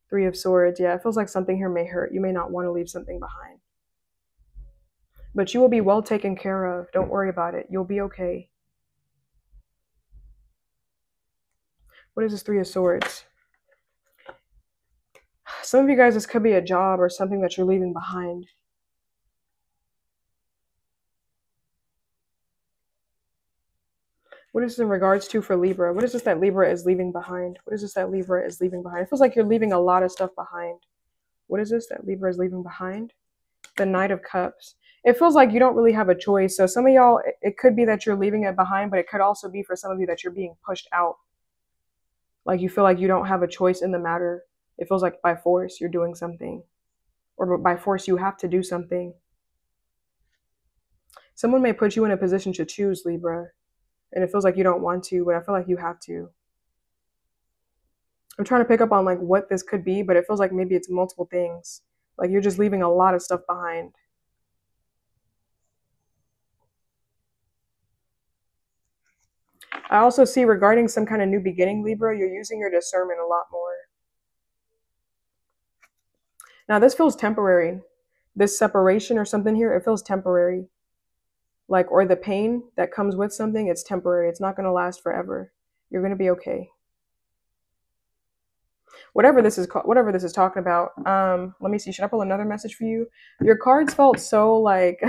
3 of Swords. Yeah, it feels like something here may hurt. You may not want to leave something behind. But you will be well taken care of. Don't worry about it. You'll be okay. What is this 3 of Swords? Some of you guys, this could be a job or something that you're leaving behind. What is this in regards to for Libra? What is this that Libra is leaving behind? What is this that Libra is leaving behind? It feels like you're leaving a lot of stuff behind. What is this that Libra is leaving behind? The Knight of Cups. It feels like you don't really have a choice. So some of y'all, it could be that you're leaving it behind, but it could also be for some of you that you're being pushed out. Like you feel like you don't have a choice in the matter. It feels like by force you're doing something, or by force you have to do something. Someone may put you in a position to choose, Libra, and it feels like you don't want to, but I feel like you have to. I'm trying to pick up on like what this could be, but it feels like maybe it's multiple things. Like you're just leaving a lot of stuff behind. I also see regarding some kind of new beginning, Libra, you're using your discernment a lot more. Now this feels temporary. This separation or something here, it feels temporary. Like, or the pain that comes with something, it's temporary. It's not going to last forever. You're going to be okay. Whatever this is talking about. Let me see. Should I pull another message for you? Your cards felt so like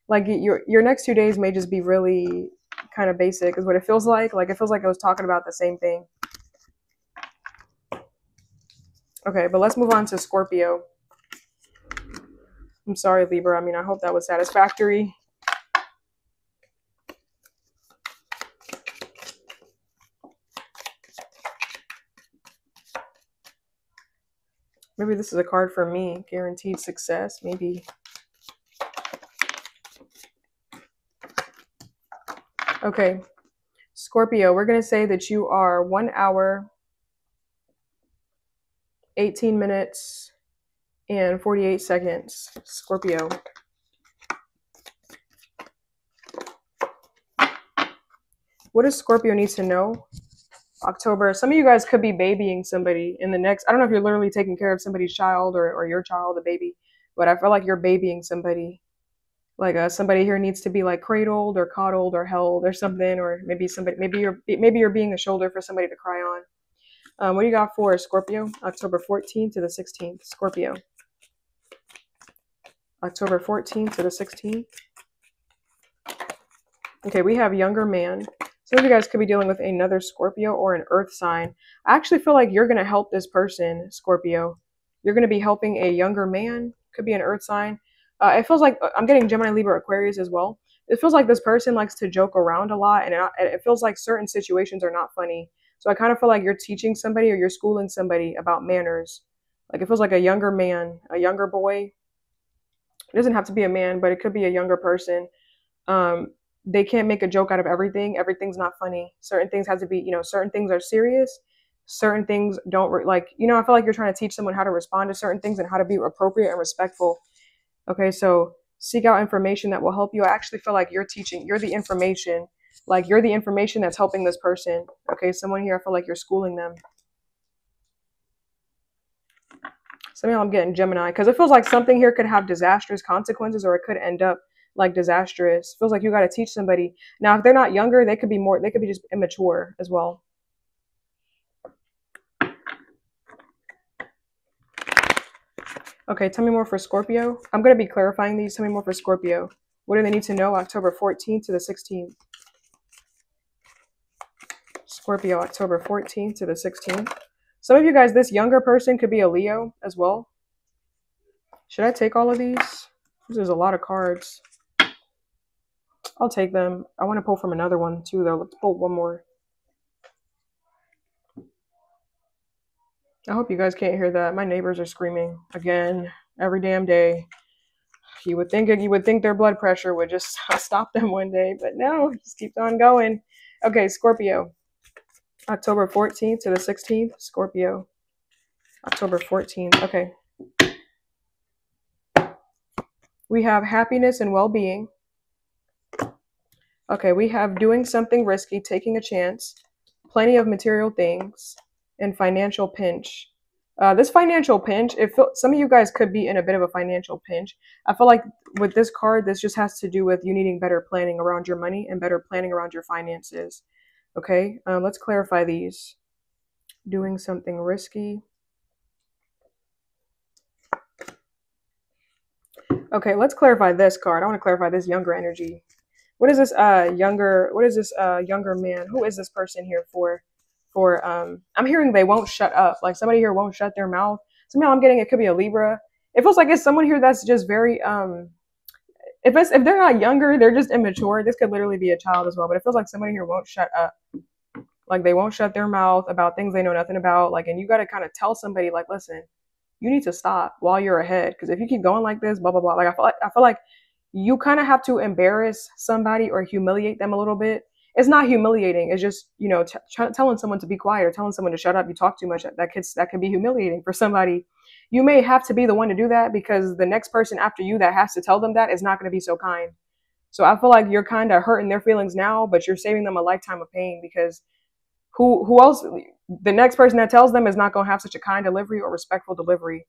your next 2 days may just be really kind of basic, is what it feels like. Like it feels like it was talking about the same thing. Okay, but let's move on to Scorpio. I'm sorry, Libra. I mean, I hope that was satisfactory. Maybe this is a card for me. Guaranteed success, maybe. Okay, Scorpio, we're going to say that you are 1 hour, 18 minutes, and 48 seconds. Scorpio. What does Scorpio need to know? October. Some of you guys could be babying somebody in the next, I don't know if you're literally taking care of somebody's child or your child, a baby, but I feel like you're babying somebody. Like somebody here needs to be like cradled or coddled or held or something, or maybe you're being a shoulder for somebody to cry on. What do you got for Scorpio? October 14th to the 16th. Scorpio. October 14th to the 16th. Okay, we have younger man. Some of you guys could be dealing with another Scorpio or an earth sign. I actually feel like you're going to help this person, Scorpio. You're going to be helping a younger man. Could be an earth sign. It feels like I'm getting Gemini, Libra, Aquarius as well. It feels like this person likes to joke around a lot, and it feels like certain situations are not funny. So I kind of feel like you're teaching somebody or you're schooling somebody about manners. Like it feels like a younger man, a younger boy. It doesn't have to be a man, but it could be a younger person. They can't make a joke out of everything. Everything's not funny. Certain things have to be, certain things are serious. Certain things don't like, I feel like you're trying to teach someone how to respond to certain things and how to be appropriate and respectful. Okay, so seek out information that will help you. I actually feel like you're teaching, you're the information, that's helping this person. Okay, someone here, I feel like you're schooling them. Somehow I'm getting Gemini because it feels like something here could have disastrous consequences, or it could end up like disastrous. Feels like you got to teach somebody. Now, if they're not younger, they could be just immature as well. Okay, tell me more for Scorpio. I'm going to be clarifying these. Tell me more for Scorpio. What do they need to know? October 14th to the 16th. Scorpio, October 14th to the 16th. Some of you guys, this younger person could be a Leo as well. Should I take all of these? There's a lot of cards. I'll take them. I want to pull from another one too, though. Let's pull one more. I hope you guys can't hear that. My neighbors are screaming again every damn day. You would think their blood pressure would just stop them one day, but no, it just keeps on going. Okay, Scorpio, October 14th to the 16th. Scorpio, October 14th. Okay. We have happiness and well-being. Okay, we have doing something risky, taking a chance, plenty of material things, and financial pinch. This financial pinch, some of you guys could be in a bit of a financial pinch. I feel like with this card, this just has to do with you needing better planning around your money and better planning around your finances. Okay, let's clarify these. Doing something risky. Okay, let's clarify this card. I want to clarify this younger energy. What is this younger man? Who is this person here for? I'm hearing they won't shut up. Like somebody here won't shut their mouth. Somehow I'm getting it could be a Libra. It feels like it's someone here that's just very if they're not younger, they're just immature. This could literally be a child as well, but it feels like somebody here won't shut up. Like they won't shut their mouth about things they know nothing about. Like, and you got to kind of tell somebody like, listen, you need to stop while you're ahead, because if you keep going like this, blah blah blah. Like I feel like you kind of have to embarrass somebody or humiliate them a little bit. It's not humiliating. It's just, telling someone to be quiet or telling someone to shut up. You talk too much. That can be humiliating for somebody. You may have to be the one to do that, because the next person after you that has to tell them that is not going to be so kind. So I feel like you're kind of hurting their feelings now, but you're saving them a lifetime of pain, because who else? The next person that tells them is not going to have such a kind delivery or respectful delivery.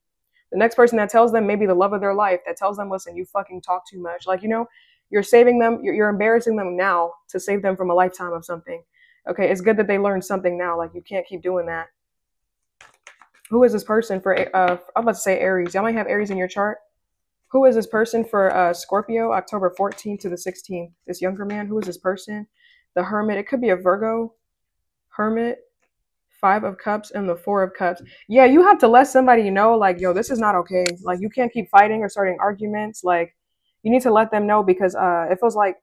The next person that tells them, maybe the love of their life, that tells them, listen, you fucking talk too much. Like, you're saving them, you're embarrassing them now to save them from a lifetime of something. Okay, it's good that they learned something now. Like, you can't keep doing that. Who is this person for, I'm about to say Aries. Y'all might have Aries in your chart. Who is this person for Scorpio, October 14th to the 16th? This younger man, who is this person? The Hermit, it could be a Virgo. Hermit, 5 of Cups, and the 4 of Cups. Yeah, you have to let somebody know, like, yo, this is not okay. Like, you can't keep fighting or starting arguments. Like, you need to let them know, because this feels like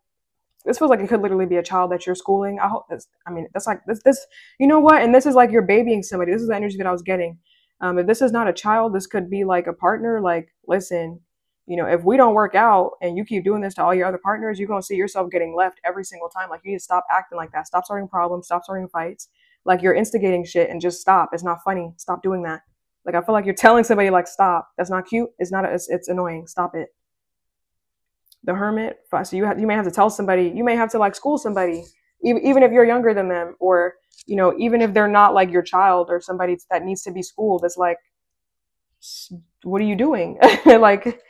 it could literally be a child that you're schooling. That's like this, you know what? And this is like you're babying somebody. This is the energy that I was getting. If this is not a child, this could be like a partner. Like, listen, if we don't work out and you keep doing this to all your other partners, you're going to see yourself getting left every single time. Like, you need to stop acting like that. Stop starting problems. Stop starting fights. Like, you're instigating shit, and just stop. It's not funny. Stop doing that. Like, I feel like you're telling somebody, like, stop. That's not cute. It's annoying. Stop it. The Hermit. So you may have to tell somebody, you may have to like school somebody, even if you're younger than them, or, even if they're not like your child or somebody that needs to be schooled. It's like, what are you doing? Like,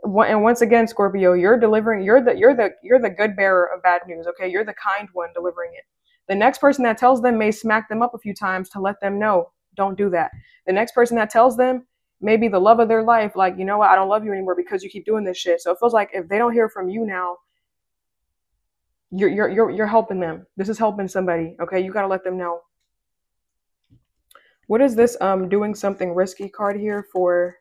and once again, Scorpio, you're the good bearer of bad news. Okay. You're the kind one delivering it. The next person that tells them may smack them up a few times to let them know, don't do that. The next person that tells them, maybe the love of their life, like, you know what, I don't love you anymore because you keep doing this shit. So it feels like if they don't hear from you now, you're helping them. This is helping somebody. Okay, you gotta let them know. What is this doing something risky card here for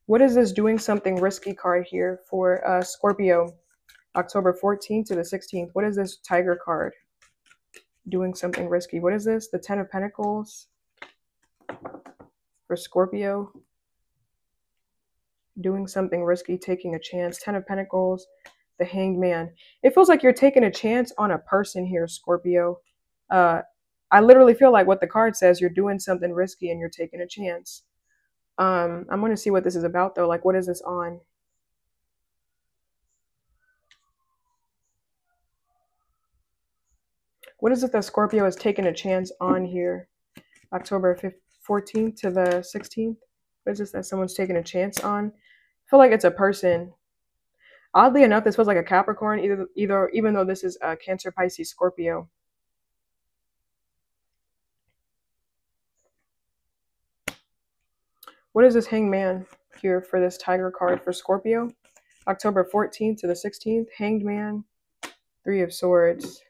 What is this doing something risky card here for Scorpio, October 14th to the 16th? What is this Tiger card? Doing something risky. What is this? The 10 of Pentacles for Scorpio. Doing something risky, taking a chance. 10 of Pentacles, the Hanged Man. It feels like you're taking a chance on a person here, Scorpio. I literally feel like what the card says, you're doing something risky and you're taking a chance. I'm going to see what this is about, though. Like, what is this on? What is it that Scorpio is taking a chance on here? October 14th to the 16th. What is this that someone's taking a chance on? I feel like it's a person. Oddly enough, this feels like a Capricorn, even though this is a Cancer, Pisces, Scorpio. What is this Hanged Man here for this Tiger card for Scorpio? October 14th to the 16th. Hanged Man, 3 of Swords.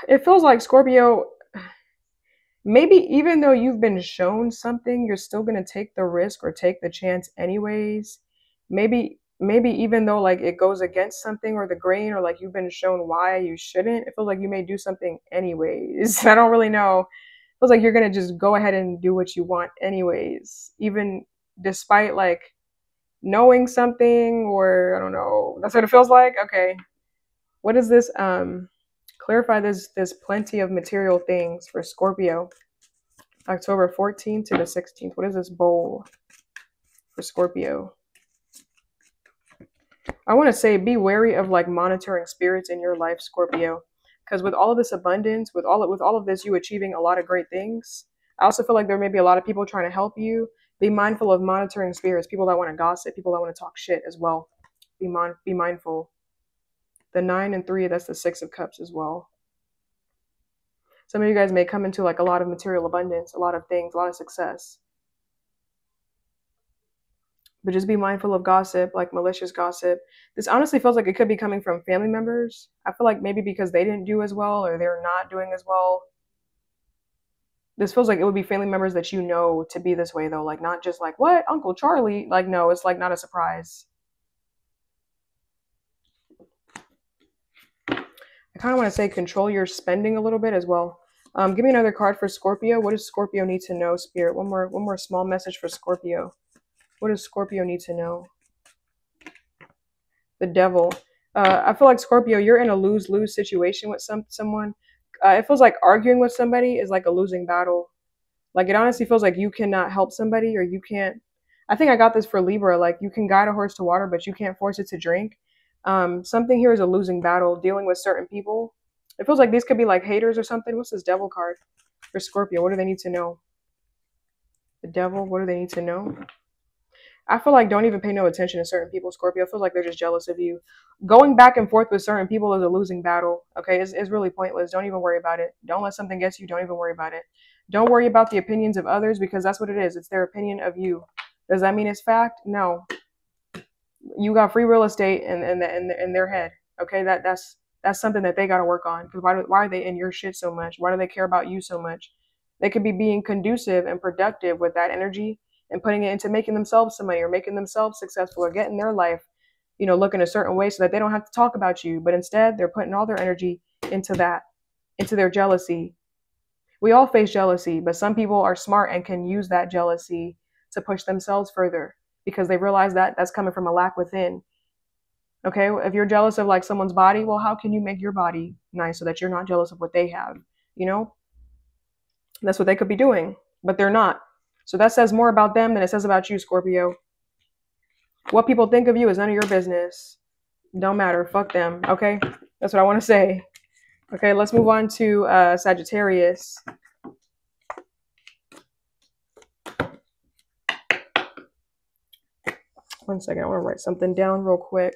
It feels like Scorpio, maybe even though you've been shown something, you're still going to take the risk or take the chance anyways. Maybe even though like it goes against something or the grain, or like you've been shown why you shouldn't, it feels like you may do something anyways. I don't really know. It feels like you're going to just go ahead and do what you want anyways, even despite like knowing something, or I don't know. That's what it feels like. Okay. What is this? Clarify this. There's plenty of material things for Scorpio. October 14th to the 16th. What is this bowl for Scorpio? I want to say be wary of like monitoring spirits in your life, Scorpio, because with all of this abundance, with all of this, you achieving a lot of great things. I also feel like there may be a lot of people trying to help you. Be mindful of monitoring spirits, people that want to gossip, people that want to talk shit as well. Be mindful. The 9 and 3, that's the 6 of Cups as well. Some of you guys may come into like a lot of material abundance, a lot of things, a lot of success. But just be mindful of gossip, like malicious gossip. This honestly feels like it could be coming from family members. I feel like maybe because they didn't do as well or they're not doing as well. This feels like it would be family members that you know to be this way, though. Like, not just like, what, Uncle Charlie? Like, no, it's like not a surprise. I kind of want to say control your spending a little bit as well. Give me another card for Scorpio. What does Scorpio need to know, Spirit? One more small message for Scorpio. What does Scorpio need to know? The Devil. I feel like Scorpio, you're in a lose-lose situation with someone. It feels like arguing with somebody is like a losing battle. Like, it honestly feels like you cannot help somebody, or you can't. I think I got this for Libra. Like, you can guide a horse to water, but you can't force it to drink. Something here is a losing battle, dealing with certain people. It feels like these could be like haters or something. What's this Devil card for Scorpio? What do they need to know? The Devil, what do they need to know? I feel like don't even pay no attention to certain people, Scorpio. It feels like they're just jealous of you. Going back and forth with certain people is a losing battle. Okay, it's really pointless. Don't even worry about it. Don't let something get you. Don't even worry about it. Don't worry about the opinions of others, because that's what it is. It's their opinion of you. Does that mean it's fact? No. You got free real estate in their head. Okay, that's something that they got to work on. Because why are they in your shit so much? Why do they care about you so much? They could be being conducive and productive with that energy and putting it into making themselves some money, or making themselves successful, or getting their life, you know, looking a certain way so that they don't have to talk about you. But instead, they're putting all their energy into that, into their jealousy. We all face jealousy, but some people are smart and can use that jealousy to push themselves further, because they realize that that's coming from a lack within. Okay, if you're jealous of like someone's body, well, how can you make your body nice so that you're not jealous of what they have? You know, that's what they could be doing, but they're not. So that says more about them than it says about you, Scorpio. What people think of you is none of your business. Don't matter. Fuck them. Okay, that's what I want to say. Okay, let's move on to Sagittarius. One second, I want to write something down real quick.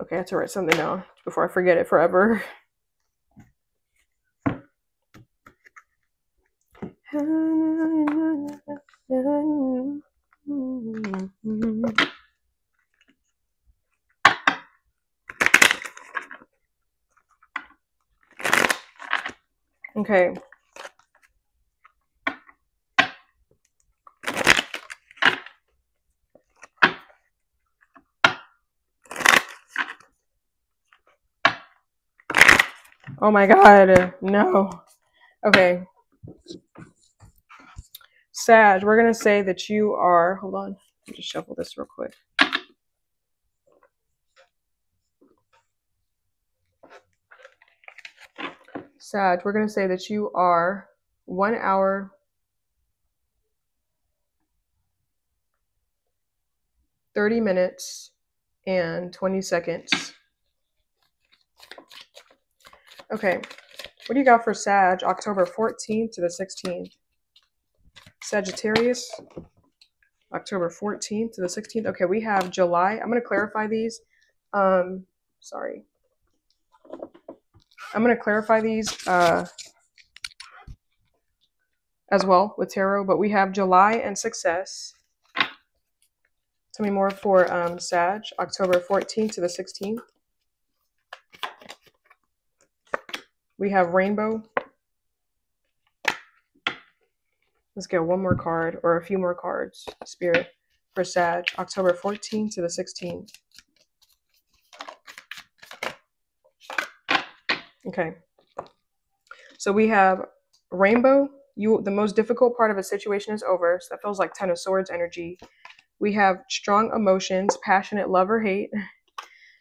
Okay, I have to write something down before I forget it forever. Okay. Oh my God, no. Okay. Sag, we're going to say that you are, hold on, let me just shuffle this real quick. Sag, we're going to say that you are 1 hour, 30 minutes, and 20 seconds. Okay, what do you got for Sag, October 14th to the 16th? Sagittarius, October 14th to the 16th. Okay, we have July. I'm going to clarify these. Sorry. I'm going to clarify these as well with tarot, but we have July and success. Tell me more for Sag, October 14th to the 16th. We have rainbow. Let's get one more card or a few more cards, Spirit, for Sag, October 14th to the 16th. Okay. So we have rainbow. The most difficult part of a situation is over. So that feels like 10 of Swords energy. We have strong emotions, passionate love or hate.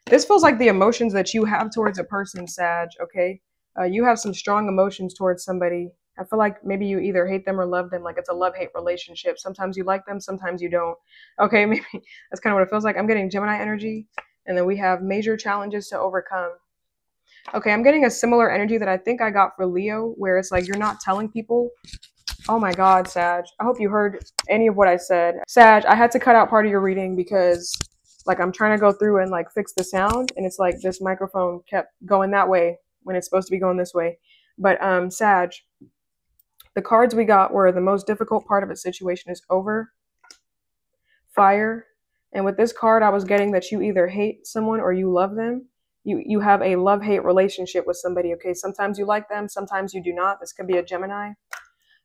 This feels like the emotions that you have towards a person, Sag, okay? You have some strong emotions towards somebody. I feel like maybe you either hate them or love them, like it's a love-hate relationship. Sometimes you like them, sometimes you don't. Okay, maybe that's kind of what it feels like. I'm getting Gemini energy, and then we have major challenges to overcome. Okay, I'm getting a similar energy that I think I got for Leo, where it's like you're not telling people. Oh my God, Sag. I hope you heard any of what I said. Sag, I had to cut out part of your reading because like I'm trying to go through and like fix the sound, and it's like this microphone kept going that way when it's supposed to be going this way. But Sag, the cards we got were the most difficult part of a situation is over, fire, and with this card I was getting that you either hate someone or you love them. You have a love-hate relationship with somebody, okay? Sometimes you like them, sometimes you do not. This could be a Gemini.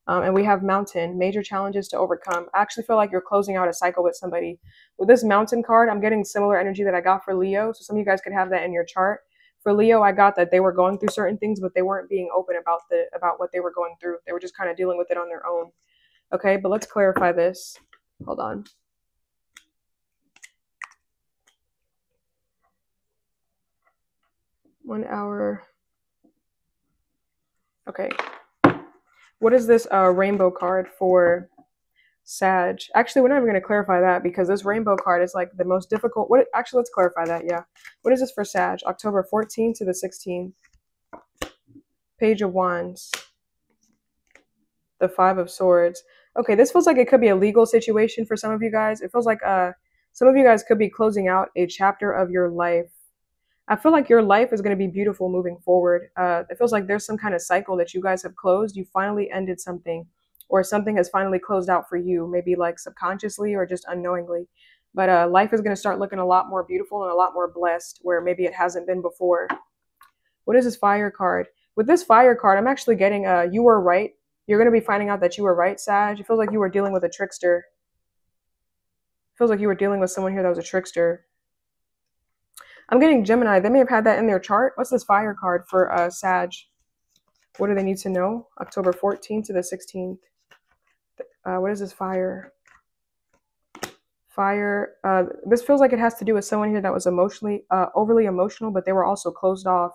And we have mountain, major challenges to overcome. I actually feel like you're closing out a cycle with somebody. With this mountain card, I'm getting similar energy that I got for Leo. So some of you guys could have that in your chart. For Leo, I got that they were going through certain things, but they weren't being open about what they were going through. They were just kind of dealing with it on their own. Okay, but let's clarify this. Hold on. One hour. Okay. What is this rainbow card for Sag? Actually, we're not even going to clarify that because this rainbow card is like the most difficult. Actually, let's clarify that. Yeah. What is this for Sag? October 14th to the 16th. Page of Wands. The 5 of Swords. Okay, this feels like it could be a legal situation for some of you guys. It feels like some of you guys could be closing out a chapter of your life. I feel like your life is going to be beautiful moving forward. It feels like there's some kind of cycle that you guys have closed. You finally ended something, or something has finally closed out for you, maybe like subconsciously or just unknowingly. But life is going to start looking a lot more beautiful and a lot more blessed where maybe it hasn't been before. What is this fire card? With this fire card, I'm actually getting you were right. You're going to be finding out that you were right, Sag. It feels like you were dealing with a trickster. It feels like you were dealing with someone here that was a trickster. I'm getting Gemini. They may have had that in their chart. What's this fire card for Sag? What do they need to know? October 14th to the 16th. What is this fire? Fire. This feels like it has to do with someone here that was emotionally, overly emotional, but they were also closed off.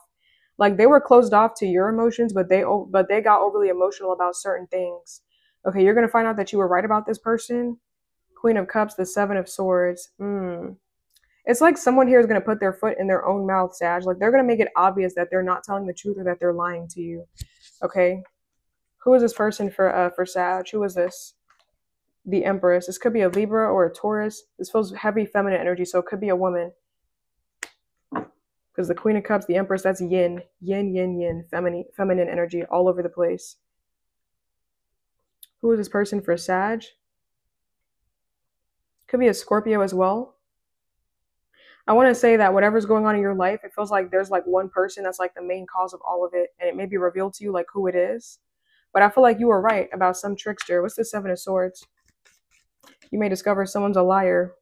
Like they were closed off to your emotions, but they got overly emotional about certain things. Okay, you're going to find out that you were right about this person. Queen of Cups, the 7 of Swords. It's like someone here is going to put their foot in their own mouth, Sag. Like they're going to make it obvious that they're not telling the truth or that they're lying to you. Okay. Who is this person for Sag? Who is this? The Empress. This could be a Libra or a Taurus. This feels heavy feminine energy, so it could be a woman. Because the Queen of Cups, the Empress, that's yin. Yin, yin, yin. Feminine energy all over the place. Who is this person for Sag? Could be a Scorpio as well. I want to say that whatever's going on in your life, it feels like there's like one person that's like the main cause of all of it, and it may be revealed to you like who it is. But I feel like you were right about some trickster. What's the Seven of Swords? You may discover someone's a liar.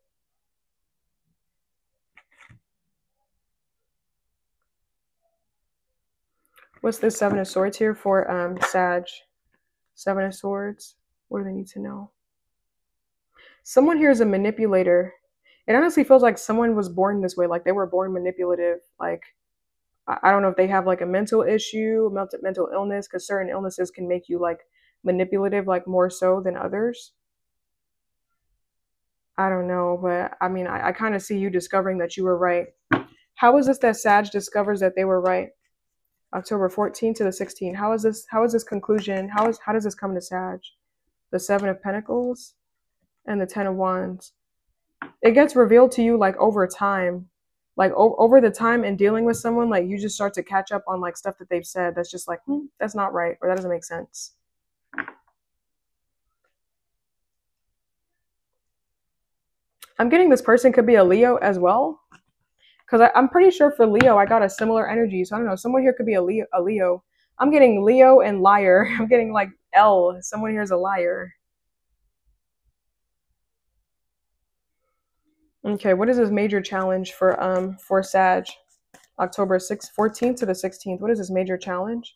What's the Seven of Swords here for Sag? Seven of Swords. What do they need to know? Someone here is a manipulator. It honestly feels like someone was born this way, like they were born manipulative. Like, I don't know if they have like a mental issue, mental illness, because certain illnesses can make you like manipulative, like more so than others. I don't know, but I mean, I kind of see you discovering that you were right. How is this that Sag discovers that they were right? October 14th to the 16th. How is this conclusion? How does this come to Sag? The Seven of Pentacles and the Ten of Wands. It gets revealed to you like over time, like over the time and dealing with someone, like you just start to catch up on like stuff that they've said that's just like, that's not right, or that doesn't make sense. I'm getting this person could be a Leo as well, because I'm pretty sure for Leo I got a similar energy. So I don't know, someone here could be a Leo. I'm getting Leo and liar. I'm getting like L. Someone here is a liar. Okay, what is this major challenge for Sag? October 14th to the 16th. What is this major challenge?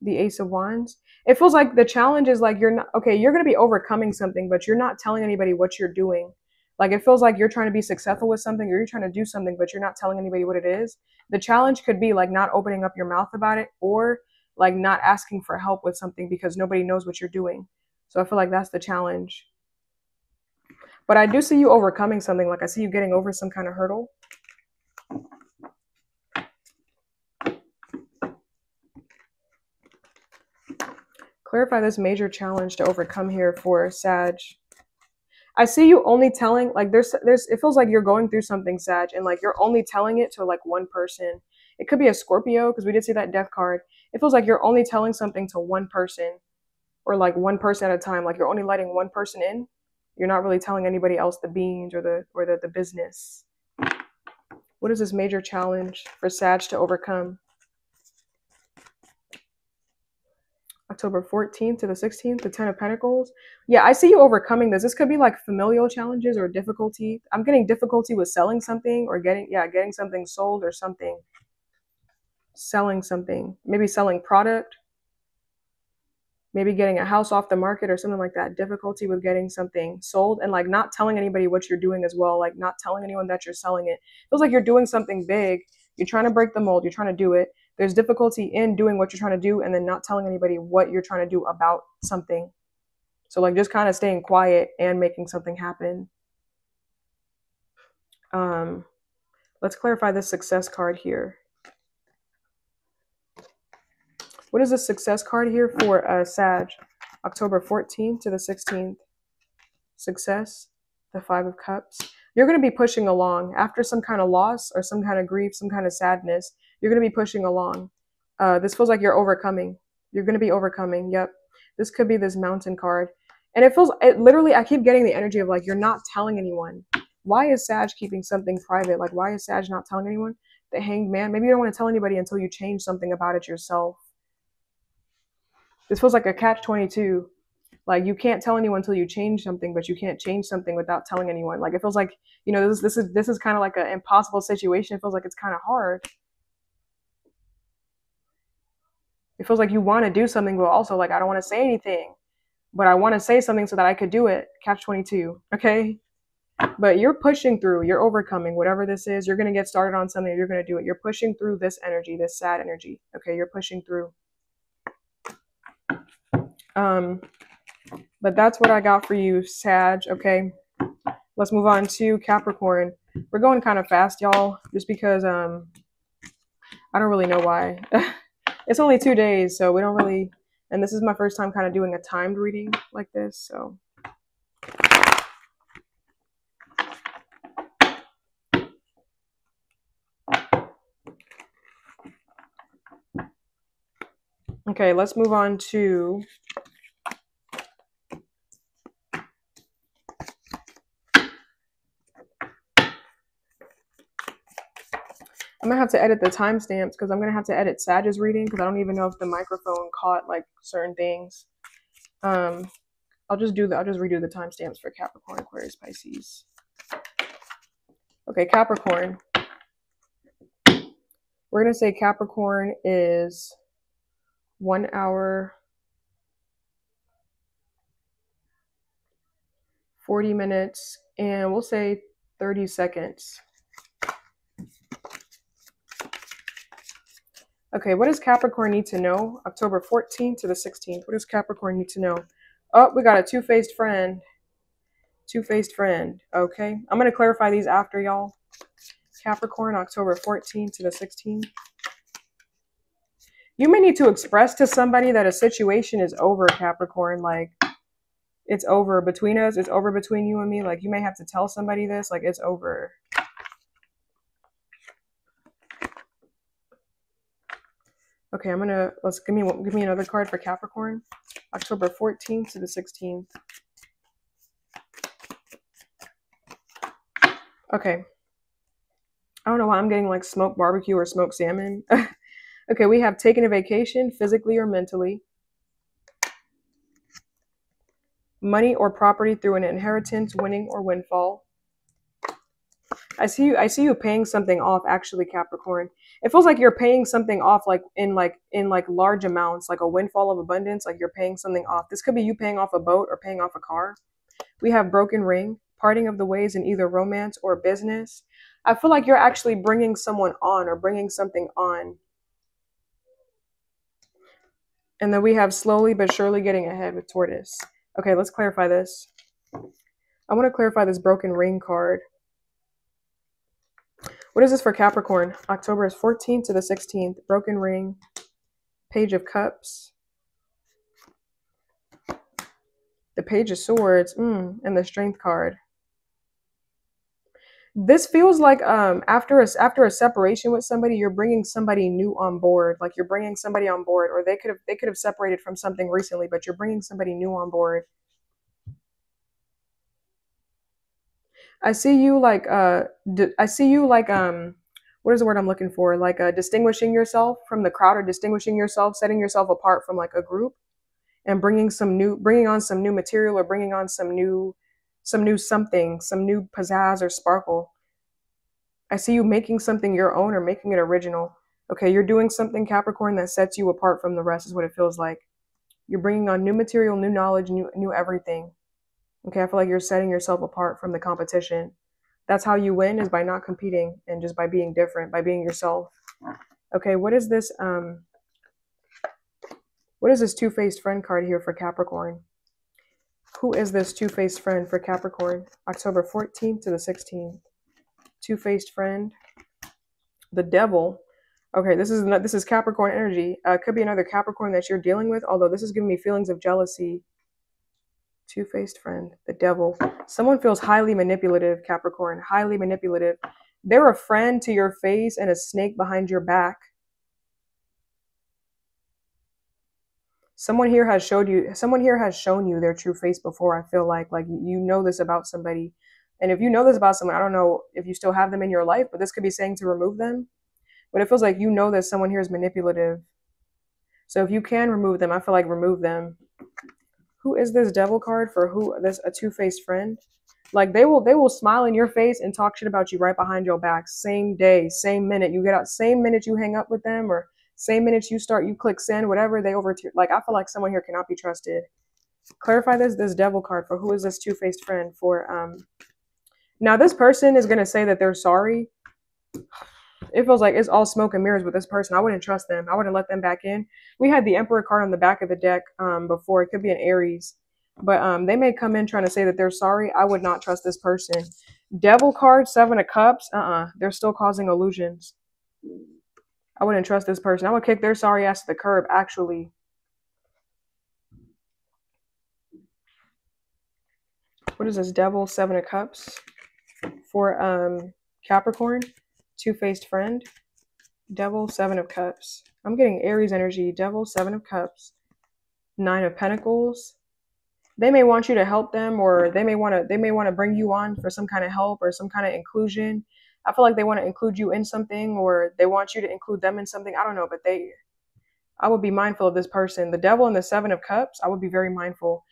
The Ace of Wands. It feels like the challenge is like you're not okay, you're going to be overcoming something, but you're not telling anybody what you're doing. Like it feels like you're trying to be successful with something, or you're trying to do something, but you're not telling anybody what it is. The challenge could be like not opening up your mouth about it, or like not asking for help with something because nobody knows what you're doing. So I feel like that's the challenge. But I do see you overcoming something. Like I see you getting over some kind of hurdle. Clarify this major challenge to overcome here for Sag. I see you only telling, like there's it feels like you're going through something, Sag, and like you're only telling it to like one person. It could be a Scorpio, because we did see that death card. It feels like you're only telling something to one person, or like one person at a time. Like you're only letting one person in. You're not really telling anybody else the beans or the business. What is this major challenge for Sag to overcome? October 14th to the 16th, the 10 of Pentacles. Yeah, I see you overcoming this. This could be like familial challenges or difficulty. I'm getting difficulty with selling something, or getting something sold, or something. Selling something. Maybe selling product. Maybe getting a house off the market or something like that. Difficulty with getting something sold, and like not telling anybody what you're doing as well. Like not telling anyone that you're selling it. It feels like you're doing something big. You're trying to break the mold. You're trying to do it. There's difficulty in doing what you're trying to do, and then not telling anybody what you're trying to do about something. So like just kind of staying quiet and making something happen. Let's clarify this success card here. What is the success card here for Sag? October 14th to the 16th. Success, the Five of Cups. You're going to be pushing along after some kind of loss or some kind of grief, some kind of sadness. You're going to be pushing along. This feels like you're overcoming. You're going to be overcoming. Yep. This could be this Mountain card. And it literally, I keep getting the energy of like, you're not telling anyone. Why is Sag keeping something private? Like, why is Sag not telling anyone? The Hanged Man. Maybe you don't want to tell anybody until you change something about it yourself. This feels like a catch-22. Like you can't tell anyone until you change something, but you can't change something without telling anyone. Like it feels like, you know, this is kind of like an impossible situation. It feels like it's kind of hard. It feels like you want to do something, but also like I don't want to say anything, but I want to say something so that I could do it. Catch-22. Okay. But you're pushing through, you're overcoming whatever this is. You're going to get started on something. You're going to do it. You're pushing through this energy, this sad energy. Okay. You're pushing through. But that's what I got for you, Sag. Okay. Let's move on to Capricorn. We're going kind of fast, y'all, just because, I don't really know why. It's only 2 days, so we don't really, and this is my first time kind of doing a timed reading like this, so. Okay, let's move on to I'm gonna have to edit the timestamps because I'm gonna have to edit Sag's reading because I don't even know if the microphone caught like certain things. I'll just redo the timestamps for Capricorn, Aquarius, Pisces. Okay, Capricorn. We're gonna say Capricorn is 1 hour 40 minutes and we'll say 30 seconds. Okay, what does Capricorn need to know? October 14th to the 16th. What does Capricorn need to know? Oh, we got a two-faced friend. Two-faced friend. Okay, I'm going to clarify these after, y'all. Capricorn, October 14th to the 16th. You may need to express to somebody that a situation is over, Capricorn. Like, it's over between us. It's over between you and me. Like, you may have to tell somebody this. Like, it's over. Okay, give me another card for Capricorn. October 14th to the 16th. Okay. I don't know why I'm getting like smoked barbecue or smoked salmon. Okay, we have taken a vacation physically or mentally. Money or property through an inheritance, winning or windfall. I see you paying something off, actually, Capricorn. It feels like you're paying something off in large amounts, like a windfall of abundance, like you're paying something off. This could be you paying off a boat or paying off a car. We have broken ring, parting of the ways in either romance or business. I feel like you're actually bringing someone on or bringing something on. And then we have slowly but surely getting ahead with Tortoise. Okay, let's clarify this. I want to clarify this broken ring card. What is this for Capricorn? October is 14th to the 16th. Broken ring. Page of Cups. The Page of Swords. And the Strength card. This feels like after a separation with somebody, you're bringing somebody new on board. Like you're bringing somebody on board, or they could have separated from something recently, but you're bringing somebody new on board. I see you like what is the word I'm looking for? Like distinguishing yourself from the crowd, or distinguishing yourself, setting yourself apart from like a group, and bringing on some new material, or bringing on some new something, some new pizzazz or sparkle. I see you making something your own or making it original. Okay, you're doing something, Capricorn, that sets you apart from the rest is what it feels like. You're bringing on new material, new knowledge, new everything. Okay, I feel like you're setting yourself apart from the competition. That's how you win, is by not competing and just by being different, by being yourself. Okay, what is this two-faced friend card here for Capricorn? Who is this two-faced friend for Capricorn? October 14th to the 16th. Two-faced friend. The Devil. Okay, this is Capricorn energy. Could be another Capricorn that you're dealing with, although this is giving me feelings of jealousy. Two-faced friend, the Devil. Someone feels highly manipulative, Capricorn, highly manipulative. They're a friend to your face and a snake behind your back. Someone here has shown you their true face before. I feel like you know this about somebody. And if you know this about someone, I don't know if you still have them in your life, but this could be saying to remove them. But it feels like you know that someone here is manipulative. So if you can remove them, I feel like remove them. Who is this Devil card for a two-faced friend? Like they will smile in your face and talk shit about you right behind your back. Same day, same minute you get out, same minute you hang up with them, or same minute you click send, whatever, they like I feel like someone here cannot be trusted. Clarify this Devil card for who is this two-faced friend for. Now this person is gonna say that they're sorry. It feels like it's all smoke and mirrors with this person. I wouldn't trust them. I wouldn't let them back in. We had the Emperor card on the back of the deck before. It could be an Aries. But they may come in trying to say that they're sorry. I would not trust this person. Devil card, 7 of Cups. They're still causing illusions. I wouldn't trust this person. I would kick their sorry ass to the curb, actually. What is this? Devil, 7 of Cups for Capricorn. Two-faced friend. Devil, 7 of Cups. I'm getting Aries energy. Devil, 7 of Cups. 9 of Pentacles. They may want you to help them, or they may want to bring you on for some kind of help or some kind of inclusion. I feel like they want to include you in something, or they want you to include them in something. I don't know, but I would be mindful of this person. The Devil and the Seven of Cups, I would be very mindful.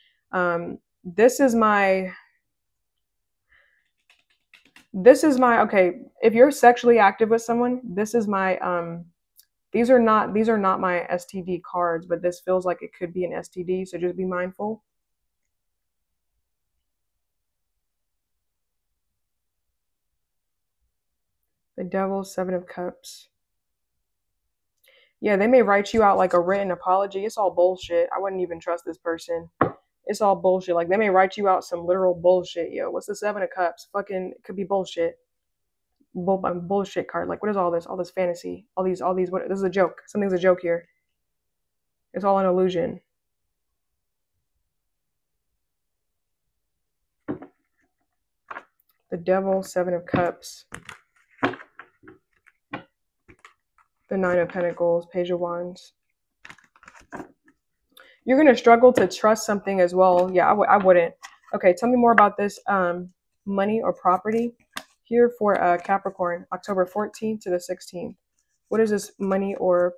This is my, okay, if you're sexually active with someone, this is my, these are not my STD cards, but this feels like it could be an STD, so just be mindful. The Devil, Seven of Cups. Yeah, they may write you out like a written apology. It's all bullshit. I wouldn't even trust this person. It's all bullshit. Like, they may write you out some literal bullshit. Yo, what's the Seven of Cups? Fucking, it could be bullshit. Bullshit card. Like, what is all this? All this fantasy. All these, what, this is a joke. Something's a joke here. It's all an illusion. The Devil, Seven of Cups. The Nine of Pentacles, Page of Wands. You're going to struggle to trust something as well. Yeah, I wouldn't. Okay, tell me more about this money or property here for Capricorn, October 14th to the 16th. What is this money or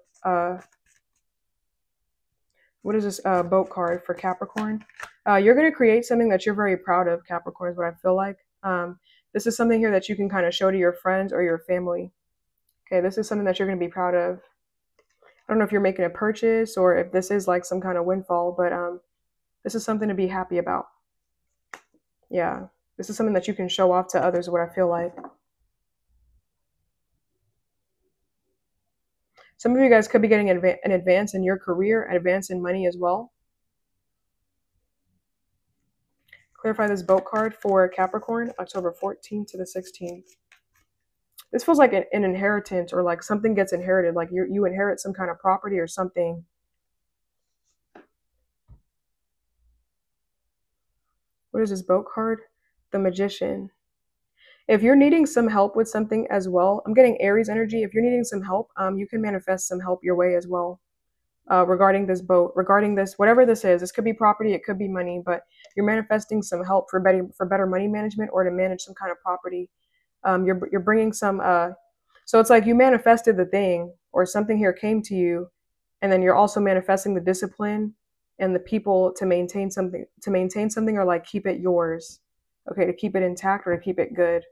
what is this boat card for Capricorn? You're going to create something that you're very proud of, Capricorn, is what I feel like. This is something here that you can kind of show to your friends or your family. Okay, this is something that you're going to be proud of. I don't know if you're making a purchase or if this is like some kind of windfall, but this is something to be happy about. Yeah, this is something that you can show off to others, what I feel like. Some of you guys could be getting an advance in your career, an advance in money as well. Clarify this boat card for Capricorn, October 14th to the 16th. This feels like an inheritance, or like something gets inherited, like you inherit some kind of property or something. What is this boat card? The Magician. If you're needing some help with something as well, I'm getting Aries energy. If you're needing some help, you can manifest some help your way as well. Regarding this boat, regarding this, whatever this is, this could be property, it could be money, but you're manifesting some help for better money management, or to manage some kind of property. You're bringing some, so it's like you manifested the thing, or something here came to you, and then you're also manifesting the discipline and the people to maintain something, or like keep it yours. Okay, to keep it intact or to keep it good.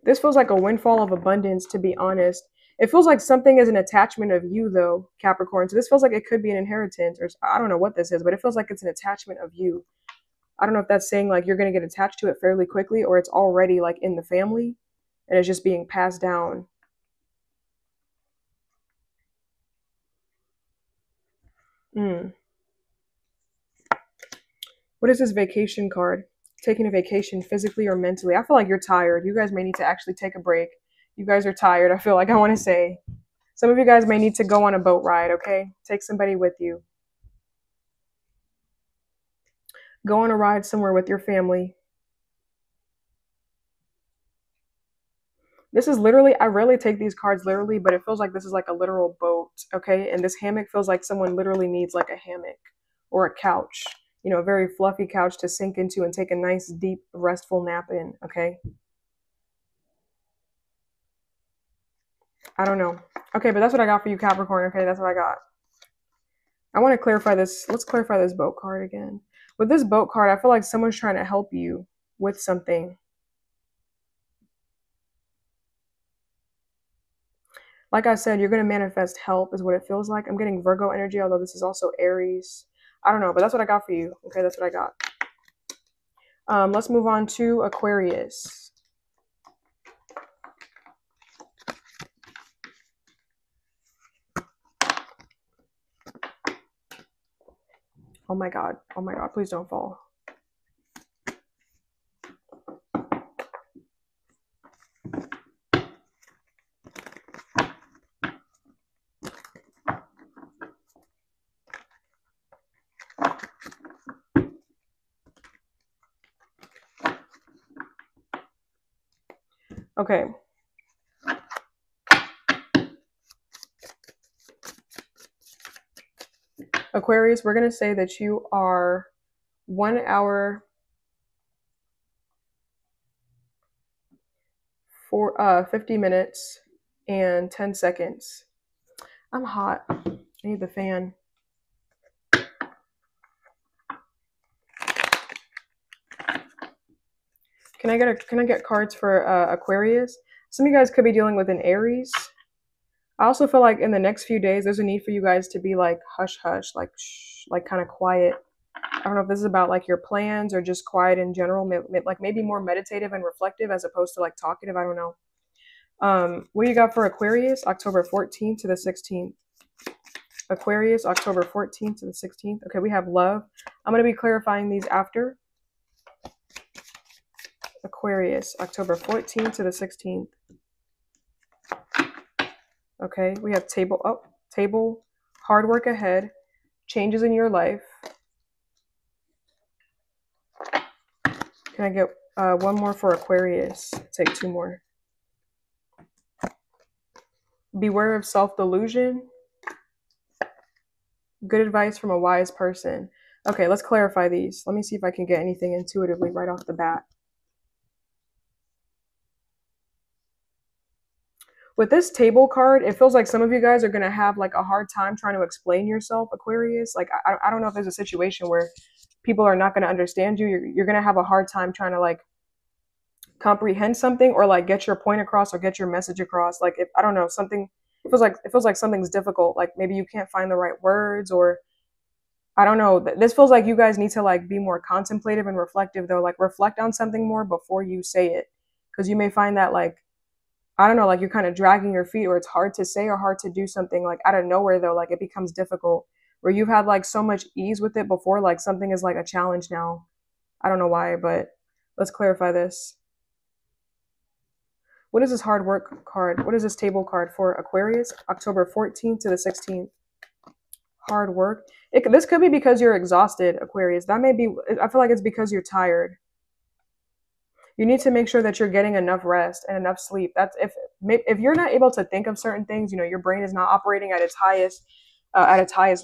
This feels like a windfall of abundance, to be honest. It feels like something is an attachment of you, though, Capricorn. So this feels like it could be an inheritance, or I don't know what this is, but it feels like it's an attachment of you. I don't know if that's saying like you're going to get attached to it fairly quickly, or it's already like in the family and it's just being passed down. What is this vacation card? Taking a vacation physically or mentally. I feel like you're tired. You guys may need to actually take a break. You guys are tired. I feel like I want to say. Some of you guys may need to go on a boat ride, okay? Take somebody with you. Go on a ride somewhere with your family. This is literally, I rarely take these cards literally, but it feels like this is like a literal boat, okay? And this hammock feels like someone literally needs like a hammock or a couch, you know, a very fluffy couch to sink into and take a nice, deep, restful nap in, okay? I don't know. Okay, but that's what I got for you, Capricorn, okay? That's what I got. I want to clarify this. Let's clarify this boat card again. With this boat card, I feel like someone's trying to help you with something. Like I said, you're going to manifest help is what it feels like. I'm getting Virgo energy, although this is also Aries. I don't know, but that's what I got for you. Okay, that's what I got. Let's move on to Aquarius. Oh my God. Oh my God. Please don't fall. Okay. Aquarius, we're going to say that you are 1 hour for 50 minutes and 10 seconds. I'm hot. I need the fan. Can I get cards for Aquarius? Some of you guys could be dealing with an Aries. I also feel like in the next few days, there's a need for you guys to be like hush hush, like shh, like kind of quiet. I don't know if this is about like your plans or just quiet in general, like maybe more meditative and reflective as opposed to like talkative. I don't know. What do you got for Aquarius? October 14th to the 16th. Aquarius, October 14th to the 16th. Okay, we have love. I'm going to be clarifying these after. Aquarius, October 14th to the 16th. Okay, we have table, hard work ahead, changes in your life. Can I get one more for Aquarius? Take two more. Beware of self-delusion. Good advice from a wise person. Okay, let's clarify these. Let me see if I can get anything intuitively right off the bat. With this table card, it feels like some of you guys are going to have like a hard time trying to explain yourself, Aquarius. Like, I don't know if there's a situation where people are not going to understand you. You're going to have a hard time trying to like comprehend something or like get your point across or get your message across. Like, if I don't know, something, it feels like something's difficult. Like maybe you can't find the right words, or I don't know. This feels like you guys need to like be more contemplative and reflective though. Like reflect on something more before you say it. Because you may find that like, I don't know, like you're kind of dragging your feet, or it's hard to say or hard to do something like out of nowhere though. Like it becomes difficult where you've had like so much ease with it before, like something is like a challenge now. I don't know why, but let's clarify this. What is this hard work card? What is this table card for Aquarius? October 14th to the 16th. Hard work. This could be because you're exhausted, Aquarius. That may be, I feel like it's because you're tired. You need to make sure that you're getting enough rest and enough sleep. That's if you're not able to think of certain things, you know, your brain is not operating at its highest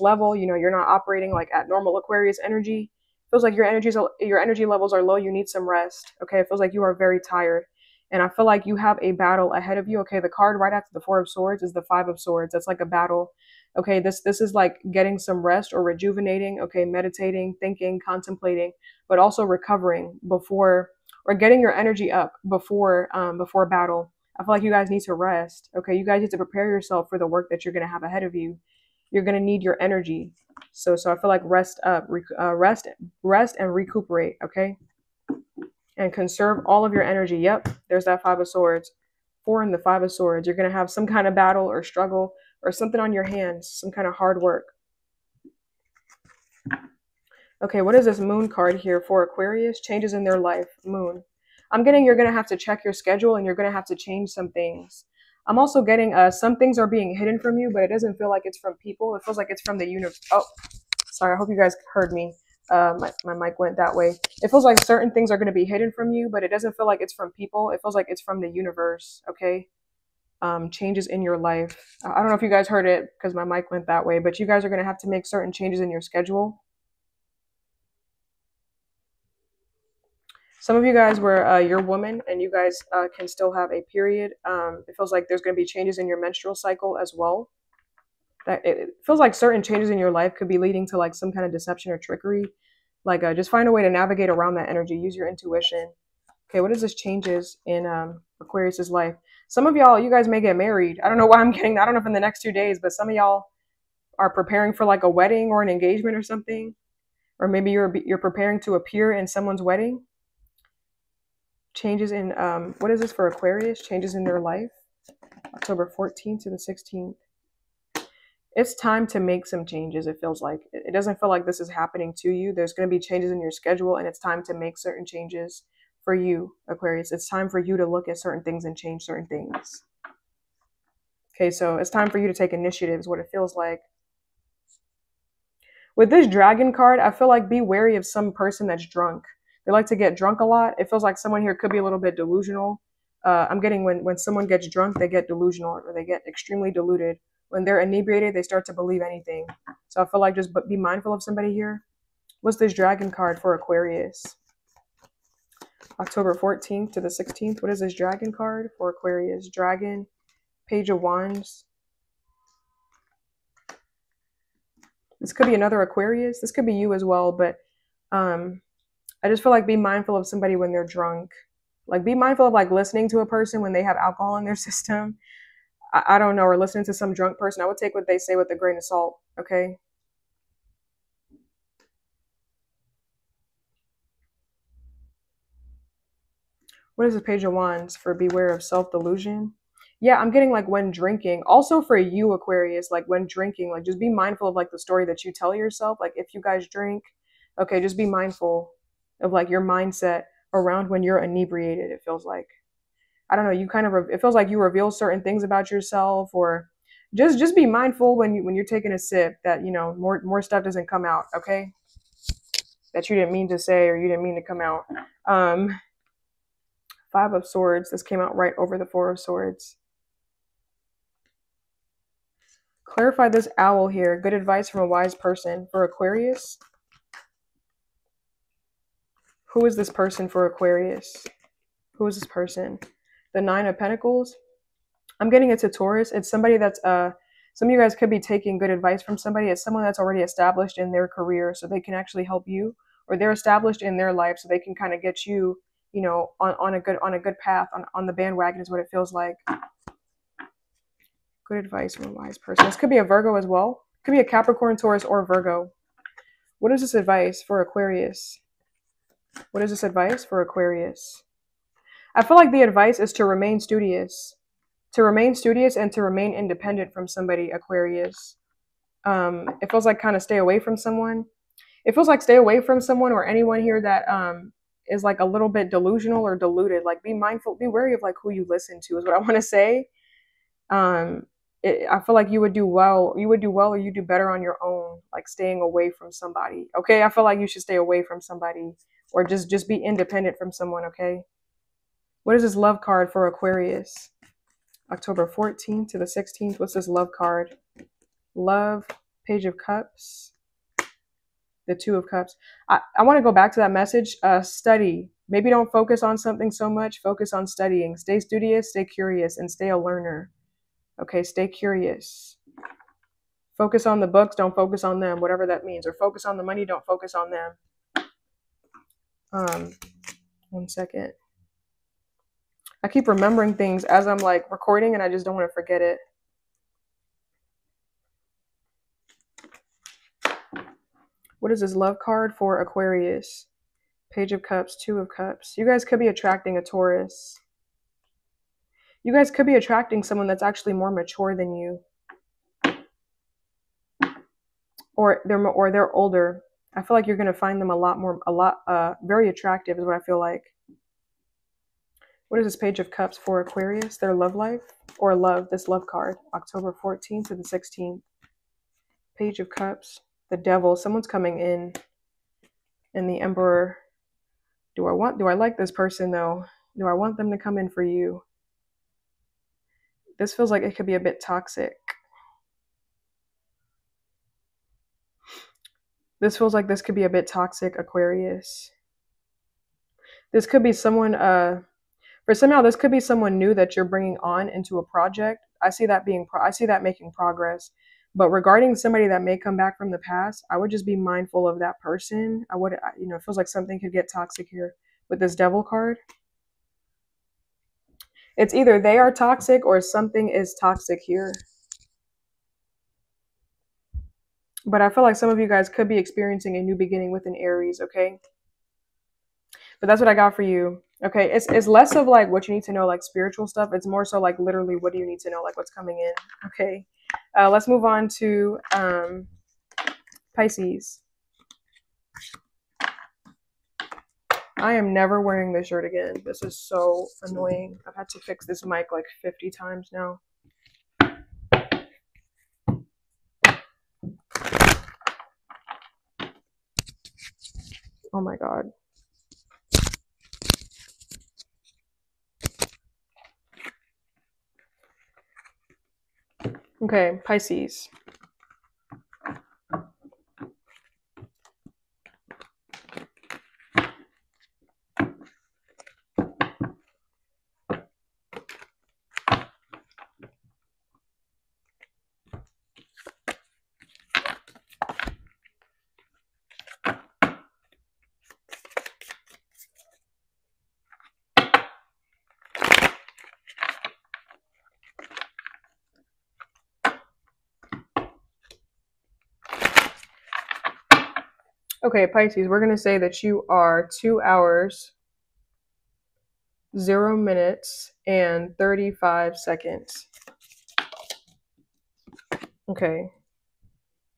level. You know, you're not operating like at normal Aquarius energy. It feels like your energy levels are low. You need some rest. Okay, it feels like you are very tired, and I feel like you have a battle ahead of you. Okay, the card right after the Four of Swords is the Five of Swords. That's like a battle. Okay, this is like getting some rest or rejuvenating. Okay, meditating, thinking, contemplating, but also recovering before, or getting your energy up before battle. I feel like you guys need to rest. Okay, you guys need to prepare yourself for the work that you're going to have ahead of you. You're going to need your energy. So I feel like rest up, rest and recuperate. Okay, and conserve all of your energy. Yep, there's that Five of Swords. 4 and the Five of Swords. You're going to have some kind of battle or struggle or something on your hands, some kind of hard work. Okay, what is this Moon card here for Aquarius? Changes in their life. Moon. I'm getting you're going to have to check your schedule and you're going to have to change some things. I'm also getting some things are being hidden from you, but it doesn't feel like it's from people. It feels like it's from the universe. Oh, sorry. I hope you guys heard me. My mic went that way. It feels like certain things are going to be hidden from you, but it doesn't feel like it's from people. It feels like it's from the universe. Okay. Changes in your life. I don't know if you guys heard it because my mic went that way, but you guys are going to have to make certain changes in your schedule. Some of you guys were your woman and you guys can still have a period. It feels like there's going to be changes in your menstrual cycle as well. That it feels like certain changes in your life could be leading to like some kind of deception or trickery. Like just find a way to navigate around that energy. Use your intuition. Okay, what is this changes in Aquarius's life? Some of y'all, you guys may get married. I don't know why I'm getting, I don't know if in the next 2 days, but some of y'all are preparing for like a wedding or an engagement or something. Or maybe you're preparing to appear in someone's wedding. Changes in, what is this for Aquarius? Changes in their life. October 14th to the 16th. It's time to make some changes, it feels like. It doesn't feel like this is happening to you. There's going to be changes in your schedule, and it's time to make certain changes for you, Aquarius. It's time for you to look at certain things and change certain things. Okay, so it's time for you to take initiative is what it feels like. With this Dragon card, I feel like be wary of some person that's drunk. They like to get drunk a lot. It feels like someone here could be a little bit delusional. I'm getting when someone gets drunk, they get delusional or they get extremely deluded. When they're inebriated, they start to believe anything. So I feel like just be mindful of somebody here. What's this Dragon card for Aquarius? October 14th to the 16th. What is this dragon card for Aquarius? Dragon, Page of Wands. This could be another Aquarius. This could be you as well, but I just feel like be mindful of somebody when they're drunk. Like be mindful of like listening to a person when they have alcohol in their system. I don't know, or listening to some drunk person. I would take what they say with a grain of salt, okay? What is the Page of Wands for beware of self-delusion? Yeah, I'm getting like when drinking. Also for you, Aquarius, like when drinking, like just be mindful of like the story that you tell yourself. Like if you guys drink, okay, just be mindful of like your mindset around when you're inebriated, it feels like. I don't know, you kind of, it feels like you reveal certain things about yourself, or just be mindful when you're taking a sip that, you know, more stuff doesn't come out, okay? That you didn't mean to say or you didn't mean to come out. Five of Swords. This came out right over the Four of Swords. Clarify this owl here. Good advice from a wise person for Aquarius. Who is this person for Aquarius? Who is this person? The Nine of Pentacles. I'm getting it to Taurus. It's somebody that's some of you guys could be taking good advice from somebody. It's someone that's already established in their career, so they can actually help you, or they're established in their life, so they can kind of get you, you know, on a good path, on the bandwagon is what it feels like. Good advice from a wise person. This could be a Virgo as well. It could be a Capricorn, Taurus, or Virgo. What is this advice for Aquarius? What is this advice for Aquarius? I feel like the advice is to remain studious. To remain studious and to remain independent from somebody, Aquarius. It feels like kind of stay away from someone. It feels like stay away from someone or anyone here that is like a little bit delusional or deluded. Like be mindful, be wary of like who you listen to is what I want to say. I feel like you would do well or you do better on your own, like staying away from somebody. Okay, I feel like you should stay away from somebody or just be independent from someone, okay? What is this love card for Aquarius? October 14th to the 16th. What's this love card? Love, Page of Cups, the Two of Cups. I want to go back to that message. Study. Maybe don't focus on something so much. Focus on studying. Stay studious, stay curious, and stay a learner. Okay, stay curious. Focus on the books, don't focus on them, whatever that means. Or focus on the money, don't focus on them. 1 second. I keep remembering things as I'm like recording and I just don't want to forget it. What is this love card for Aquarius? Page of Cups, Two of Cups. You guys could be attracting a Taurus. You guys could be attracting someone that's actually more mature than you. Or they're older. I feel like you're going to find them very attractive is what I feel like. What is this Page of Cups for Aquarius? Their love life or love, this love card, October 14th to the 16th. Page of Cups, the Devil, someone's coming in, and the Emperor. Do I like this person though? Do I want them to come in for you? This feels like it could be a bit toxic. This feels like this could be a bit toxic, Aquarius. This could be someone, for somehow this could be someone new that you're bringing on into a project. I see that making progress. But regarding somebody that may come back from the past, I would just be mindful of that person. It feels like something could get toxic here with this Devil card. It's either they are toxic or something is toxic here. But I feel like some of you guys could be experiencing a new beginning with an Aries, okay? But that's what I got for you. Okay, it's less of like what you need to know, like spiritual stuff. It's more so like literally what do you need to know, like what's coming in. Okay, let's move on to Pisces. I am never wearing this shirt again. This is so annoying. I've had to fix this mic like 50 times now. Oh my God. Okay, Pisces. Okay, Pisces, we're going to say that you are 2 hours, 0 minutes, and 35 seconds. Okay.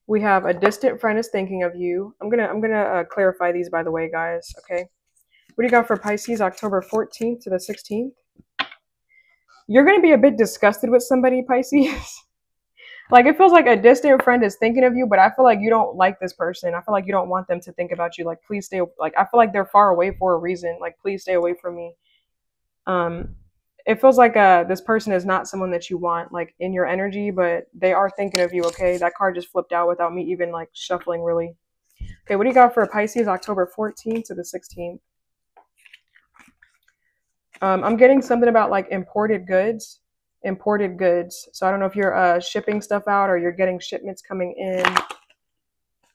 We have a distant friend is thinking of you. I'm gonna clarify these, by the way, guys. Okay. What do you got for Pisces, October 14th to the 16th? You're gonna be a bit disgusted with somebody, Pisces. Like, it feels like a distant friend is thinking of you, but I feel like you don't like this person. I feel like you don't want them to think about you. Like, please stay. Like, I feel like they're far away for a reason. Like, please stay away from me. It feels like this person is not someone that you want, like, in your energy, but they are thinking of you. Okay, that card just flipped out without me even like shuffling really. Okay, what do you got for Pisces, October 14th to the 16th? I'm getting something about like imported goods. So I don't know if you're shipping stuff out or you're getting shipments coming in.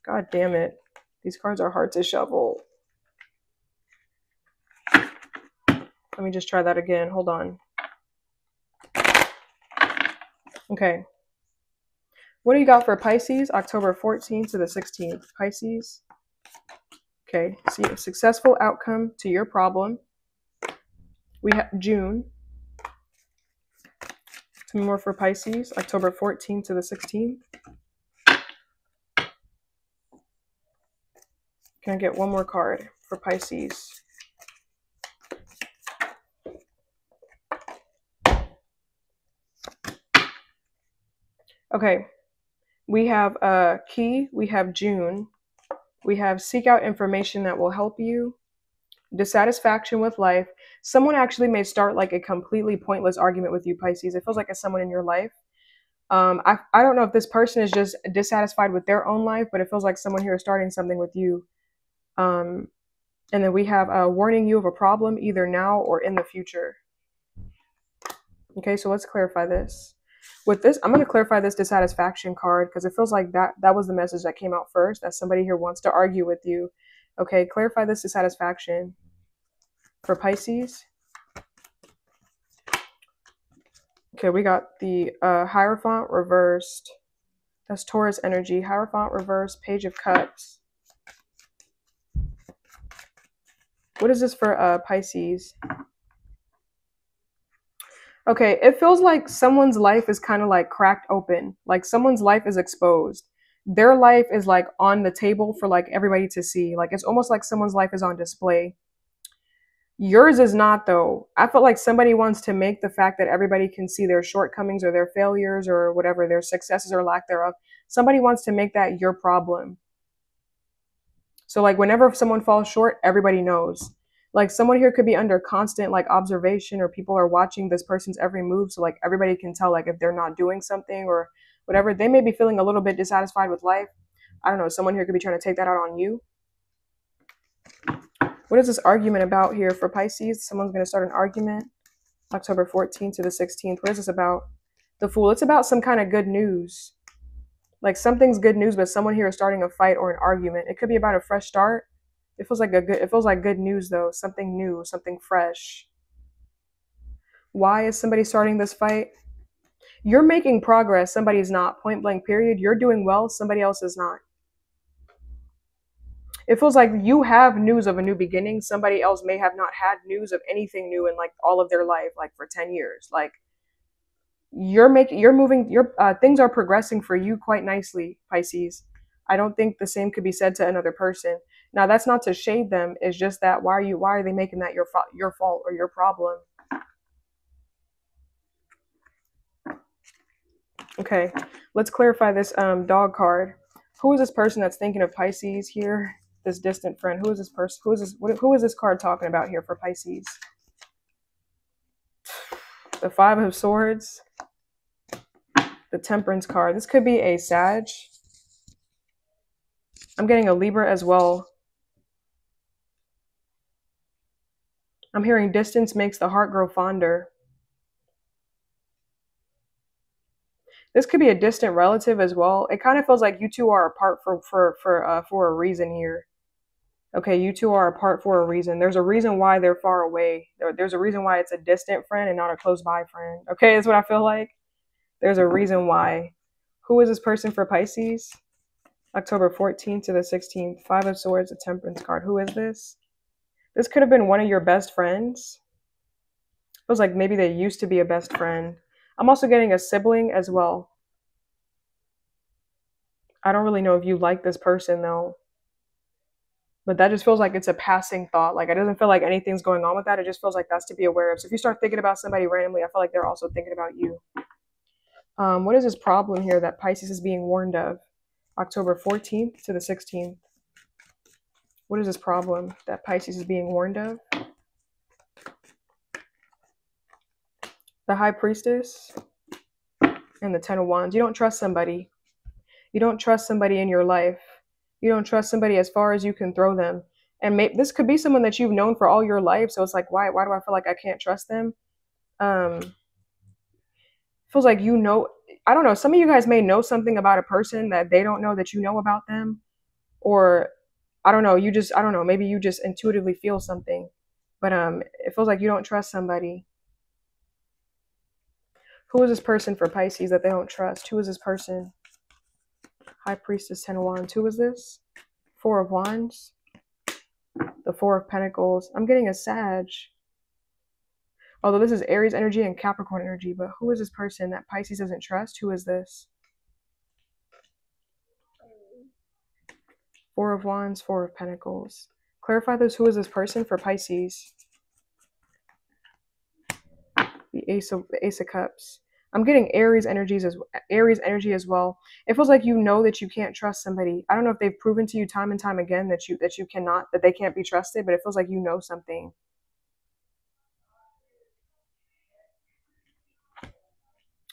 God damn it, these cards are hard to shuffle. Let me just try that again. Hold on. Okay. What do you got for Pisces, October 14th to the 16th? Pisces. Okay. See a successful outcome to your problem. We have June. Some more for Pisces, October 14th to the 16th. Can I get one more card for Pisces? Okay. We have Key. We have June. We have seek out information that will help you. Dissatisfaction with life. Someone actually may start like a completely pointless argument with you, Pisces. It feels like it's someone in your life. I don't know if this person is just dissatisfied with their own life, but it feels like someone here is starting something with you. And then we have warning you of a problem either now or in the future. Okay, so let's clarify this. With this, I'm going to clarify this dissatisfaction card because it feels like that was the message that came out first, that somebody here wants to argue with you. Okay, clarify this dissatisfaction for Pisces. Okay, we got the Hierophant reversed. That's Taurus energy. Hierophant reversed, Page of Cups. What is this for Pisces? Okay, it feels like someone's life is kind of like cracked open. Like someone's life is exposed. Their life is like on the table for like everybody to see. Like it's almost like someone's life is on display. Yours is not, though. I feel like somebody wants to make the fact that everybody can see their shortcomings or their failures or whatever, their successes or lack thereof. Somebody wants to make that your problem. So like whenever someone falls short, everybody knows. Like someone here could be under constant like observation, or people are watching this person's every move. So like everybody can tell like if they're not doing something or whatever. They may be feeling a little bit dissatisfied with life. I don't know. Someone here could be trying to take that out on you. What is this argument about here for Pisces? Someone's going to start an argument. October 14th to the 16th. What is this about? The Fool. It's about some kind of good news. Like something's good news, but someone here is starting a fight or an argument. It could be about a fresh start. It feels like good news though. Something new, something fresh. Why is somebody starting this fight? You're making progress. Somebody's not. Point blank period. You're doing well. Somebody else is not. It feels like you have news of a new beginning. Somebody else may have not had news of anything new in like all of their life, like for 10 years. Like things are progressing for you quite nicely, Pisces. I don't think the same could be said to another person. Now, that's not to shade them. It's just that why are they making that your fault or your problem? Okay, let's clarify this dog card. Who is this person that's thinking of Pisces here? This distant friend. Who is this person? Who is this card talking about here for Pisces? The Five of Swords. The Temperance card. This could be a Sag. I'm getting a Libra as well. I'm hearing distance makes the heart grow fonder. This could be a distant relative as well. It kind of feels like you two are apart for a reason here. Okay, you two are apart for a reason. There's a reason why they're far away. There's a reason why it's a distant friend and not a close by friend. Okay, that's what I feel like. There's a reason why. Who is this person for Pisces? October 14th to the 16th. 5 of Swords, a Temperance card. Who is this? This could have been one of your best friends. Feels like maybe they used to be a best friend. I'm also getting a sibling as well. I don't really know if you like this person though. But that just feels like it's a passing thought. Like it doesn't feel like anything's going on with that. It just feels like that's to be aware of. So if you start thinking about somebody randomly, I feel like they're also thinking about you. What is this problem here that Pisces is being warned of? October 14th to the 16th. What is this problem that Pisces is being warned of? The High Priestess and the Ten of Wands. You don't trust somebody. You don't trust somebody in your life. You don't trust somebody as far as you can throw them. And this could be someone that you've known for all your life. So it's like, why do I feel like I can't trust them? Feels like you know, I don't know. Some of you guys may know something about a person that they don't know that you know about them. Or I don't know, I don't know, maybe you just intuitively feel something. But it feels like you don't trust somebody. Who is this person for Pisces that they don't trust? Who is this person? High Priestess, 10 of Wands. Who is this? 4 of Wands. The 4 of Pentacles. I'm getting a Sag. Although this is Aries energy and Capricorn energy. But who is this person that Pisces doesn't trust? Who is this? 4 of Wands, 4 of Pentacles. Clarify this. Who is this person for Pisces? The Ace of Cups. I'm getting Aries energy as well. It feels like you know that you can't trust somebody. I don't know if they've proven to you time and time again that they can't be trusted, but it feels like you know something.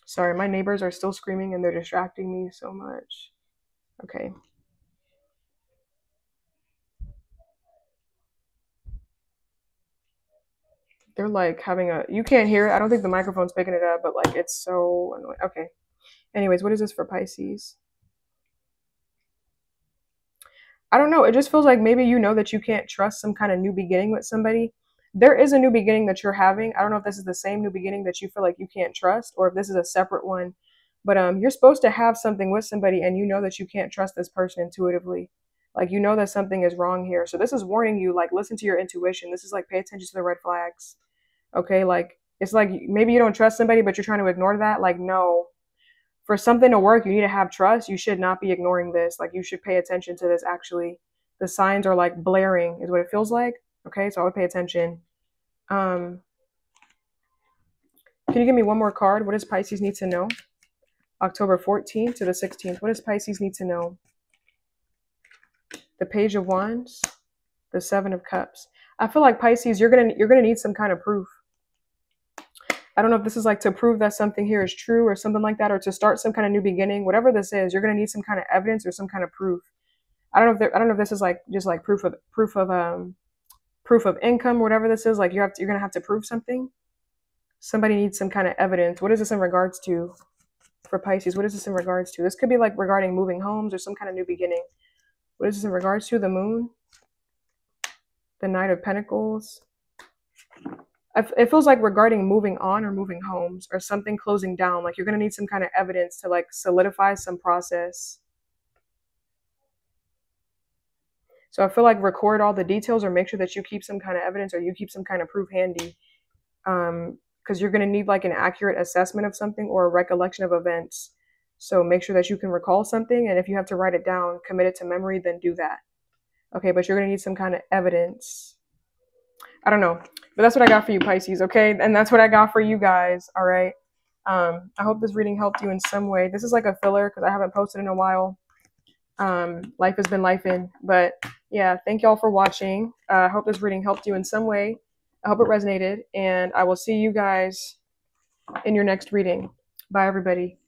Sorry, my neighbors are still screaming and they're distracting me so much. Okay. They're like having you can't hear it. I don't think the microphone's picking it up, but like it's so annoying. Okay. Anyways, what is this for Pisces? I don't know. It just feels like maybe you know that you can't trust some kind of new beginning with somebody. There is a new beginning that you're having. I don't know if this is the same new beginning that you feel like you can't trust or if this is a separate one. But you're supposed to have something with somebody and you know that you can't trust this person intuitively. Like you know that something is wrong here. So this is warning you, like listen to your intuition. This is like pay attention to the red flags. Okay, like it's like maybe you don't trust somebody, but you're trying to ignore that. Like, no. For something to work, you need to have trust. You should not be ignoring this. Like you should pay attention to this. Actually, the signs are like blaring is what it feels like. Okay, so I would pay attention. Can you give me one more card? What does Pisces need to know? October 14th to the 16th. What does Pisces need to know? The Page of Wands, the 7 of Cups. I feel like Pisces, you're gonna need some kind of proof. I don't know if this is like to prove that something here is true or something like that, or to start some kind of new beginning. Whatever this is, you're gonna need some kind of evidence or some kind of proof. I don't know if this is like just like proof of income, whatever this is. Like you're gonna have to prove something. Somebody needs some kind of evidence. What is this in regards to for Pisces? What is this in regards to? This could be like regarding moving homes or some kind of new beginning. What is this in regards to? The Moon, the Knight of Pentacles. It feels like regarding moving on or moving homes or something closing down. Like you're going to need some kind of evidence to like solidify some process. So I feel like record all the details or make sure that you keep some kind of evidence or you keep some kind of proof handy. Because you're going to need like an accurate assessment of something or a recollection of events. So make sure that you can recall something. And if you have to write it down, commit it to memory, then do that. Okay, but you're going to need some kind of evidence. I don't know, but that's what I got for you, Pisces, okay? And that's what I got for you guys, all right? I hope this reading helped you in some way. This is like a filler because I haven't posted in a while. Life has been lifing, but yeah, thank y'all for watching. I hope this reading helped you in some way. I hope it resonated, and I will see you guys in your next reading. Bye, everybody.